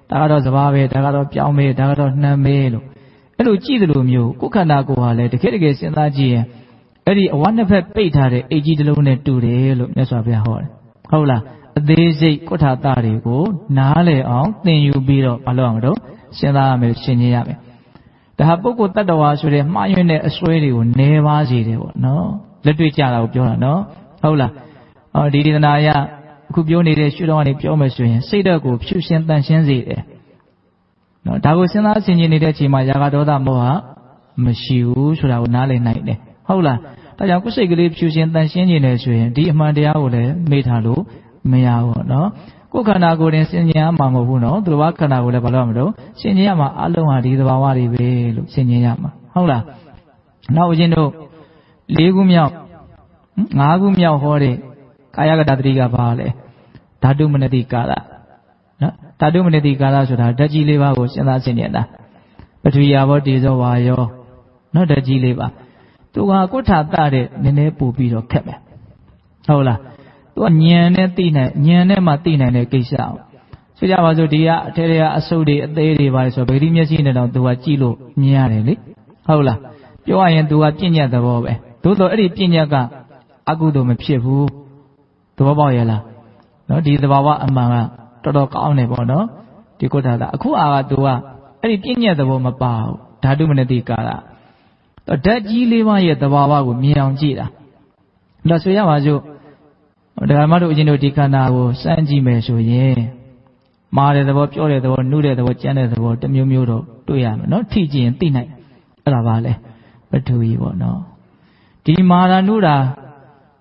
ဒါကတော့စဘာပဲဒါကတော့ပြောင်းမဲဒါကတော့နှမ်းမဲလို့အဲ့လိုကြည့်တယ်လို့မျိုးကိုယ်ခန္ဓာကိုယ်ဟာလည်းတကယ်စဉ်းစားကြည့်ရင်အဲ့ဒီအဝါနှစ်ဖက်ပိတ်ထားတဲ့အိတ်ကြီးတစ်လုံးနဲ့တူတယ်လို့မြတ်စွာဘုရားဟောတယ်ဟုတ်လားအသေးစိတ်ကုဋ္ဌာတတွေကိုနားလည်အောင်သင်ယူပြီးတော့မလုပ်အောင်တော့စဉ်းစားရမယ်ရှင်းရမယ်ဒါဟာပုဂ္ဂိုလ်တ attva ဆိုတဲ့မှားယွင်းတဲ့အစွဲတွေကိုနည်းပါးစေတယ်ပေါ့နော်လက်တွေ့ကြတာကိုပြောတာနော်ဟုတ်လားဒီဒေသနာအရအခုပြောနေတဲ့ရှုထောင့်ကနေပြောမယ်ဆိုရင်စိတ်ဓာတ်ကိုဖြူရှင်းတန်ရှင်းစေတယ်နော်ဒါကိုစဉ်းစားဆင်ခြင်နေတဲ့အချိန်မှာရာဂဒေါသမောဟမရှိဘူးဆိုတာကိုနားလည်နိုင်တယ်ဟုတ်လားဒါကြောင့်ကိုယ်စိတ်ကလေးဖြူရှင်းတန်ရှင်းနေတယ်ဆိုရင်ဒီအမှန်တရားကိုလည်းမေ့ထားလို့မရဘူးနော်ကိုယ်ခန္ဓာကိုယ်တင်ဆင်ခြင်ရမှာမဟုတ်ဘူးနော်သူတော်ဘာခန္ဓာကိုယ်လည်းဘာလို့မလို့ဆင်ခြင်ရမှာအလုံးဟာဒီသဘာဝတွေပဲလို့ဆင်ခြင်ရမှာဟုတ်လားနောက်ဦးဇင်းတို့၄ခုမြောက်၅ခုမြောက်ဟောတဲ့ကာယကတတိကဘာလဲဓာတုမနတိကာလနော်ဓာတုမနတိကာလဆိုတာဓာတ်ကြီး၄ပါးကိုစဉ်းစားဆင်ခြင်တာပထဝီယာဘောတေဇောဝါယောနော်ဓာတ်ကြီး၄ပါးသူကကုဋ္ဌာတတဲ့နည်းနည်းပို့ပြီးတော့ခက်မယ်ဟုတ်လားသူကဉာဏ်နဲ့သိနိုင်ဉာဏ်နဲ့မှသိနိုင်တဲ့ကိစ္စအောင်ဆိုကြပါစို့ဒီကအထဲထဲကအဆုတ်တွေအသေးတွေပါလေဆိုဗေဒိမျက်စိနဲ့တော့သူကကြည့်လို့မြင်ရတယ်လေဟုတ်လားပြောရရင်သူကပြဉ္ညတ်သဘောပဲသို့တော့အဲ့ဒီပြဉ္ညတ်ကအကုသိုလ်မဖြစ်ဘူးသဘောပေါက်ရဲ့လားနော်ဒီသဘာဝအမှန်ကတော်တော်ကောင်းတယ်ပေါ့နော်ဒီကုဋ္ဌာတအခုကသူကအဲ့ဒီပြဉ္ညတ်သဘောမပါဘူးဓာတုမနတိကာလဓာတ်ကြီး၄ပါးရဲ့သဘာဝကိုမြင်အောင်ကြည့်တာဒါဆိုရပါစို့ဒကာမတို့အချင်းတို့ဒီခန္ဓာကိုစမ်းကြည့်မယ်ဆိုရင်မာတဲ့သဘောပြောတဲ့သဘောနှုတဲ့သဘောကြမ်းတဲ့သဘောတစ်မျိုးမျိုးတော့တွေ့ရမယ်နော်ထိကြည့်ရင်သိနိုင်အဲ့ဒါပါလေပထဝီပေါ့နော်ဒီမာတာနှုတာ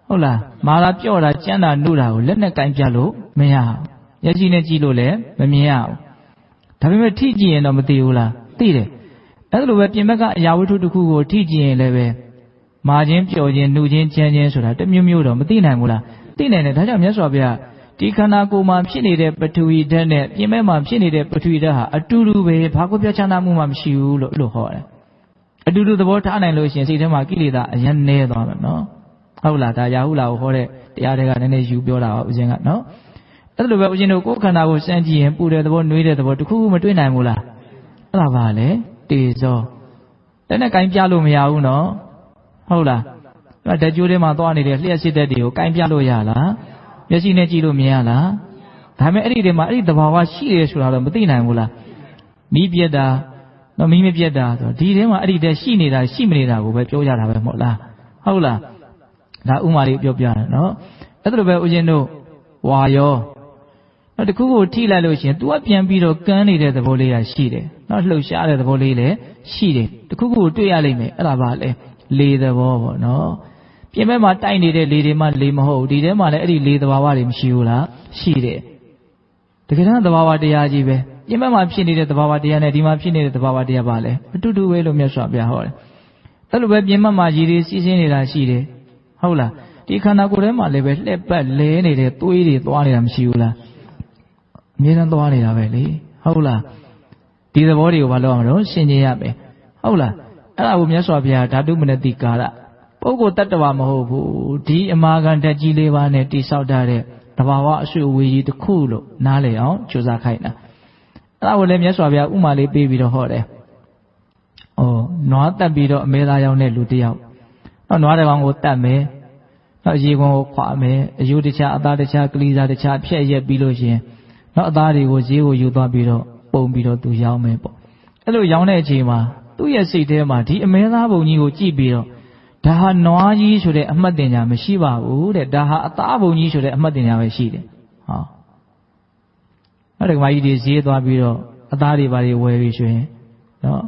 ဟုတ်လားမာတာပြော့တာကြမ်းတာနှုတာကိုလက်နဲ့ကင်ပြလို့မရဘူးမျက်စိနဲ့ကြည့်လို့လည်းမမြင်ရဘူးဒါပေမဲ့ထိကြည့်ရင်တော့မသိဘူးလားသိတယ်အဲ့လိုပဲပြင်ဘက်ကအရာဝတ္ထုတစ်ခုကိုထိကြည့်ရင်လည်းပဲမာခြင်းပြော့ခြင်းနှုခြင်းကြမ်းခြင်းဆိုတာတစ်မျိုးမျိုးတော့မသိနိုင်ဘူးလားသိနိုင်တယ်ဒါကြောင့်မြတ်စွာဘုရားဒီခန္ဓာကိုယ်မှာဖြစ်နေတဲ့ပထဝီဓာတ်နဲ့ပြင်မဲ့မှာဖြစ်နေတဲ့ပထဝီဓာတ်ဟာအတူတူပဲဘာကိုပြချမ်းသာမှုမှမရှိဘူးလို့ဟောတယ်အတူတူသဘောထားနိုင်လို့ရှိရင်စိတ်ထဲမှာကိလေသာအရင်နည်းသွားမယ်နော်ဟုတ်လားဒါရာဟုလာကိုဟောတဲ့တရားတွေကနည်းနည်းယူပြောတာပါဦးဇင်းကနော်အဲ့လိုပဲဦးဇင်းတို့ကိုယ်ခန္ဓာကိုစမ်းကြည့်ရင်ပူတဲ့သဘောနှွေးတဲ့သဘောတခုခုမတွေ့နိုင်ဘူးလားအဲ့ဒါပါလေတေဇောလက်နဲ့ကင်ပြလို့မရဘူးနော်ဟုတ်လားဓာတ်ကြိုးထဲမှာသွားနေတဲ့လျှက်စစ်တဲ့တွေကိုကင်ပြလို့ရလားမျက်စိနဲ့ကြည့်လို့မြင်ရလားဒါပေမဲ့အဲ့ဒီထဲမှာအဲ့ဒီသဘာဝရှိတယ်ဆိုတာတော့မသိနိုင်ဘူးလားမီးပြက်တာမီးမပြက်တာဆိုဒီထဲမှာအဲ့ဒီတည်းရှိနေတာရှိမနေတာကိုပဲပြောကြတာပဲမဟုတ်လားဟုတ်လားဒါဥမာလေးပြောပြတယ်နော်အဲ့ဒါလိုပဲဦးဇင်းတို့ဝါယောနောက်တစ်ခုကိုထိလိုက်လို့ရှိရင် तू ကပြန်ပြီးတော့ကန်းနေတဲ့သဘောလေးရှိတယ်နော်လှုပ်ရှားတဲ့သဘောလေးလည်းရှိတယ်တစ်ခုခုတွေ့ရလိမ့်မယ်အဲ့ဒါပါလေလေသဘောပေါ့နော်ပြင်ဘက်မှာတိုက်နေတဲ့လေတွေမှလေမဟုတ်ဒီထဲမှာလည်းအဲ့ဒီလေသဘာဝတွေမရှိဘူးလားရှိတယ်တကယ်တမ်းသဘာဝတရားကြီးပဲပြင်ဘက်မှာဖြစ်နေတဲ့သဘာဝတရားနဲ့ဒီမှာဖြစ်နေတဲ့သဘာဝတရားပါလေအတူတူပဲလို့မြတ်စွာဘုရားဟောတယ်အဲ့လိုပဲပြင်ဘက်မှာရည်ရည်စီးစင်းနေတာရှိတယ်ဟုတ်လားဒီခန္ဓာကိုယ်ထဲမှာလည်းပဲလှက်ပတ်လဲနေတဲ့သွေးတွေသွားနေတာမရှိဘူးလားအမြဲတမ်းသွားနေတာပဲလေဟုတ်လားဒီသဘောတွေကိုဘာလို့အောင်လို့ရှင်းကျင်ရမယ်ဟုတ်လားအဲ့ဒါကိုမြတ်စွာဘုရားဓာတုမနတိကာလပုဂ္ဂိုလ်တ attva မဟုတ်ဘူးဒီအမာခံဓာတ်ကြီး၄ပါးနဲ့တိဆောက်ထားတဲ့သဘာဝအဆွေအဝေးကြီးတစ်ခုလို့နားလည်အောင်ကြိုးစားခိုင်းတာအဲ့ဒါကိုလည်းမြတ်စွာဘုရားဥမာလေးပေးပြီးတော့ဟောတယ်နွားတက်ပြီးတော့အမဲသားရောင်းတဲ့လူတစ်ယောက်နွားတစ်ကောင်ကိုတတ်မယ်နောက်ရေခွန်ကိုခွာမယ်အယိုးတစ်ခြားအသားတစ်ခြားကလေးစားတစ်ခြားဖြက်ရက်ပြီးလို့ရှိရင်နောက်အသားတွေကိုဈေးကိုယူသွားပြီးတော့ပုံပြီးတော့သူရောင်းမယ်ပေါ့အဲ့လိုရောင်းတဲ့အချိန်မှာသူ့ရဲ့စိတ်ထဲမှာဒီအမဲသားပုံကြီးကိုကြည့်ပြီးတော့ဒါဟာနွားကြီးဆိုတဲ့အမှတ်တင်ညာမရှိပါဘူးတဲ့ဒါဟာအသားပုံကြီးဆိုတဲ့အမှတ်တင်ညာပဲရှိတယ်ဟောနောက်တစ်ခါကြီးဒီဈေးသွားပြီးတော့အသားတွေပါတွေဝယ်ပြီးဆိုရင်နော်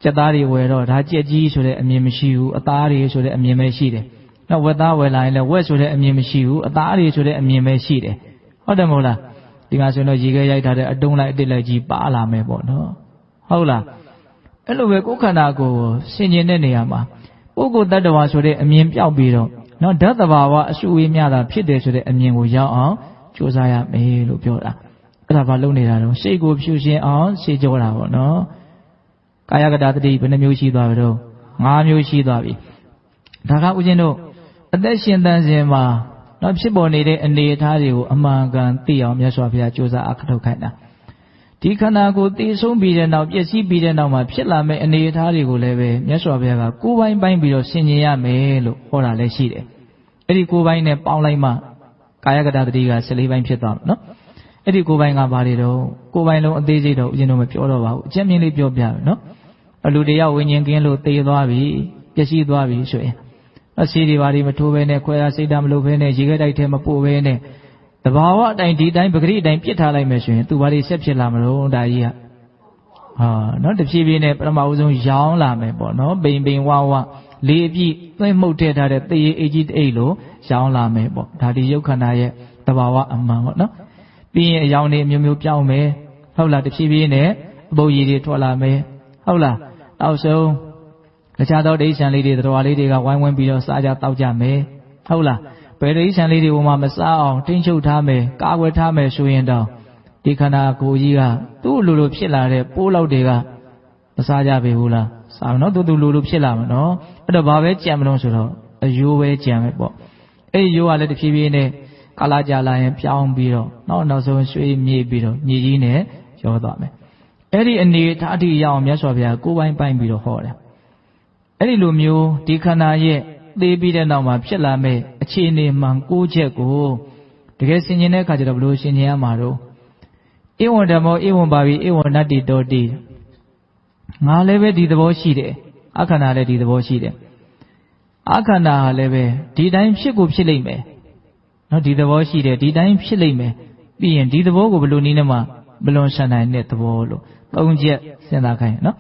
ကြက်သားတွေဝယ်တော့ဒါကြက်ကြီးဆိုတဲ့အမြင်မရှိဘူးအသားတွေဆိုတဲ့အမြင်ပဲရှိတယ်နောက်ဝက်သားဝယ်လာရင်လည်းဝက်ဆိုတဲ့အမြင်မရှိဘူးအသားတွေဆိုတဲ့အမြင်ပဲရှိတယ်ဟုတ်တယ်မဟုတ်လားဒီမှာဆိုရင်တော့ရေခဲရိုက်ထားတဲ့အတုံးလိုက်အတစ်လိုက်ကြီးပါလာမယ်ပေါ့နော်ဟုတ်လားအဲ့လိုပဲကိုယ်ခန္ဓာကိုယ်ဆင်ခြင်တဲ့နေရာမှာပုဂ္ဂိုလ်တ attva ဆိုတဲ့အမြင်ပြောက်ပြီးတော့နော်ဓာတ်သဘာဝအစုအဝေးများတာဖြစ်တယ်ဆိုတဲ့အမြင်ကိုရောက်အောင် ကြိုးစားရမယ်လို့ပြောတာအဲ့ဒါဘာလုပ်နေတာတော့စိတ်ကိုဖြူရှင်အောင်ရှေ့ကြောတာပေါ့နော်ကာယကတသတိဘယ်နှမျိုးရှိသွားပြီတော့5မျိုးရှိသွားပြီဒါကဥစဉ်တို့အသက်ရှင်တန်စဉ်မှာနော်ဖြစ်ပေါ်နေတဲ့အနေအထားတွေကိုအမှန်ကန်သိအောင်မြတ်စွာဘုရားကြိုးစားအခထုတ်ခိုင်းတာဒီခန္ဓာကိုယ်သိဆုံးပြီးတဲ့နောက်ပျက်စီးပြီးတဲ့နောက်မှာဖြစ်လာမယ့်အနေအထားတွေကိုလည်းပဲမြတ်စွာဘုရားကကိုယ်ပိုင်းပိုင်းပြီးတော့ဆင်ခြင်ရမယ်လို့ဟောတာလည်းရှိတယ်အဲ့ဒီကိုယ်ပိုင်းနဲ့ပေါင်းလိုက်မှကာယကတသတိက14ပိုင်းဖြစ်သွားမှာနော်အဲ့ဒီကိုယ်ပိုင်းကဘာတွေတော့ကိုယ်ပိုင်းလုံးအသေးစိတ်တော့ဥစဉ်တော့မပြောတော့ပါဘူးအချက်မြင့်လေးပြောပြမယ်နော်အလူတရားဝိညာဉ်ကင်းလို့သေသွားပြီပျက်စီးသွားပြီဆိုရင်အစီဒီပါဒီမထိုးဘဲနဲ့ခွဲရစိတ်ဓာတ်မလို့ဘဲနဲ့ရေခဲတိုက်ထဲမပို့ဘဲနဲ့တဘာဝအတိုင်းဒီတိုင်းပဂရိအတိုင်းပြစ်ထားလိုက်မယ်ဆိုရင်သူဘာတွေဆက်ဖြစ်လာမလို့ဒါကြီးကနော်တဖြည်းဖြည်းနဲ့ပထမဦးဆုံးရောင်းလာမယ်ပေါ့နော်ပိန်ပိန်ဝဝလေးအပြည့်သွင်းမှုတ်ထည့်ထားတဲ့သေရအေကြီးတိတ်လို့ရောင်းလာမယ်ပေါ့ဒါဒီရုပ်ခန္ဓာရဲ့တဘာဝအမှန်ပေါ့နော်ပြီးရင်အယောင်တွေမျိုးမျိုးပြောင်းမယ်ဟုတ်လားတဖြည်းဖြည်းနဲ့အပုပ်ရည်တွေထွက်လာမယ်ဟုတ်လားနောက်ဆုံးတခြားသောဒိဋ္ဌံလေးတွေတော်လေးတွေကဝိုင်းဝန်းပြီးတော့စားကြတောက်ကြမယ်ဟုတ်လားဘယ်ဒိဋ္ဌံလေးတွေမှမစားအောင်ထိန်းချုပ်ထားမယ်ကာကွယ်ထားမယ်ဆိုရင်တော့ဒီခန္ဓာကိုယ်ကြီးကသူ့လိုလိုဖြစ်လာတဲ့ပိုးလောက်တွေကမစားကြပေဘူးလားစားမနော်သူလိုလိုဖြစ်လာမှာနော်အဲ့တော့ဘာပဲကြံမလို့ဆိုတော့အယိုးပဲကြံမယ်ပေါ့အဲ့ဒီယိုးကလည်းတဖြည်းဖြည်းနဲ့ကာလကြာလာရင်ပြောင်းပြီးတော့နောက်ဆုံးရွှေ့မြေ့ပြီးတော့မြေကြီးနဲ့ရောသွားမယ်အဲ့ဒီအနေထားအထိရအောင်မြတ်စွာဘုရားကိုယ်ပိုင်းပိုင်းပြီးတော့ဟောတယ်အဲ့ဒီလိုမျိုးဒီခန္ဓာရဲ့သေပြီးတဲ့နောက်မှာဖြစ်လာမဲ့အခြေအနေမှန်9ချက်ကိုတကယ်ဆင်ခြင်တဲ့အခါကျတော့ဘယ်လိုဆင်ခြင်ရမှာတော့ဧဝံဓမ္မောဧဝံပါပိဧဝံနတ္တိတောတိငါလည်းပဲဒီသဘောရှိတယ်အခန္ဓာလည်းဒီသဘောရှိတယ်အခန္ဓာလည်းပဲဒီတိုင်းဖြစ်ကိုဖြစ်လိမ့်မယ်နော်ဒီသဘောရှိတယ်ဒီတိုင်းဖြစ်လိမ့်မယ်ပြီးရင်ဒီသဘောကိုဘယ်လိုနည်းနဲ့မှမလွန်ဆန်နိုင်တဲ့သဘောလို့3ချက်စဉ်းစားခိုင်းနော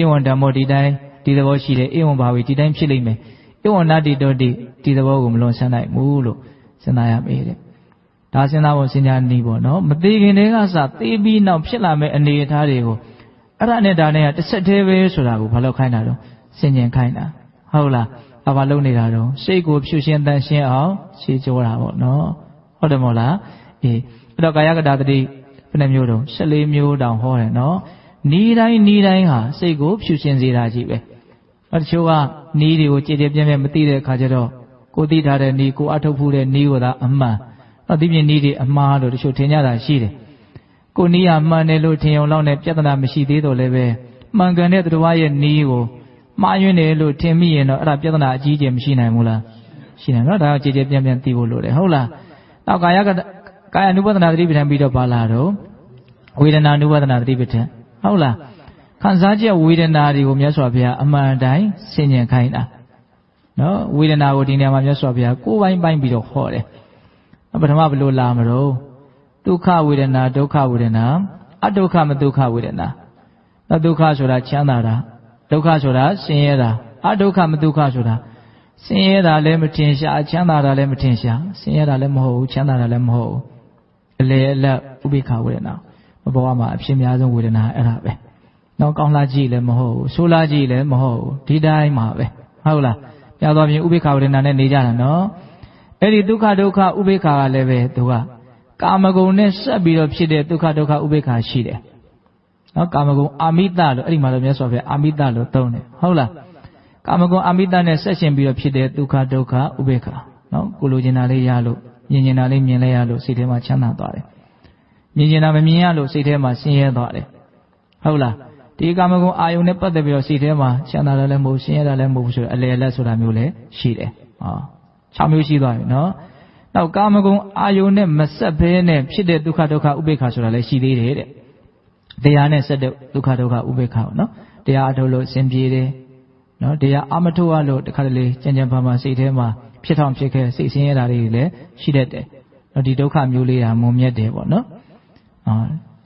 ်ဧဝံဓမ္မောဒီတိုင်းဒီသဘောရှိတယ်ဧဝံဘာဝိဒီတိုင်းဖြစ်လိမ့်မယ်ဧဝံနတ္တိတောတိဒီသဘောကိုမလွန်ဆန်နိုင်ဘူးလို့စဉ်းစားရမယ်တဲ့ဒါစဉ်းစားဖို့စဉ်းစားနည်းပေါ့နော်မသေးခင်တည်းကစသေးပြီးနောက်ဖြစ်လာမယ့်အနေအထားတွေကိုအဲ့ဒါနဲ့ဒါနဲ့ကတစ်ဆက်တည်းပဲဆိုတာကိုဘာလို့ခိုင်းတာတော့ဆင်ញင်ခိုင်းတာဟုတ်လားဘာလုပ်နေတာတော့စိတ်ကိုဖြူရှင်တန်ရှင်းအောင်ရှေးကြောတာပေါ့နော်ဟုတ်တယ်မို့လားအေးအဲ့တော့ကာယကတသတိဘယ်နှမျိုးတော့14မျိုးတောင်ဟောတယ်နော်နီးတိုင်းဟာစိတ်ကိုဖြူရှင်စေတာကြီးပဲတချို့ကနီးတွေကိုကြည်ကြည်ပြင်းပြင်းမသိတဲ့အခါကျတော့ကိုသိထားတဲ့နီးကိုအထုတ်ဖူးတဲ့နီးကိုသာအမှန်တော့ဒီပြင်းနီးတွေအမှားလို့တချို့ထင်ကြတာရှိတယ်ကိုနီးကမှန်တယ်လို့ထင်ုံလောက်နဲ့ပြဿနာမရှိသေးတော့လည်းပဲမှန်ကန်တဲ့သူတော်ရဲ့နီးကိုမှားယွင်းတယ်လို့ထင်မိရင်တော့အဲ့ဒါပြဿနာအကြီးကျယ်မရှိနိုင်ဘူးလားရှိနိုင်နော်ဒါကကြည်ကြည်ပြင်းပြင်းသိဖို့လိုတယ်ဟုတ်လားနောက်ကာယ ानु ပဒနာသတိပဋ္ဌာန်ပြီးတော့ပါလာတော့ဝေဒနာ ानु ပဒနာသတိပဋ္ဌာန်ဟုတ်လားခံစားချက်ဝေဒနာတွေကိုမြတ်စွာဘုရားအမှန်တိုင်းဆင်ញင်ခိုင်းတာနော်ဝေဒနာကိုဒီနေရာမှာမြတ်စွာဘုရားကိုယ်ပိုင်းပိုင်းပြီးတော့ဟောတယ်ပထမဘယ်လိုလာမလို့ဒုက္ခဝေဒနာဒုက္ခဝေဒနာအဒုက္ခမဒုက္ခဝေဒနာနော်ဒုက္ခဆိုတာချမ်းသာတာဒုက္ခဆိုတာဆင်းရဲတာအဒုက္ခမဒုက္ခဆိုတာဆင်းရဲတာလည်းမထင်ရှားချမ်းသာတာလည်းမထင်ရှားဆင်းရဲတာလည်းမဟုတ်ဘူးချမ်းသာတာလည်းမဟုတ်ဘူးအလေအလတ်ဥပိ္ပခဝေဒနာဘဝမှာအဖြစ်များဆုံးဝေဒနာအဲ့ဒါပဲနော်ကောင်းလားကြည့်လည်းမဟုတ်ဘူးဆိုးလားကြည့်လည်းမဟုတ်ဘူးဒီတိုင်းမှာပဲဟုတ်လားပြသွားပြင်ဥပိ္ပခဝေဒနာနဲ့နေကြတာနော်အဲ့ဒီဒုက္ခဒုက္ခဥပိ္ပခကလည်းပဲသူကကာမဂုဏ်နဲ့ဆက်ပြီးတော့ဖြစ်တဲ့ဒုက္ခဒုက္ခဥပိ္ပခရှိတယ်နော်ကာမဂုဏ်အာမိတလို့အဲ့ဒီမှာတော့မြတ်စွာဘုရားအာမိတလို့သုံးတယ်ဟုတ်လားကာမဂုဏ်အာမိတနဲ့ဆက်ရှင်ပြီးတော့ဖြစ်တဲ့ဒုက္ခဒုက္ခဥပိ္ပခနော်ကိုလိုချင်တာလေးရလို့မြင်ချင်တာလေးမြင်လဲရလို့စိတ်ထဲမှာချမ်းသာသွားတယ်မြင်ချင်တာမမြင်ရလို့စိတ်ထဲမှာဆင်းရဲသွားတယ်ဟုတ်လားဒီကာမဂုဏ်အာယုန်နဲ့ပတ်သက်ပြီးတော့စိတ်ထဲမှာချမ်းသာတယ်လည်းမဟုတ်ဆင်းရဲတာလည်းမဟုတ်ဘူးဆိုတော့အလယ်အလတ်ဆိုတာမျိုးလည်းရှိတယ်6မျိုးရှိသွားပြီနော်နောက်ကာမဂုဏ်အာယုန်နဲ့မဆက်ဘဲနဲ့ဖြစ်တဲ့ဒုက္ခဒုက္ခဥပိ္ပခဆိုတာလည်းရှိသေးတယ်တဲ့တရားနဲ့ဆက်တဲ့ဒုက္ခဒုက္ခဥပိ္ပခပေါ့နော်တရားအထုတ်လို့အစဉ်ပြေတယ်နော်တရားအမထုတ်ရလို့တခါတလေကြံကြံဖန်ဖန်စိတ်ထဲမှာဖြစ်ထောင်ဖြစ်ခဲ့စိတ်ဆင်းရဲတာတွေလည်းရှိတတ်တယ်နော်ဒီဒုက္ခမျိုးလေးဟာမုံမြတ်တယ်ပေါ့နော်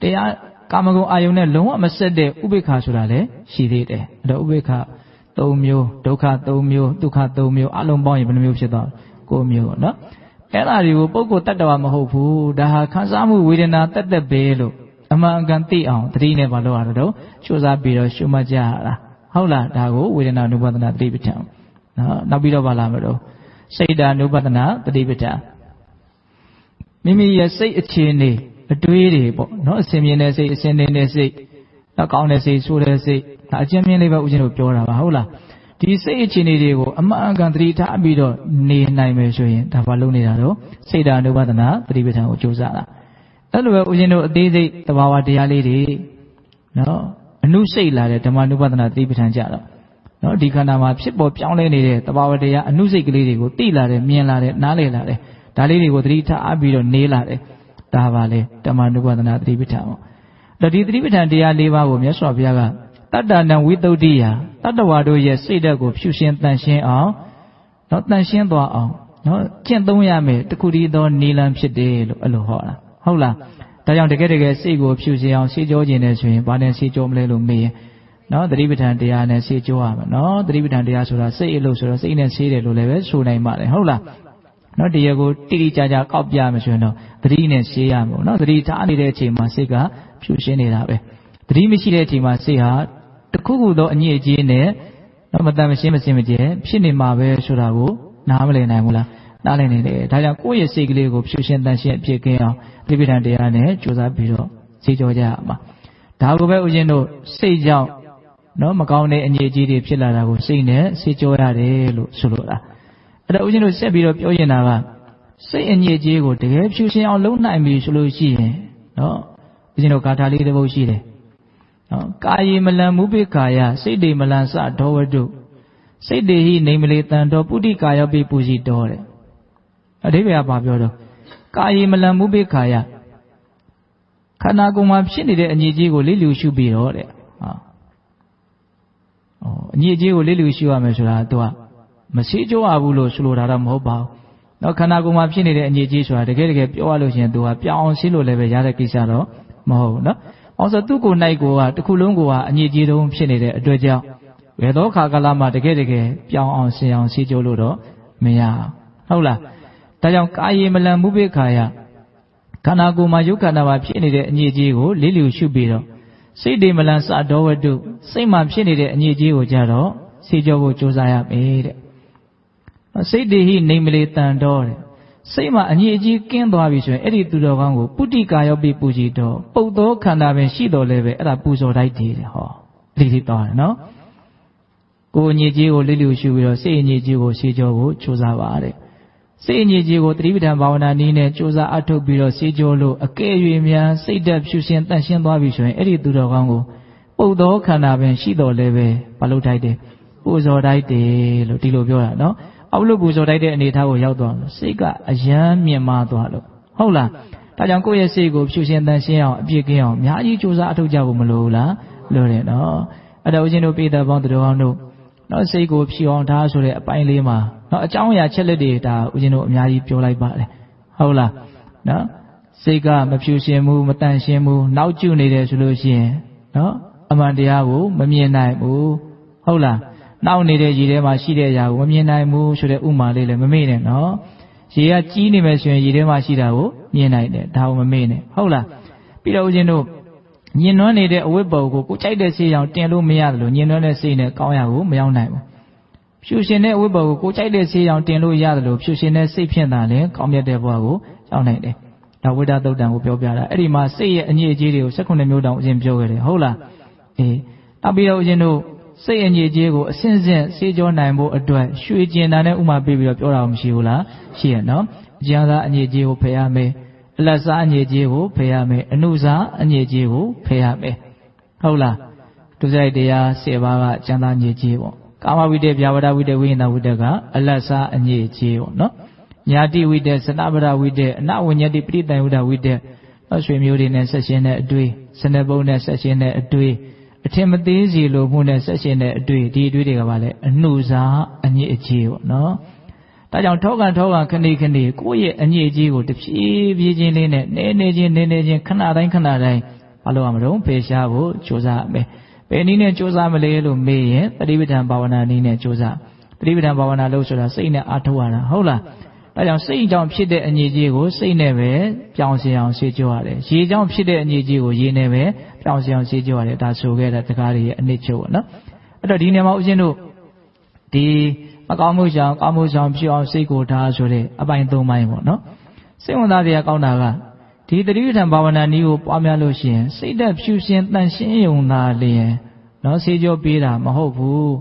တရားကာမဂုဏ်အာယုန်နဲ့လုံးဝမဆက်တဲ့ဥပိ္ပခဆိုတာလည်းရှိသေးတယ်အဲ့တော့ဥပိ္ပခ3မျိုးဒုက္ခ3မျိုးဒုက္ခ3မျိုးအလုံးပေါင်းရင်ဘယ်နှမျိုးဖြစ်သွား9မျိုးပေါ့နော်အဲ့ဒါတွေကိုပုဂ္ဂိုလ်တ attva မဟုတ်ဘူးဒါဟာခံစားမှုဝေဒနာတက်တက်ပဲလို့အမှန်အကန်သိအောင်သတိနဲ့မလုပ်ရတော့ကြိုးစားပြီးတော့ရှုမှတ်ကြရတာဟုတ်လားဒါကိုဝေဒနာ ानु ပဒနာသတိပဋ္ဌာန်နော်နောက်ပြီးတော့ပါလာမလို့စိတ်ဓာ ानु ပဒနာသတိပဋ္ဌာန် မိမိရဲ့စိတ်အခြေအနေအတွေးတွေပေါ့နော်အစင်မြင်တဲ့စိတ်အစင်နေတဲ့စိတ်နောက်ကောင်းတဲ့စိတ်ဆိုးတဲ့စိတ်ဒါအကျဉ်းမြင်လေးပဲဦးဇင်းတို့ပြောတာပါဟုတ်လားဒီစိတ်အခြေအနေတွေကိုအမှန်အကန်သတိထားပြီးတော့နေနိုင်မယ်ဆိုရင်ဒါဘာလို့နေတာတော့စိတ်ဓာတ်အနုပဒနာသတိပဋ္ဌာန်ကိုကြိုးစားတာအဲ့လိုပဲဦးဇင်းတို့အသေးစိတ်သဘာဝတရားလေးတွေနော်အနုစိတ်လာတဲ့ဓမ္မအနုပဒနာသတိပဋ္ဌာန်ကြတော့နော်ဒီခန္ဓာမှာဖြစ်ပေါ်ပြောင်းလဲနေတဲ့သဘာဝတရားအနုစိတ်ကလေးတွေကိုသိလာတယ်မြင်လာတယ်နားလည်လာတယ်ဒါလေးတွေကိုသတိထားပြီးတော့နေလာတယ်ဒါပါလေဓမ္မအနုပဒနာသတိပဋ္ဌာန်ပေါ့အဲ့ဒီသတိပဋ္ဌာန်တရား၄ပါးကိုမြတ်စွာဘုရားကတတ္တနံဝိသုဒ္ဓိယတတ္တဝါတို့ရဲ့စိတ်ဓာတ်ကိုဖြူရှင်တန်ရှင်းအောင်နော်တန်ရှင်းသွားအောင်နော်ကျင့်သုံးရမယ်တခုတည်းသောနိလန်းဖြစ်တယ်လို့အဲ့လိုဟောတာဟုတ်လားဒါကြောင့်တကယ်စိတ်ကိုဖြူရှင်အောင်စေကြောခြင်းနဲ့ဆိုရင်ဘာနဲ့စေကြောမလဲလို့မေးရင်နော်သတိပဋ္ဌာန်တရားနဲ့စေကြောရမယ်နော်သတိပဋ္ဌာန်တရားဆိုတာစိတ်အလုပ်ဆိုတော့စိတ်နဲ့စေတယ်လို့လည်းပဲဆိုနိုင်ပါတယ်ဟုတ်လားနော်တရားကိုတိတိကျကျကောက်ပြမယ်ဆိုရင်တော့သတိနဲ့ရှင်းရမှာနော်သတိထားနေတဲ့အချိန်မှာစိတ်ကဖြူရှင်းနေတာပဲသတိမရှိတဲ့အချိန်မှာစိတ်ဟာတခုခုသောအညစ်အကြေးနဲ့တော့မတန်မရှင်းမစင်မကျဲဖြစ်နေမှာပဲဆိုတာကိုနားမလည်နိုင်ဘူးလားနားလည်နေတယ်ဒါကြောင့်ကိုယ့်ရဲ့စိတ်ကလေးကိုဖြူရှင်းတန်ရှင်းအပြည့်ကင်းအောင်သတိပဋ္ဌာန်တရားနဲ့ကြိုးစားပြီးတော့စေကြောကြရမှာဒါကိုပဲဦးဇင်းတို့စိတ်ကြောင့်နော်မကောင်းတဲ့အညစ်အကြေးတွေဖြစ်လာတာကိုစိတ်နဲ့စေကြောရတယ်လို့ဆိုလိုတာအဲ့တော့ဦးဇင်းတို့ဆက်ပြီးတော့ပြောရင်တာကစိတ်အညစ်အကြေးကိုတကယ်ဖြူရှင်းအောင်လုပ်နိုင်ပြီဆိုလို့ရှိရင်နော်ဦးဇင်းတို့ဂါထာလေးတစ်ပုဒ်ရှိတယ်နော်ကာယေမလံမုပိကာယစိတ်တေမလံစဒောဝတုစိတ်တေဟိနေမလေတံတော်ပုတိကာယောပိပူစီတော်တဲ့အဓိပ္ပာယ်ကဘာပြောတော့ကာယေမလံမုပိကာယခန္ဓာကိုယ်မှာဖြစ်နေတဲ့အညစ်အကြေးကိုလေ့လူရှုပြီးတော့တဲ့အညစ်အကြေးကိုလေ့လူရှုရမယ်ဆိုတာသူကမစေးကြောရဘူးလို့ဆိုလိုတာတော့မဟုတ်ပါဘူးနော်ခန္ဓာကိုယ်မှာဖြစ်နေတဲ့အညစ်အကြေးဆိုတာတကယ်ပြောရလို့ရှိရင်သူကပြောင်းအောင်ရှင်းလို့လည်းပဲရတဲ့ကိစ္စတော့မဟုတ်ဘူးနော်အောင်ဆိုသူ့ကိုယ်၌ကိုကတစ်ခုလုံးကိုကအညစ်အကြေးတုံးဖြစ်နေတဲ့အတွက်ကြောင့်ဘယ်သောခါကာလမှာတကယ်ပြောင်းအောင်ရှင်းအောင်စေးကြောလို့တော့မရဟုတ်လားဒါကြောင့်ကာယေမလံမုပိခာယခန္ဓာကိုယ်မှာယုတ်ခန္ဓာမှာဖြစ်နေတဲ့အညစ်အကြေးကိုလေ့လူရှုပြီးတော့စိတ်တေမလံစဒောဝတုစိတ်မှာဖြစ်နေတဲ့အညစ်အကြေးကိုကြတော့စေကြောဖို့ကြိုးစားရမယ်တဲ့စိတ်တေဟိနေမလေတန်တော်တဲ့စိတ်မှာအညစ်အကြေးကင်းသွားပြီဆိုရင်အဲ့ဒီသူတော်ကောင်းကိုပုတိကာယောပိပူဇိတော်ပုတ်သောခန္ဓာပင်ရှိတော်လဲပဲအဲ့ဒါပူဇော်တိုက်တယ်ဟောအတိသွားတယ်နော်ကိုယ်အညစ်အကြေးကိုလေ့လူရှုပြီးတော့စိတ်အညစ်အကြေးကိုစေကြောဖို့ကြိုးစားပါတဲ့စိတ်အညစ်အကြေးကိုသတိပဋ္ဌာန်ဘာဝနာနည်းနဲ့ကြိုးစားအထုတ်ပြီးတော့စေကြောလို့အကဲ့၍များစိတ်ဓာတ်ဖြူရှင်တန့်ရှင်းသွားပြီဆိုရင်အဲ့ဒီသူတော်ကောင်းကိုပုတ်သောခန္ဓာပင်ရှိတော်လဲပဲဘာလို့တိုက်တယ်ပူဇော်တိုက်တယ်လို့ဒီလိုပြောတာနော်အောက်လို့ပူဇော်တိုက်တဲ့အနေအထားကိုရောက်သွားလို့စိတ်ကအယမ်းမြင့်မားသွားလို့ဟုတ်လားဒါကြောင့်ကိုယ့်ရဲ့စိတ်ကိုဖြူရှင်တန့်ရှင်းအောင်အပြည့်ကင်းအောင်အများကြီးကြိုးစားအထောက်ကြဖို့မလိုဘူးလားလိုတယ်နော်အဲ့ဒါဦးဇင်းတို့ပိဋကပေါင်းတော်ကောင်းတို့နော်စိတ်ကိုဖြူအောင်ထားဆိုတဲ့အပိုင်းလေးမှာနော်အကြောင်းအရာချက်လက်တွေဒါဦးဇင်းတို့အများကြီးပြောလိုက်ပါတယ်ဟုတ်လားနော်စိတ်ကမဖြူရှင်ဘူးမတန့်ရှင်းဘူးနောက်ကျနေတယ်ဆိုလို့ရှိရင်နော်အမှန်တရားကိုမမြင်နိုင်ဘူးဟုတ်လားနောက်နေတဲ့ရေထဲမှာရှိတဲ့အရာကိုမမြင်နိုင်ဘူးဆိုတဲ့ဥမာလေးလည်းမမေ့နဲ့နော်ရေကကြီးနေမယ်ဆိုရင်ရေထဲမှာရှိတာကိုမြင်နိုင်တယ်ဒါကိုမမေ့နဲ့ဟုတ်လားပြီးတော့ဦးဇင်းတို့ညင်နွမ်းနေတဲ့အဝတ်ပုံကိုကြိုက်တဲ့ဆေးရောင်တင်လို့မရတယ်လို့ညင်နွမ်းတဲ့စိတ်နဲ့ကောင်းရကိုမရောက်နိုင်ဘူးဖြူရှင်တဲ့အဝတ်ပုံကိုကြိုက်တဲ့ဆေးရောင်တင်လို့ရတယ်လို့ဖြူရှင်တဲ့စိတ်ဖြင့်သာလည်းကောင်းမြတ်တဲ့ဘဝကိုရောက်နိုင်တယ်ဒါဝိဒ္ဓသုတ်တံကိုပြောပြတာအဲ့ဒီမှာစိတ်ရဲ့အညစ်အကြေးတွေကို18မျိုးတောင်ဦးဇင်းပြောခဲ့တယ်ဟုတ်လားအေးနောက်ပြီးတော့ဦးဇင်းတို့စိတ်အညစ်အကြေးကိုအစဉ်စဉ်စေးကြောနိုင်ဖို့အတွက်ရွှေကျင်တာနဲ့ဥမာပေးပြီးတော့ပြောတာမရှိဘူးလားရှိရနော်အကျဉ်းသားအညစ်အကြေးကိုဖယ်ရမယ်အလတ်စားအညစ်အကြေးကိုဖယ်ရမယ်အနုစားအညစ်အကြေးကိုဖယ်ရမယ်ဟုတ်လားဒုစရိုက်တရား10ပါးကအကျဉ်းသားအညစ်အကြေးပေါ့ကာမဝိတ္တဗျာဝဒဝိတ္တဝိညာဏဝိတ္တကအလတ်စားအညစ်အကြေးပေါ့နော်ညာတိဝိတ္တစနဗရဝိတ္တအနဝဉ္ဇတိပရိတန်ဝိတ္တဝိတ္တရွှေမျိုးတွေနဲ့ဆက်ရှင်တဲ့အတွေ့စနဘုံနဲ့ဆက်ရှင်တဲ့အတွေ့အထင်မသေးစီလိုမှုနဲ့ဆက်ရှင်တဲ့အတွေ့ဒီအတွေ့တွေကပါလေအနှုစားအညစ်အကြေးပေါ့နော်ဒါကြောင့်ထောကန်ခဏခဏကိုယ့်ရဲ့အညစ်အကြေးကိုတဖြည်းဖြည်းချင်းလေးနဲ့နေချင်းခဏတိုင်းဘာလို့ရမလို့ဖေရှားဖို့ကြိုးစားမယ်ဘယ်နည်းနဲ့ကြိုးစားမလဲလို့မေးရင်သတိပဋ္ဌာန်ဘာဝနာနည်းနဲ့ကြိုးစားသတိပဋ္ဌာန်ဘာဝနာလို့ဆိုတာစိတ်နဲ့အားထုတ်ရတာဟုတ်လားဒါကြောင့်စိတ်ကြောင့်ဖြစ်တဲ့အညစ်အကြေးကိုစိတ်နဲ့ပဲပြောင်းစင်အောင်ရှင်းကြရတယ်ရေကြောင့်ဖြစ်တဲ့အညစ်အကြေးကိုရေနဲ့ပဲပြောင်းစင်အောင်ရှင်းကြရတယ်ဒါဆိုခဲ့တဲ့တကားတွေရဲ့အနစ်ချုပ်ပေါ့နော်အဲ့တော့ဒီနေရာမှာဦးဇင်းတို့ဒီမကောင်းမှုကြောင့်ကောင်းမှုကြောင့်ဖြစ်အောင်စိတ်ကိုထားဆိုတဲ့အပိုင်း၃ပိုင်းပေါ့နော် စိတ်ဝင်စားစရာကောင်းတာကဒီတတိပဋ္ဌာန်ဘာဝနာနည်းကိုပွားများလို့ရှိရင်စိတ်သက်ဖြူရှင်တန်ရှင်းယုံသာလျင်နော်ဆေးကြောပေးတာမဟုတ်ဘူ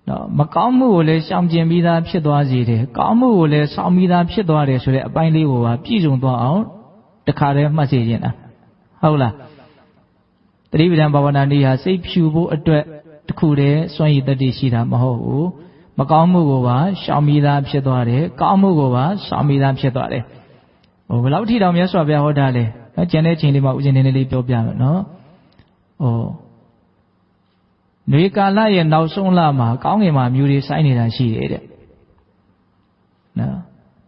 းနော်မကောင်းမှုကိုလည်းရှောင်ကျဉ်ပြီးသားဖြစ်သွားစေတယ်ကောင်းမှုကိုလည်းဆောင်ပြီးသားဖြစ်သွားတယ်ဆိုတဲ့အပိုင်းလေးကိုပါပြည့်စုံသွားအောင်တခါတည်းမှတ်စေခြင်းလားဟုတ်လားတတိပဋ္ဌာန်ဘာဝနာနည်းဟာစိတ်ဖြူဖို့အတွက်တခုတည်းစွန့်ရည်တတ္တိရှိတာမဟုတ်ဘူးမကောင်းမှုကိုပါရှောင်ပြီးသားဖြစ်သွားတယ်ကောင်းမှုကိုပါဆောင်ပြီးသားဖြစ်သွားတယ်ဘယ်လောက်ထိတောင်မြတ်စွာဘုရားဟောတာလဲနော်ကျန်တဲ့ချိန်လေးမှာဥစဉ်နေလေးပြောပြမယ်နော်နွေကာလရဲ့နောက်ဆုံးလမှာကောင်းကင်မှာမြူတွေစိုင်းနေတာရှိတယ်တဲ့နော်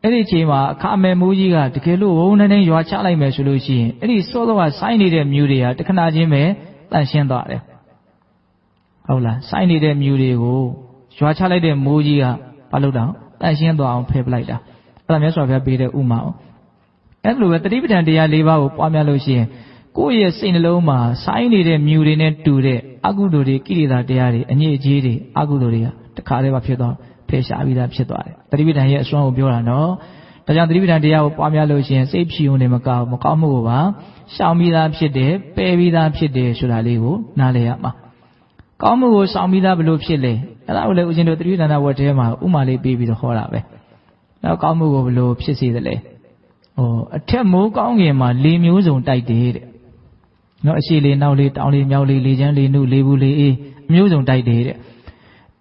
အဲ့ဒီချိန်မှာအခါမဲမိုးကြီးကတကယ်လို့ဝုန်းနေရွာချလိုက်မယ်ဆိုလို့ရှိရင်အဲ့ဒီစောစောကစိုင်းနေတဲ့မြူတွေဟာတခဏချင်းပဲတန့်ရှင်းသွားတယ်ဟုတ်လားစိုင်းနေတဲ့မြူတွေကိုရွာချလိုက်တဲ့မိုးကြီးကဘာလို့တော့တန့်ရှင်းသွားအောင်ဖယ်ပလိုက်တာအဲ့ဒါမြတ်စွာဘုရားပေးတဲ့ဥမာအဲ့လိုပဲတတိပဋ္ဌာန်တရား၄ပါးကိုပွားများလို့ရှိရင်ကိုယ့်ရဲ့စိတ်နှလုံးမှာစိုင်းနေတဲ့မြူတွေနဲ့တူတဲ့အကုသိုလ်တွေကိလေသာတရားတွေအညစ်အကြေးတွေအကုသိုလ်တွေကတခါတည်းပါဖြစ်သွားဖယ်ရှားပြီးသားဖြစ်သွားတယ်တတိပဋ္ဌာန်ရဲ့အစွမ်းကိုပြောတာနော်ဒါကြောင့်တတိပဋ္ဌာန်တရားကိုပွားများလို့ရှိရင်စိတ်ဖြူုံနေမကောင်းမှုကိုပါရှောင်ပြီးသားဖြစ်တယ်ပယ်ပြီးသားဖြစ်တယ်ဆိုတာလေးကိုနားလည်ရမှာကောင်းမှုကိုရှောင်ပြီးသားဘယ်လိုဖြစ်လဲအဲ့ဒါကိုလည်းဦးဇင်းတို့တတိပဋ္ဌာန်ဝတ်ထဲမှာဥမာလေးပေးပြီးတော့ဟောတာပဲနောက်ကောင်းမှုကိုဘယ်လိုဖြစ်စေသလဲအထက်မိုးကောင်းကင်မှာလေမျိုးစုံတိုက်တယ်တဲ့နော်အရှိလေနောက်လေတောင်လေမြောက်လေလေချမ်းလေနုလေဘူးလေအေးအမျိုးစုံတိုက်တယ်တဲ့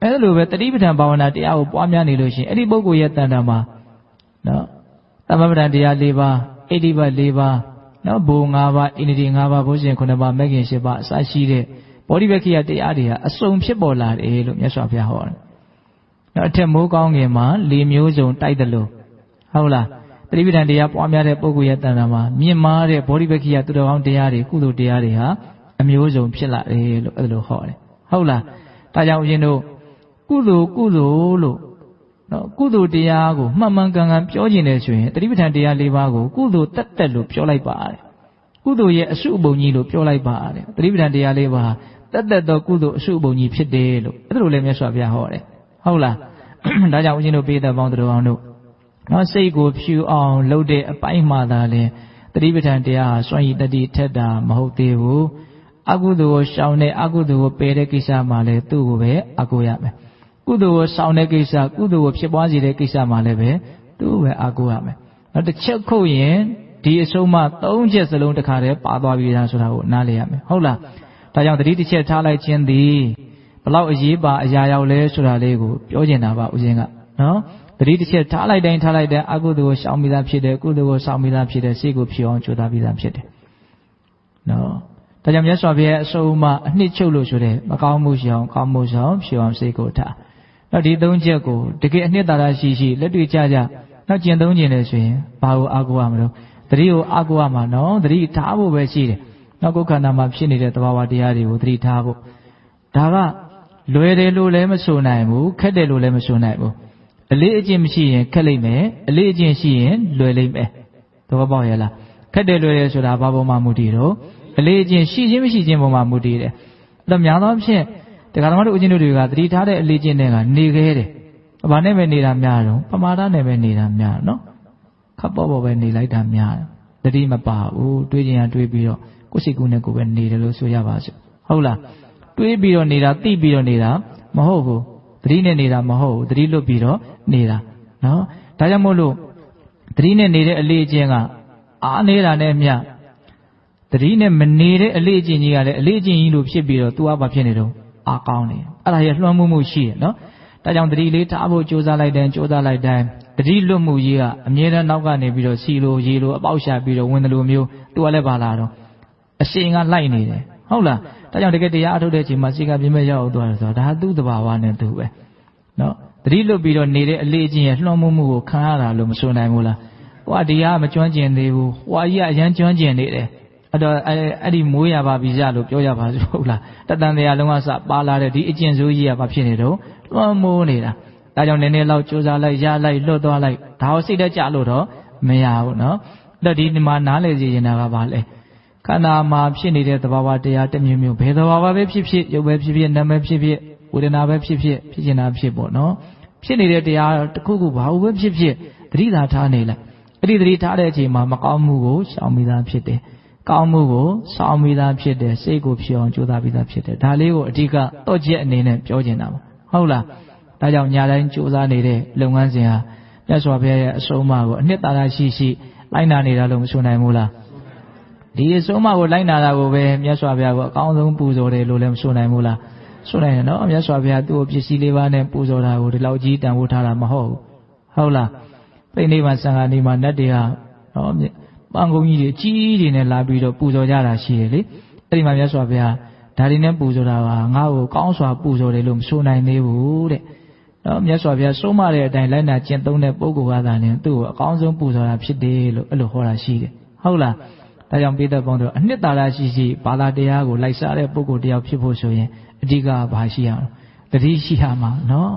အဲ့လိုပဲတတိပဋ္ဌာန်ဘာဝနာတရားကိုပွားများနေလို့ရှိရင်အဲ့ဒီပုဂ္ဂိုလ်ရဲ့တန်တာမှာနော်သမဗဒံတရား၄ပါးဣတိပတ်၄ပါးနော်ဘုံ၅ပါးဣန္ဒြေ၅ပါးဘုရှင်9ပါးမဂ္ဂင်10ပါးအစရှိတဲ့ဘောဓိပက္ခိယတရားတွေဟာအစုံဖြစ်ပေါ်လာတယ်လို့မြတ်စွာဘုရားဟောတယ်နော်အထက်မိုးကောင်းကင်မှာလေမျိုးစုံတိုက်တယ်လို့ဟုတ်လားတတိပဋ္ဌာန်တရားပွားများတဲ့ပုဂ္ဂိုလ်ရဲ့တဏ္ဍာမှာမြင့်မားတဲ့ဘောဓိပက္ခိယသူတော်ကောင်းတရားတွေကုသိုလ်တရားတွေဟာအမျိုးစုံဖြစ်လာတယ်လို့အဲ့လိုဟောတယ်ဟုတ်လားဒါကြောင့်ဦးဇင်းတို့ကုသိုလ်လို့နော်ကုသိုလ်တရားကိုမှန်မှန်ကန်ကန်ပြောကျင်တယ်ဆိုရင်တတိပဋ္ဌာန်တရား၄ပါးကိုကုသိုလ်တက်လို့ပြောလိုက်ပါတယ်ကုသိုလ်ရဲ့အစုအပုံကြီးလို့ပြောလိုက်ပါတယ်တတိပဋ္ဌာန်တရား၄ပါးတက်သောကုသိုလ်အစုအပုံကြီးဖြစ်တယ်လို့အဲ့လိုလည်းမြတ်စွာဘုရားဟောတယ်ဟုတ်လားဒါကြောင့်ဦးဇင်းတို့ပေးတဲ့ပေါင်းတော်အောင်တို့နော်စိတ်ကိုဖြူအောင်လုပ်တဲ့အပိုင်းမှသာလေတတိပဋ္ဌာန်တရားဟာစွန့်ရည်တတိထက်တာမဟုတ်သေးဘူးအကုသိုလ်ကိုရှောင်တဲ့အကုသိုလ်ကိုပယ်တဲ့ကိစ္စမှလည်းသူ့ကိုပဲအကုရမယ်ကုသိုလ်ကိုရှောင်တဲ့ကိစ္စကုသိုလ်ကိုဖြစ်ပွားစေတဲ့ကိစ္စမှလည်းပဲသူ့ကိုပဲအကုရမယ်နောက်တစ်ချက်ခုတ်ရင်ဒီအဆုံးမှ၃ချက်စလုံးတစ်ခါတည်းပါသွားပြီလားဆိုတာကိုနားလည်ရမယ်ဟုတ်လားဒါကြောင့်တတိတစ်ချက်ထားလိုက်ခြင်းသည်ဘလောက်အရေးပါအရာရောက်လဲဆိုတာလေးကိုပြောချင်တာပါဦးဇင်းကနော်တတိတစ်ချက်ထားလိုက်တိုင်းအကုသိုလ်ကိုရှောင်ပြီးသားဖြစ်တယ်ကုသိုလ်ကိုရှောင်ပြီးသားဖြစ်တယ်စိတ်ကိုဖြူအောင်ကြိုးစားပြီးသားဖြစ်တယ်နော်ဒါကြောင့်မြတ်စွာဘုရားအဆုံးအမအနှစ်ချုပ်လို့ဆိုတဲ့မကောင်းမှုရှောင်ကောင်းမှုရှောင်ဖြူအောင်စိတ်ကိုထားနောက်ဒီ၃ချက်ကိုတကယ်အနှစ်သာရရှိလက်တွေ့ကြနောက်ကျင့်သုံးခြင်းလေဆိုရင်ဘာကိုအာကိုရမလို့တတိကိုအာကိုရမှာနော်တတိထားဖို့ပဲရှိတယ်နောက်ကိုယ်ခန္ဓာမှာဖြစ်နေတဲ့သဘာဝတရားတွေကိုတတိထားဖို့ဒါကလွယ်တယ်လို့လည်းမဆိုနိုင်ဘူးခက်တယ်လို့လည်းမဆိုနိုင်ဘူးအလေးအကျင့်မရှိရင်ခက်လိမ့်မယ်အလေးအကျင့်ရှိရင်လွယ်လိမ့်မယ်သဘောပေါက်ရဲ့လားခက်တယ်လွယ်တယ်ဆိုတာဘာပေါ်မှာမူတည်တော့အလေးအကျင့်ရှိခြင်းမရှိခြင်းပေါ်မှာမူတည်တယ်အဲ့တော့များသောအားဖြင့်တရားဓမ္မတို့ဦးဇင်းတို့တွေကသတိထားတဲ့အလေးအကျင့်တွေကနေခဲတယ်ဘာနဲ့ပဲနေတာများတော့ပမာဒနဲ့ပဲနေတာများနော်ခပ်ပေါ်ပဲနေလိုက်တာများသတိမပါဘူးတွေးခြင်းရတွေးပြီးတော့ကိုယ်စိတ်ကူးနဲ့ကိုယ်ပဲနေတယ်လို့ဆိုရပါစို့ဟုတ်လားတွေးပြီးတော့နေတာသိပြီးတော့နေတာမဟုတ်ဘူးသတိနဲ့နေတာမဟုတ်ဘူးသတိလွတ်ပြီးတော့နေတာနော်ဒါကြောင့်မို့လို့သတိနဲ့နေတဲ့အလေးအကျင့်ကအားနေတာနဲ့မျှသတိနဲ့မနေတဲ့အလေးအကျင့်ကြီးကလည်းအလေးအကျင့်ကြီးလို့ဖြစ်ပြီးတော့သူကဘာဖြစ်နေတော့အားကောင်းနေအဲ့ဒါရဲ့လွှမ်းမိုးမှုရှိရနော်ဒါကြောင့်သတိလေးထားဖို့ကြိုးစားလိုက်တိုင်းသတိလွတ်မှုကြီးကအမြဲတမ်းနောက်ကနေပြီးတော့စီလိုရေလိုအပေါက်ရှာပြီးတော့ဝင်တယ်လို့မျိုးသူကလည်းပါလာတော့အရှိန်ကလိုက်နေတယ်ဟုတ်လားဒါကြောင့်တကယ်တရားအထုတ်တဲ့အချိန်မှာစိတ်ကပြင်းမဲ့ရောက်သွားတယ်ဆိုတော့ဒါသူ့သဘာဝနဲ့သူပဲနော်သတိလွတ်ပြီးတော့နေတဲ့အလေးအကျင့်ရဲ့လွှမ်းမိုးမှုကိုခံရတာလို့မဆိုနိုင်ဘူးလားဟိုကဒီကမကျွမ်းကျင်သေးဘူးဟိုကြီးကအရန်ကျွမ်းကျင်နေတယ်အဲ့တော့အဲ့ဒီမိုးရပါပြီကြလို့ပြောရပါစို့ဟုတ်လားတတန်တရားလုံးဝစပါလာတဲ့ဒီအကျင့်စိုးကြီးကဘာဖြစ်နေတော့လွှမ်းမိုးနေတာဒါကြောင့်နည်းနည်းလောက်ကြိုးစားလိုက်ရလိုက်လွတ်သွားလိုက်ဒါကိုစိတ်တကြလို့တော့မရဘူးနော်အဲ့တော့ဒီမှာနားလေစီရင်တာကဘာလဲခန္ဓာမှာဖြစ်နေတဲ့သဘာဝတရားတစ်မျိုးမျိုးဘယ်သဘာဝပဲဖြစ်ဖြစ်ရုပ်ပဲဖြစ်ဖြစ်နာမ်ပဲဖြစ်ဖြစ်ဝေဒနာပဲဖြစ်ဖြစ်ဖြစ်နေတာဖြစ်ပေါ့နော်ဖြစ်နေတဲ့တရားတစ်ခုခုဘာလို့ပဲဖြစ်ဖြစ်သတိသာထားနေလိုက် အဲ့ဒီသတိထားတဲ့အချိန်မှာမကောင်းမှုကိုရှောင်ပြီးသားဖြစ်တယ်ကောင်းမှုကိုဆောင်ပြီးသားဖြစ်တယ်စိတ်ကိုဖြောင်းကြိုးစားပြီးသားဖြစ်တယ်ဒါလေးကိုအဓိကတော့ချက်အနေနဲ့ပြောချင်တာပါဟုတ်လားဒါကြောင့်ညာတိုင်းကြိုးစားနေတဲ့လုပ်ငန်းစဉ်ဟာမြတ်စွာဘုရားရဲ့အဆုံးအမကိုအနှစ်သာရရှိရှိလိုက်နာနေတာလို့မဆိုနိုင်ဘူးလားဒီအဆုံးအမကိုလိုက်နာတာကိုပဲမြတ်စွာဘုရားကအကောင်းဆုံးပူဇော်တယ်လို့လည်းမဆိုနိုင်ဘူးလားဆိုနိုင်တယ်နော်မြတ်စွာဘုရားသူ့ကိုပစ္စည်းလေးပါးနဲ့ပူဇော်တာကိုဒီလောက်ကြီးတန်ဖိုးထားတာမဟုတ်ဘူးဟုတ်လားပိဋိနိဗ္ဗာန်စံဃာနေမှာနတ်တွေကနော်ပန်းကုန်းကြီးတွေကြီးတွေနဲ့လာပြီးတော့ပူဇော်ကြတာရှိတယ်လေအဲ့ဒီမှာမြတ်စွာဘုရားဒါတွေနဲ့ပူဇော်တာကငါ့ကိုကောင်းစွာပူဇော်တယ်လို့မဆိုနိုင်သေးဘူးတဲ့နော်မြတ်စွာဘုရားဆုံးမတဲ့အတိုင်းလိုက်နာကျင့်သုံးတဲ့ပုဂ္ဂိုလ်ကသာလျှင်သူ့ကိုအကောင်းဆုံးပူဇော်တာဖြစ်တယ်လို့အဲ့လိုဟောတာရှိတယ်ဟုတ်လားဒါကြောင့်ပိဋကပေါင်းတို့အနှစ်သာရရှိရှိဘာသာတရားကိုလိုက်စားတဲ့ပုဂ္ဂိုလ်တယောက်ဖြစ်ဖို့ဆိုရင်အဓိကဘာရှိရအောင်တတိရှိရမှာနော်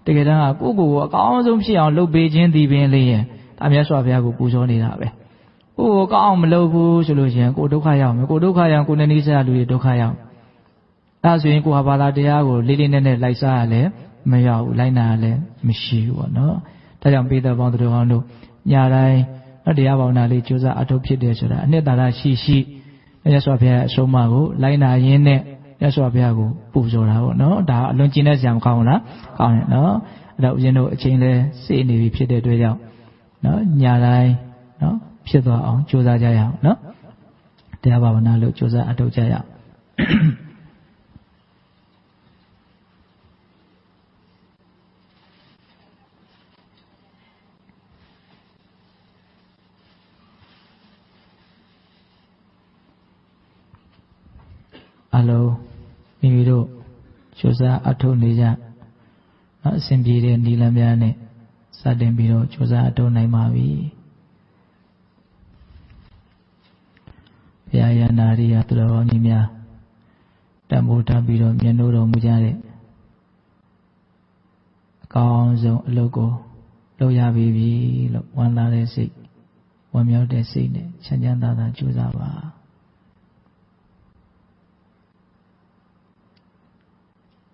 တကယ်တမ်းကကိုယ့်ကိုယ်ကိုအကောင်းဆုံးဖြစ်အောင်လုပ်ပေးခြင်းဒီပင်လေးရင်ဒါမြတ်စွာဘုရားကိုပူဇော်နေတာပဲကိုယ်ကိုကောင်းအောင်မလုပ်ဘူးဆိုလို့ရှိရင်ကိုယ်ဒုက္ခရောက်မယ်ကိုယ်ဒုက္ခရောက်ကိုယ်နဲ့နှိစရလူတွေဒုက္ခရောက်အဲဆိုရင်ကိုယ်ဟာဘာသာတရားကိုလေးလေးနက်နက်လိုက်စားရလဲမရောက်ဘူးလိုက်နာရလဲမရှိဘူးပေါ့နော်ဒါကြောင့်ပိဋကပေါင်းတို့ကောင်းတို့ညာတိုင်းတရားဘာဝနာလေးကြိုးစားအထောက်ဖြစ်တယ်ဆိုတာအနှစ်သာရရှိရှိမြတ်စွာဘုရားအဆုံးအမကိုလိုက်နာရင်းနဲ့မြတ်စွာဘုရားကိုပူဇော်တာပေါ့နော်ဒါအလွန်ကျင့်တဲ့ဆရာမကောင်းဘူးလားကောင်းတယ်နော်အဲ့တော့ဦးဇင်းတို့အချိန်လဲစေ့နေပြီဖြစ်တဲ့အတွက်ကြောင့်နော်ညာတိုင်းနော်ဖြစ်သွားအောင်ကြိုးစားကြရအောင်နော်တရားဘာဝနာလို့ကြိုးစားအထောက်ကြရအောင်အလုံးမိမိတို့ကြိုးစားအထောက်နေကြနော်အစဉ်ပြေတဲ့နီလမ်းများနဲ့စတင်ပြီးတော့ကြိုးစားအထောက်နိုင်ပါပြီဘုရားယန္တာရိယသူတော်ကောင်းကြီးများတန်ဖိုးထားပြီးတော့မြတ်လို့တော်မူကြတဲ့အကောင်းဆုံးအလုပ်ကိုလုပ်ရပြီလို့ဝမ်းသာတဲ့စိတ်ဝမ်းမြောက်တဲ့စိတ်နဲ့ချမ်းချမ်းသာသာကြိုးစားပါ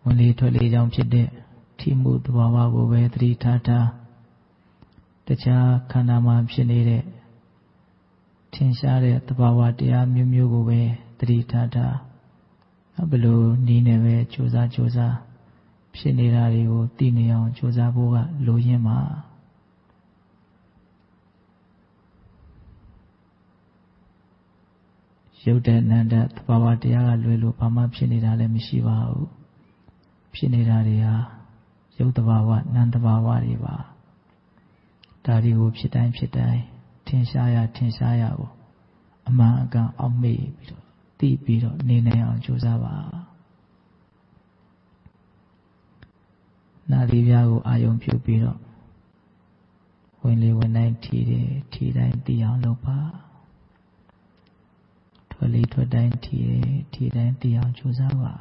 ဝင်လေထွက်လေကြောင့်ဖြစ်တဲ့ထိမှုသဘာဝကိုပဲသတိထားထားတခြားခန္ဓာမှာဖြစ်နေတဲ့ထင်ရှားတဲ့သဘာဝတရားမျိုးမျိုးကိုပဲသတိထားထားဘယ်လိုနည်းနဲ့ပဲကြိုးစားဖြစ်နေတာတွေကိုသိနေအောင်ကြိုးစားဖို့ကလိုရင်းမှာရုပ်တဲ့နန္တသဘာဝတရားကလွယ်လို့ဘာမှဖြစ်နေတာလည်းမရှိပါဘူးဖြစ်နေတာတွေဟာရုပ်သဘာဝနာမ်သဘာဝတွေပါဒါတွေကိုဖြစ်တိုင်းထင်ရှားရကိုအမှန်အကန်အောက်မေ့ပြီးတော့သိပြီးတော့နေနိုင်အောင်ကြိုးစားပါနာရီပြားကိုအာယုံပြုပြီးတော့ဝင်လေဝင်တိုင်းထီတိုင်းသိအောင်လုပ်ပါထွက်လေထွက်တိုင်းထီတိုင်းသိအောင်ကြိုးစားပါ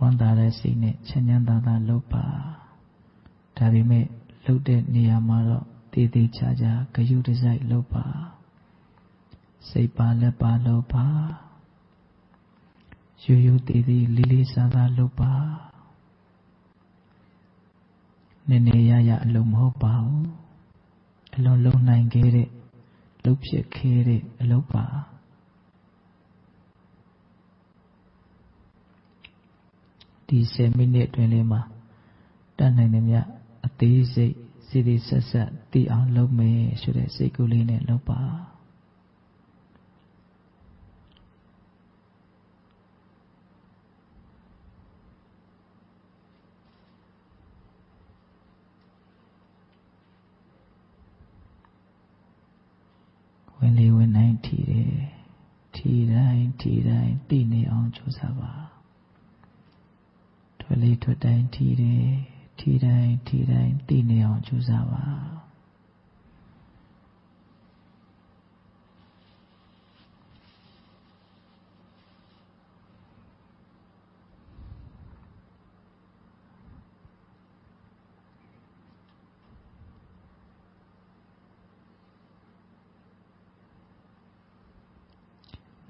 ဝမ်းသာတဲ့စိတ်နဲ့ချမ်းချမ်းသာသာလုပ်ပါဒါပေမဲ့လုပ်တဲ့နေရာမှာတော့တည်တည်ချာချာဂရုတစိုက်လုပ်ပါစိတ်ပါလက်ပါလုပ်ပါရိုးတည်တည်လေးလေးစားစားလုပ်ပါနည်းနည်းရအလုံးမဟုတ်ပါဘူးအလုံးလုံးနိုင်ခဲ့တဲ့လုပ်ဖြစ်ခဲ့တဲ့အလုပ်ပါဒီ10မိနစ်အတွင်းလေးမှာတတ်နိုင်သမျှအသေးစိတ်စီစီဆက်ဆက်သိအောင်လုပ်မယ်ဆိုတဲ့စိတ်ကူးလေးနဲ့လုပ်ပါဝင်လေဝင်တိုင်းထီတိုင်းသိနေအောင်ကြိုးစားပါထွက်လေထွက်တိုင်းထီတိုင်းသိနေအောင်ကြိုးစားပါ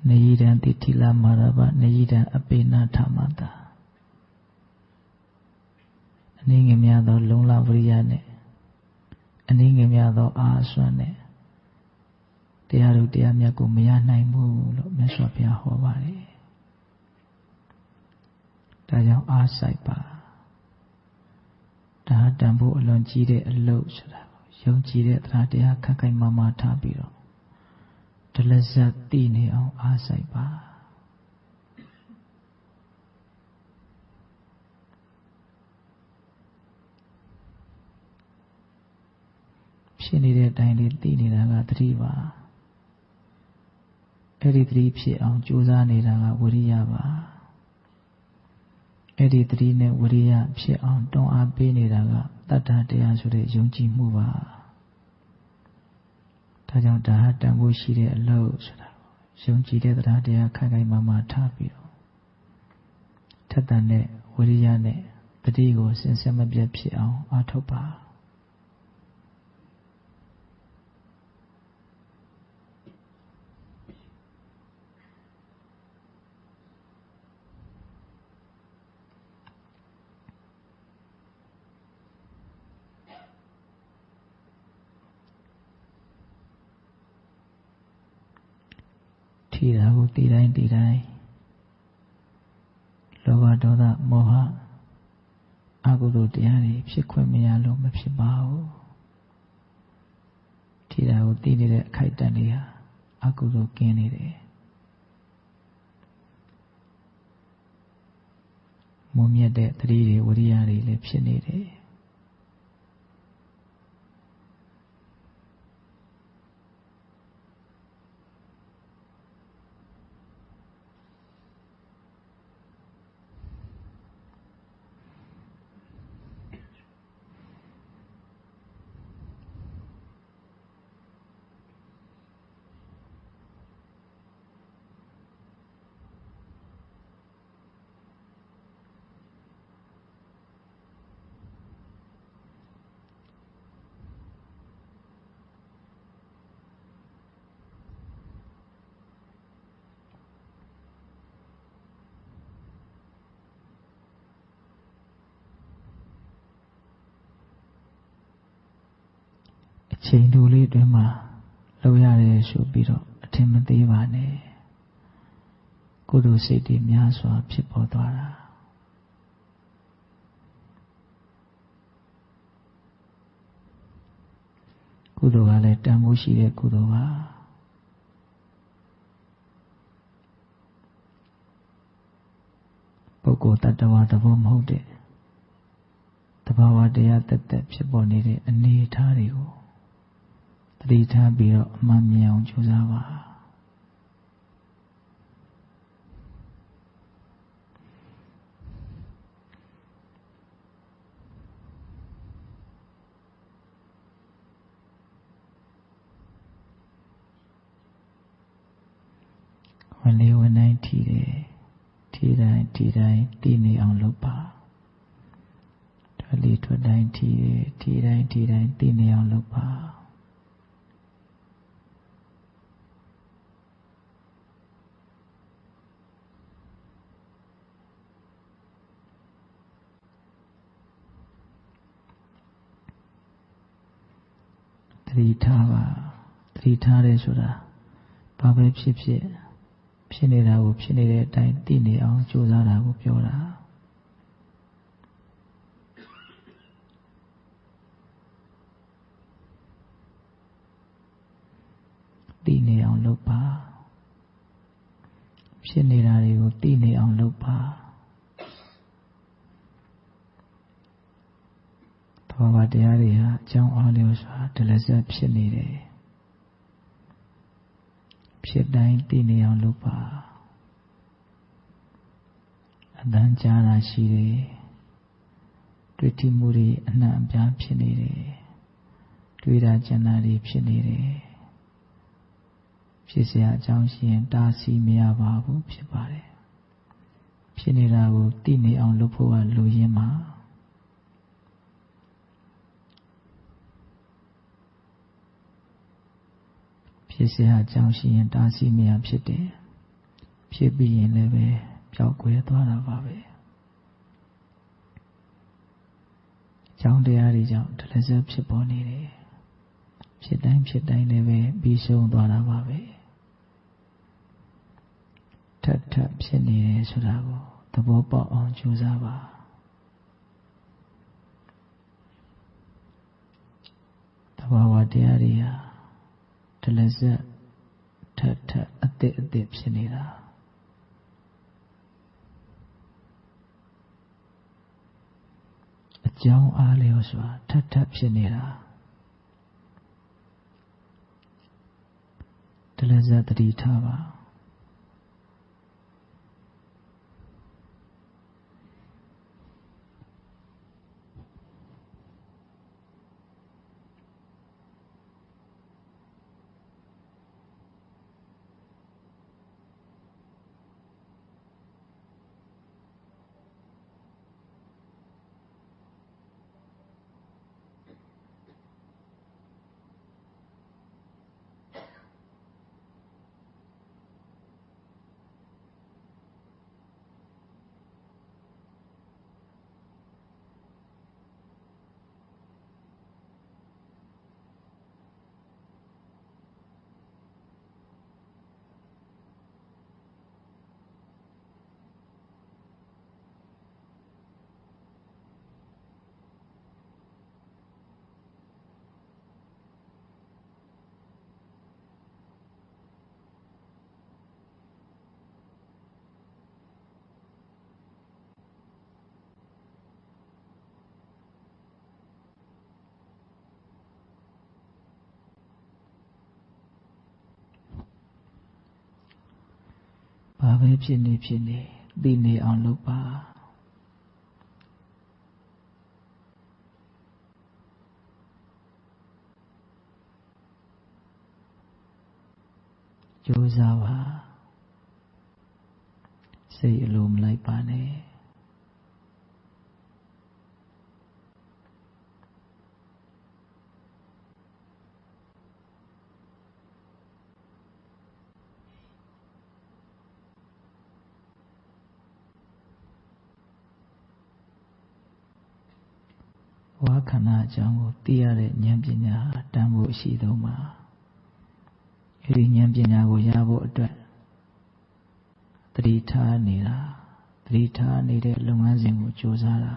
Nayidan titila maraba nayidan apena thamata. Aningimya tho longla vriyane. Aningimya tho aswane.တရားတို့တရားမြတ်ကိုမရနိုင်ဘူးလို့မြတ်စွာဘုရားဟောပါတယ်။ဒါကြောင့်အားစိုက်ပါ။ဒါတန်ဖို့အလွန်ကြီးတဲ့အလုပ်ဆိုတာယုံကြည်တဲ့တရားခက်ခိုင်မာမာထားပြီးတော့ဒလဇတ်သိနေအောင်အားစိုက်ပါ။ဖြစ်နေတဲ့အတိုင်းလေးသိနေတာကသတိပါအဲ့ဒီသတိဖြစ်အောင်ကြိုးစားနေတာကဝိရိယပါအဲ့ဒီသတိနဲ့ဝိရိယဖြစ်အောင်တွန်းအားပေးနေတာကတတ္ထတရားဆိုတဲ့ယုံကြည်မှုပါဒါကြောင့်ဒါဟာတန်ဖိုးရှိတဲ့အလုပ်ဆိုတာယုံကြည်တဲ့တရားခိုင်ခိုင်မာမာထားပြီးတော့ထက်သန်တဲ့ဝိရိယနဲ့သတိကိုစင်စစ်မပြတ်ဖြစ်အောင်အားထုတ်ပါထီတာကိုတည်တိုင်းလောဘဒေါသမောဟအကုသိုလ်တရားတွေဖြစ်ခွင့်မရလို့မဖြစ်ပါဘူးထီတာကိုတည်နေတဲ့အခိုက်အတန့်တွေဟာအကုသိုလ်ကင်းနေတယ်မုံမြတ်တဲ့သတိတွေဝိရိယတွေလည်းဖြစ်နေတယ်ချိန်တူလေးတွင်မှာလောက်ရတယ်ဆိုပြီးတော့အထင်မသေးပါနဲ့ကုသိုလ်စိတ်တွေများစွာဖြစ်ပေါ်သွားတာကုသိုလ်ကလည်းတန်ဖိုးရှိတဲ့ကုသိုလ်ပါပုဂ္ဂိုလ်တ attva သဘောမဟုတ်တဲ့သဘာဝတရားတက်တက်ဖြစ်ပေါ်နေတဲ့အနေအထားတွေကိုသတိထားပြီးတော့အမှန်မြင်အောင်ကြိုးစားပါဝင်လေဝင်တိုင်းထီတယ်ထီတိုင်းသိနေအောင်လုပ်ပါထွက်လေထွက်တိုင်းထီတယ်ထီတိုင်းသိနေအောင်လုပ်ပါသတိထားပါသတိထားတယ်ဆိုတာဘာပဲဖြစ်နေတာကိုဖြစ်နေတဲ့အတိုင်းသိနေအောင်ကြိုးစားတာကိုပြောတာသိနေအောင်လုပ်ပါဖြစ်နေတာတွေကိုသိနေအောင်လုပ်ပါဘာဝတရားတွေဟာအကြောင်းအားလျော်စွာဒလဇတ်ဖြစ်နေတယ်ဖြစ်တိုင်းသိနေအောင်လုပ်ပါအတန်ကြားတာရှိတယ်တွေ့ထိမှုတွေအနှံ့အပြားဖြစ်နေတယ်တွေ့တာကြံတာတွေဖြစ်နေတယ်ဖြစ်เสียအကြောင်းရှိရင်တားဆီးမရပါဘူးဖြစ်ပါတယ်ဖြစ်နေတာကိုသိနေအောင်လုပ်ဖို့ကလိုရင်းမှာဖြစ်เสียအကြောင်းရှိရင်တားဆီးမရဖြစ်တယ် ဖြစ်ပြီးရင်လည်းပဲပျောက်ကွယ်သွားတာပါပဲအကြောင်းတရားတွေကြောင့်ဒလစပ်ဖြစ်ပေါ်နေတယ်ဖြစ်တိုင်းလည်းပဲပြီးဆုံးသွားတာပါပဲထပ်ဖြစ်နေတယ်ဆိုတာကိုသဘောပေါက်အောင်ကြိုးစားပါတဘာဝတရားတွေဟာဒလစပ်ထပ်အသစ်ဖြစ်နေတာအကြောင်းအားလျော်စွာထပ်ဖြစ်နေတာဒလစပ်တတိထားပါဘာပဲဖြစ်နေသိနေအောင်လုပ်ပါကြိုးစားပါစိတ်အလိုမလိုက်ပါနဲ့ဝါခန္ဓာအကြောင်းကိုသိရတဲ့ဉာဏ်ပညာတန်ဖို့ရှိဆုံးပါအဲဒီဉာဏ်ပညာကိုရဖို့အတွက်သတိထားနေတဲ့လုပ်ငန်းစဉ်ကိုကြိုးစားတာ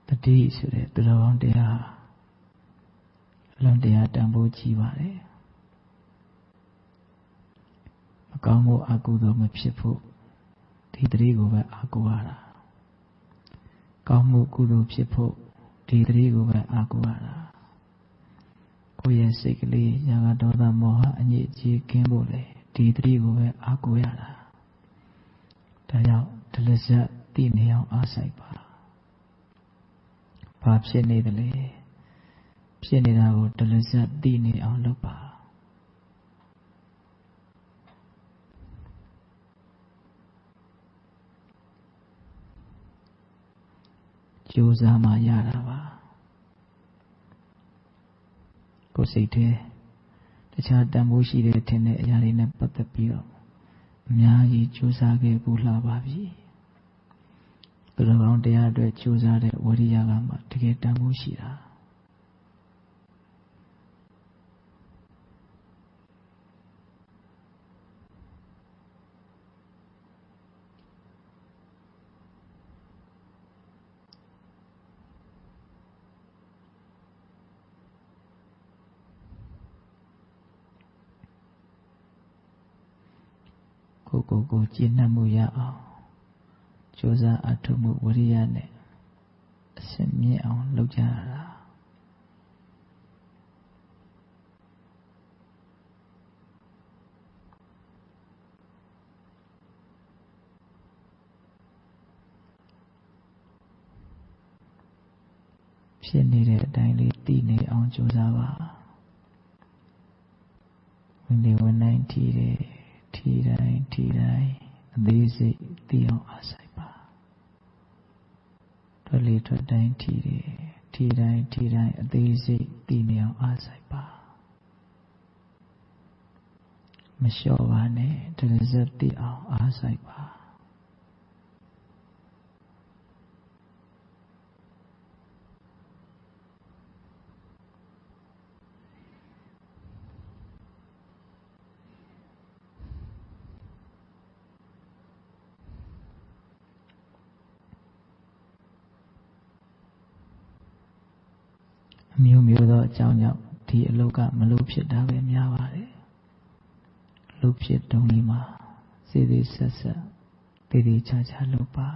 တတိဆိုတဲ့သူတော်ကောင်းတရားအလုံးတရားတန်ဖိုးကြီးပါတယ်မကောင်းမှုအကုသိုလ်မဖြစ်ဖို့ဒီတတိကိုပဲအားကိုးရတာကောင်းမှုကုသိုလ်ဖြစ်ဖို့ဒီတတိကိုပဲအားကိုးရတာကိုယ့်ရဲ့စိတ်ကလေးရာဂဒေါသမောဟအညစ်အကြေးကင်းဖို့လေဒီတတိကိုပဲအားကိုးရတာဒါကြောင့်ဒလစပ်သိနေအောင်အားစိုက်ပါဘာဖြစ်နေသလဲဖြစ်နေတာကိုဒလစပ်သိနေအောင်လုပ်ပါကြိုးစားမှရတာပါကိုယ်စိတ်ထဲတခြားတန်ဖိုးရှိတဲ့ထင်တဲ့အရာတွေနဲ့ပတ်သက်ပြီးတော့အများကြီးကြိုးစားခဲ့ဘူးလှပါပြီသူတော်ကောင်းတရားအတွက်ကြိုးစားတဲ့ဝိရိယကမှတကယ်တန်ဖိုးရှိတာကိုကျင့်နှံ့မှုရအောင်ကြိုးစားအထောက်မှုဝိရိယနဲ့အစဉ်မြင့်အောင်လုပ်ကြရတာ ဖြစ်နေတဲ့အတိုင်းလေးသိနေအောင်ကြိုးစားပါဝင်လေဝင်တိုင်းထီတယ်ထီတိုင်းအသေးစိတ်သိအောင်အားဆိုင်ပါထွက်လေထွက်တိုင်းထီတယ်ထီတိုင်းအသေးစိတ်သိနေအောင်အားဆိုင်ပါမလျှော့ပါနဲ့တရဇက်သိအောင်အားဆိုင်ပါမျိုးသောအကြောင်းကြောင့်ဒီအလုပ်ကမလုပ်ဖြစ်တာပဲများပါတယ်လုပ်ဖြစ်တုံးလေးမှာစေသေးဆက်တေးသေးချာချာလုပ်ပါ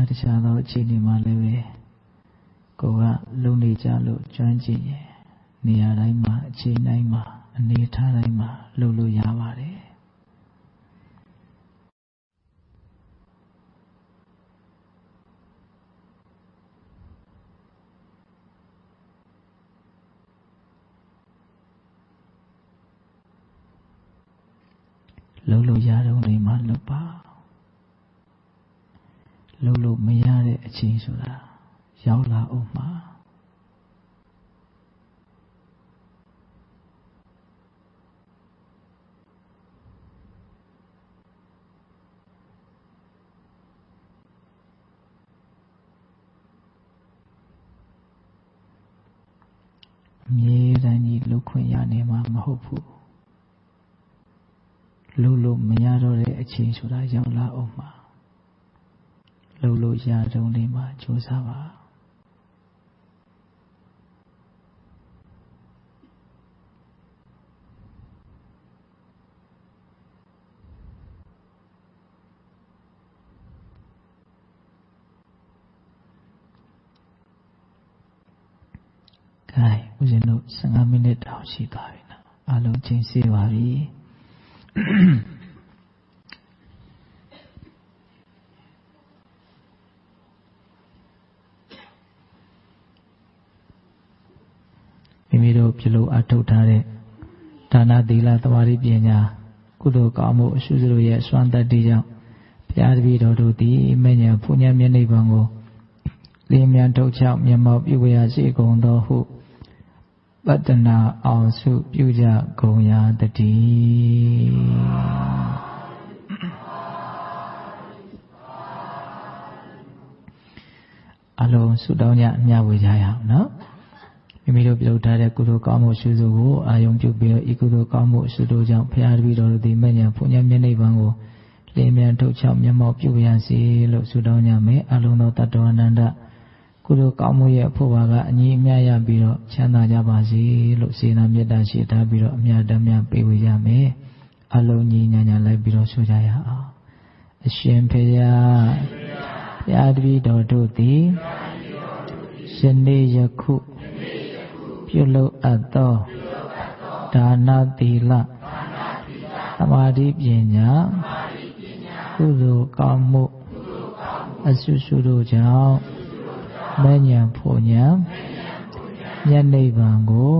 တခြားသောအခြေအနေမှာလည်းပဲကိုကလုံနေကြလို့ကျွမ်းကျင်ရင်နေရာတိုင်းမှာအချိန်တိုင်းမှာအနေထားတိုင်းမှာလုပ်လို့ရပါတယ်လုပ်လို့ရတော့နေမှာလုပ်ပါလုပ်လို့မရတဲ့အချိန်ဆိုတာရောက်လာအောင်မှာအမြဲတမ်းကြီးလုပ်ခွင့်ရနေမှာမဟုတ်ဘူးလုပ်လို့မရတော့တဲ့အချိန်ဆိုတာရောက်လာအောင်မှာလုပ်လို့ရတုံးလေးမှာကြိုးစားပါကဲဦးဇင်းတို့15မိနစ်တောင်ရှိသွားပြီနော်အားလုံးချိန်စေးပါပြီမိမိတို့ပြုလုပ်အထောက်ထားတဲ့ဒါနသီလသမာဓိပညာကုသိုလ်ကောင်းမှုအရှုစရိုရဲ့စွမ်းတတ္တိကြောင့်ဘုရားတပည့်တော်တို့သည်မဉ္ဇဉ်ဘုညံမျက်နှိပ်ပံကိုလင်းမြန်ထုတ်ချောက်မျက်မှောက်ပြုဝရစေကုန်သောဟုပတ္တနာအောင်စုပြုကြကုန်ရာတည်းအလုံးဆုတောင်းကြအမြဝေကြရအောင်နော်မိမိတို့ပြုလုပ်ထားတဲ့ကုသိုလ်ကောင်းမှုအရှုစုကိုအာယုံပြုပြီးတော့ဤကုသိုလ်ကောင်းမှုအရှုတို့ကြောင့်ဘုရားတပည့်တော်တို့သည်မဉ္ဇဉ်ဘုညံမျက်နှိပ်ပံကိုလင်းမြန်ထုတ်ချောက်မျက်မှောက်ပြုရစေလို့ဆုတောင်းကြမယ်အလုံးသောတတ္တဝအနန္တကုသိုလ်ကောင်းမှုရဲ့အဖို့ပါကအညီအမျှရပြီးတော့ချမ်းသာကြပါစေလို့စေနာမေတ္တာရှိထားပြီးတော့အမြတ်တမ်းပေးဝေရမယ်အလုံးညီညာညာလိုက်ပြီးတော့ဆိုကြရအောင်အရှင်ဖေယဘုရားတပည့်တော်တို့သည်ယနေ့ယခုပြုလုပ်အပ်သောဒါနသီလသမာဓိပညာကုသိုလ်ကောင်းမှုအရှုစုတို့ကြောင့်မဉ္ဇဉ်ဘုညံမျက်နှိပ်ပံကို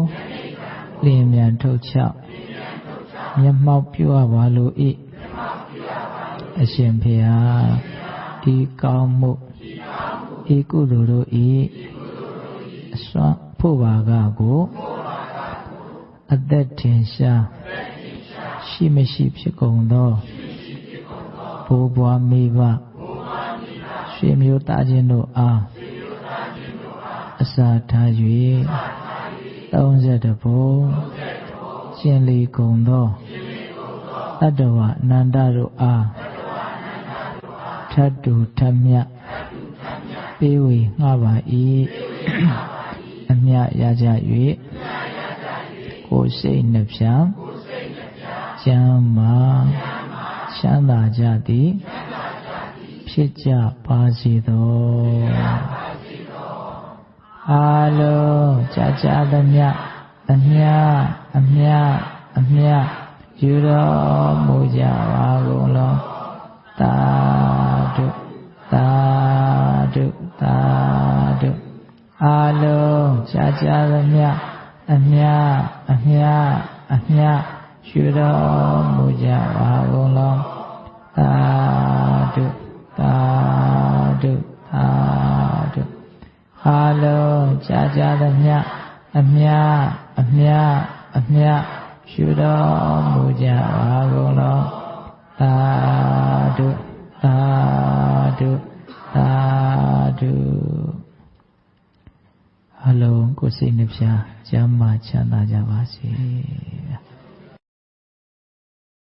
လင်းမြန်ထုတ်ချောက်မျက်မှောက်ပြုအပ်ပါလို၏အရှင်ဖေယဤကောင်းမှုဤကုသိုလ်တို့၏အစွမ်းဖို့ပါကကိုအသက်ထင်ရှားရှိမရှိဖြစ်ကုန်သောဘိုးဘွားမိဘရွှေမျိုးသားချင်းတို့အားအစာထား၍32ဘုံကျင်လီကုန်သောတတ္တဝအနန္တတို့အားထတ်တူထမြတ်ပေးဝေငှပါ၏အမြတ်ရကြ၍ကိုယ်စိတ်နှဖျားကျမ်းမာချမ်းသာကြသည်ဖြ ဖြစ်ကြပါစေသောအားလုံးကြာကြာသမျှအမြအမြအမြယူတော်မူကြပါကုန်လောသာဓုသာဓုသာဓုအားလုံးကြာကြာသမျှအမြအမြအမြယူတော်မူကြပါကုန်လောသာဓုသာဓုသာဓုအားလုံးကြာကြာသမျှအမြအမြအမြရှုတော်မူကြပါကုန်လောသာဓုသာဓုသာဓုအလုံးကိုယ်စိတ်နှပြချမ်းသာချမ်းသာကြပါစေ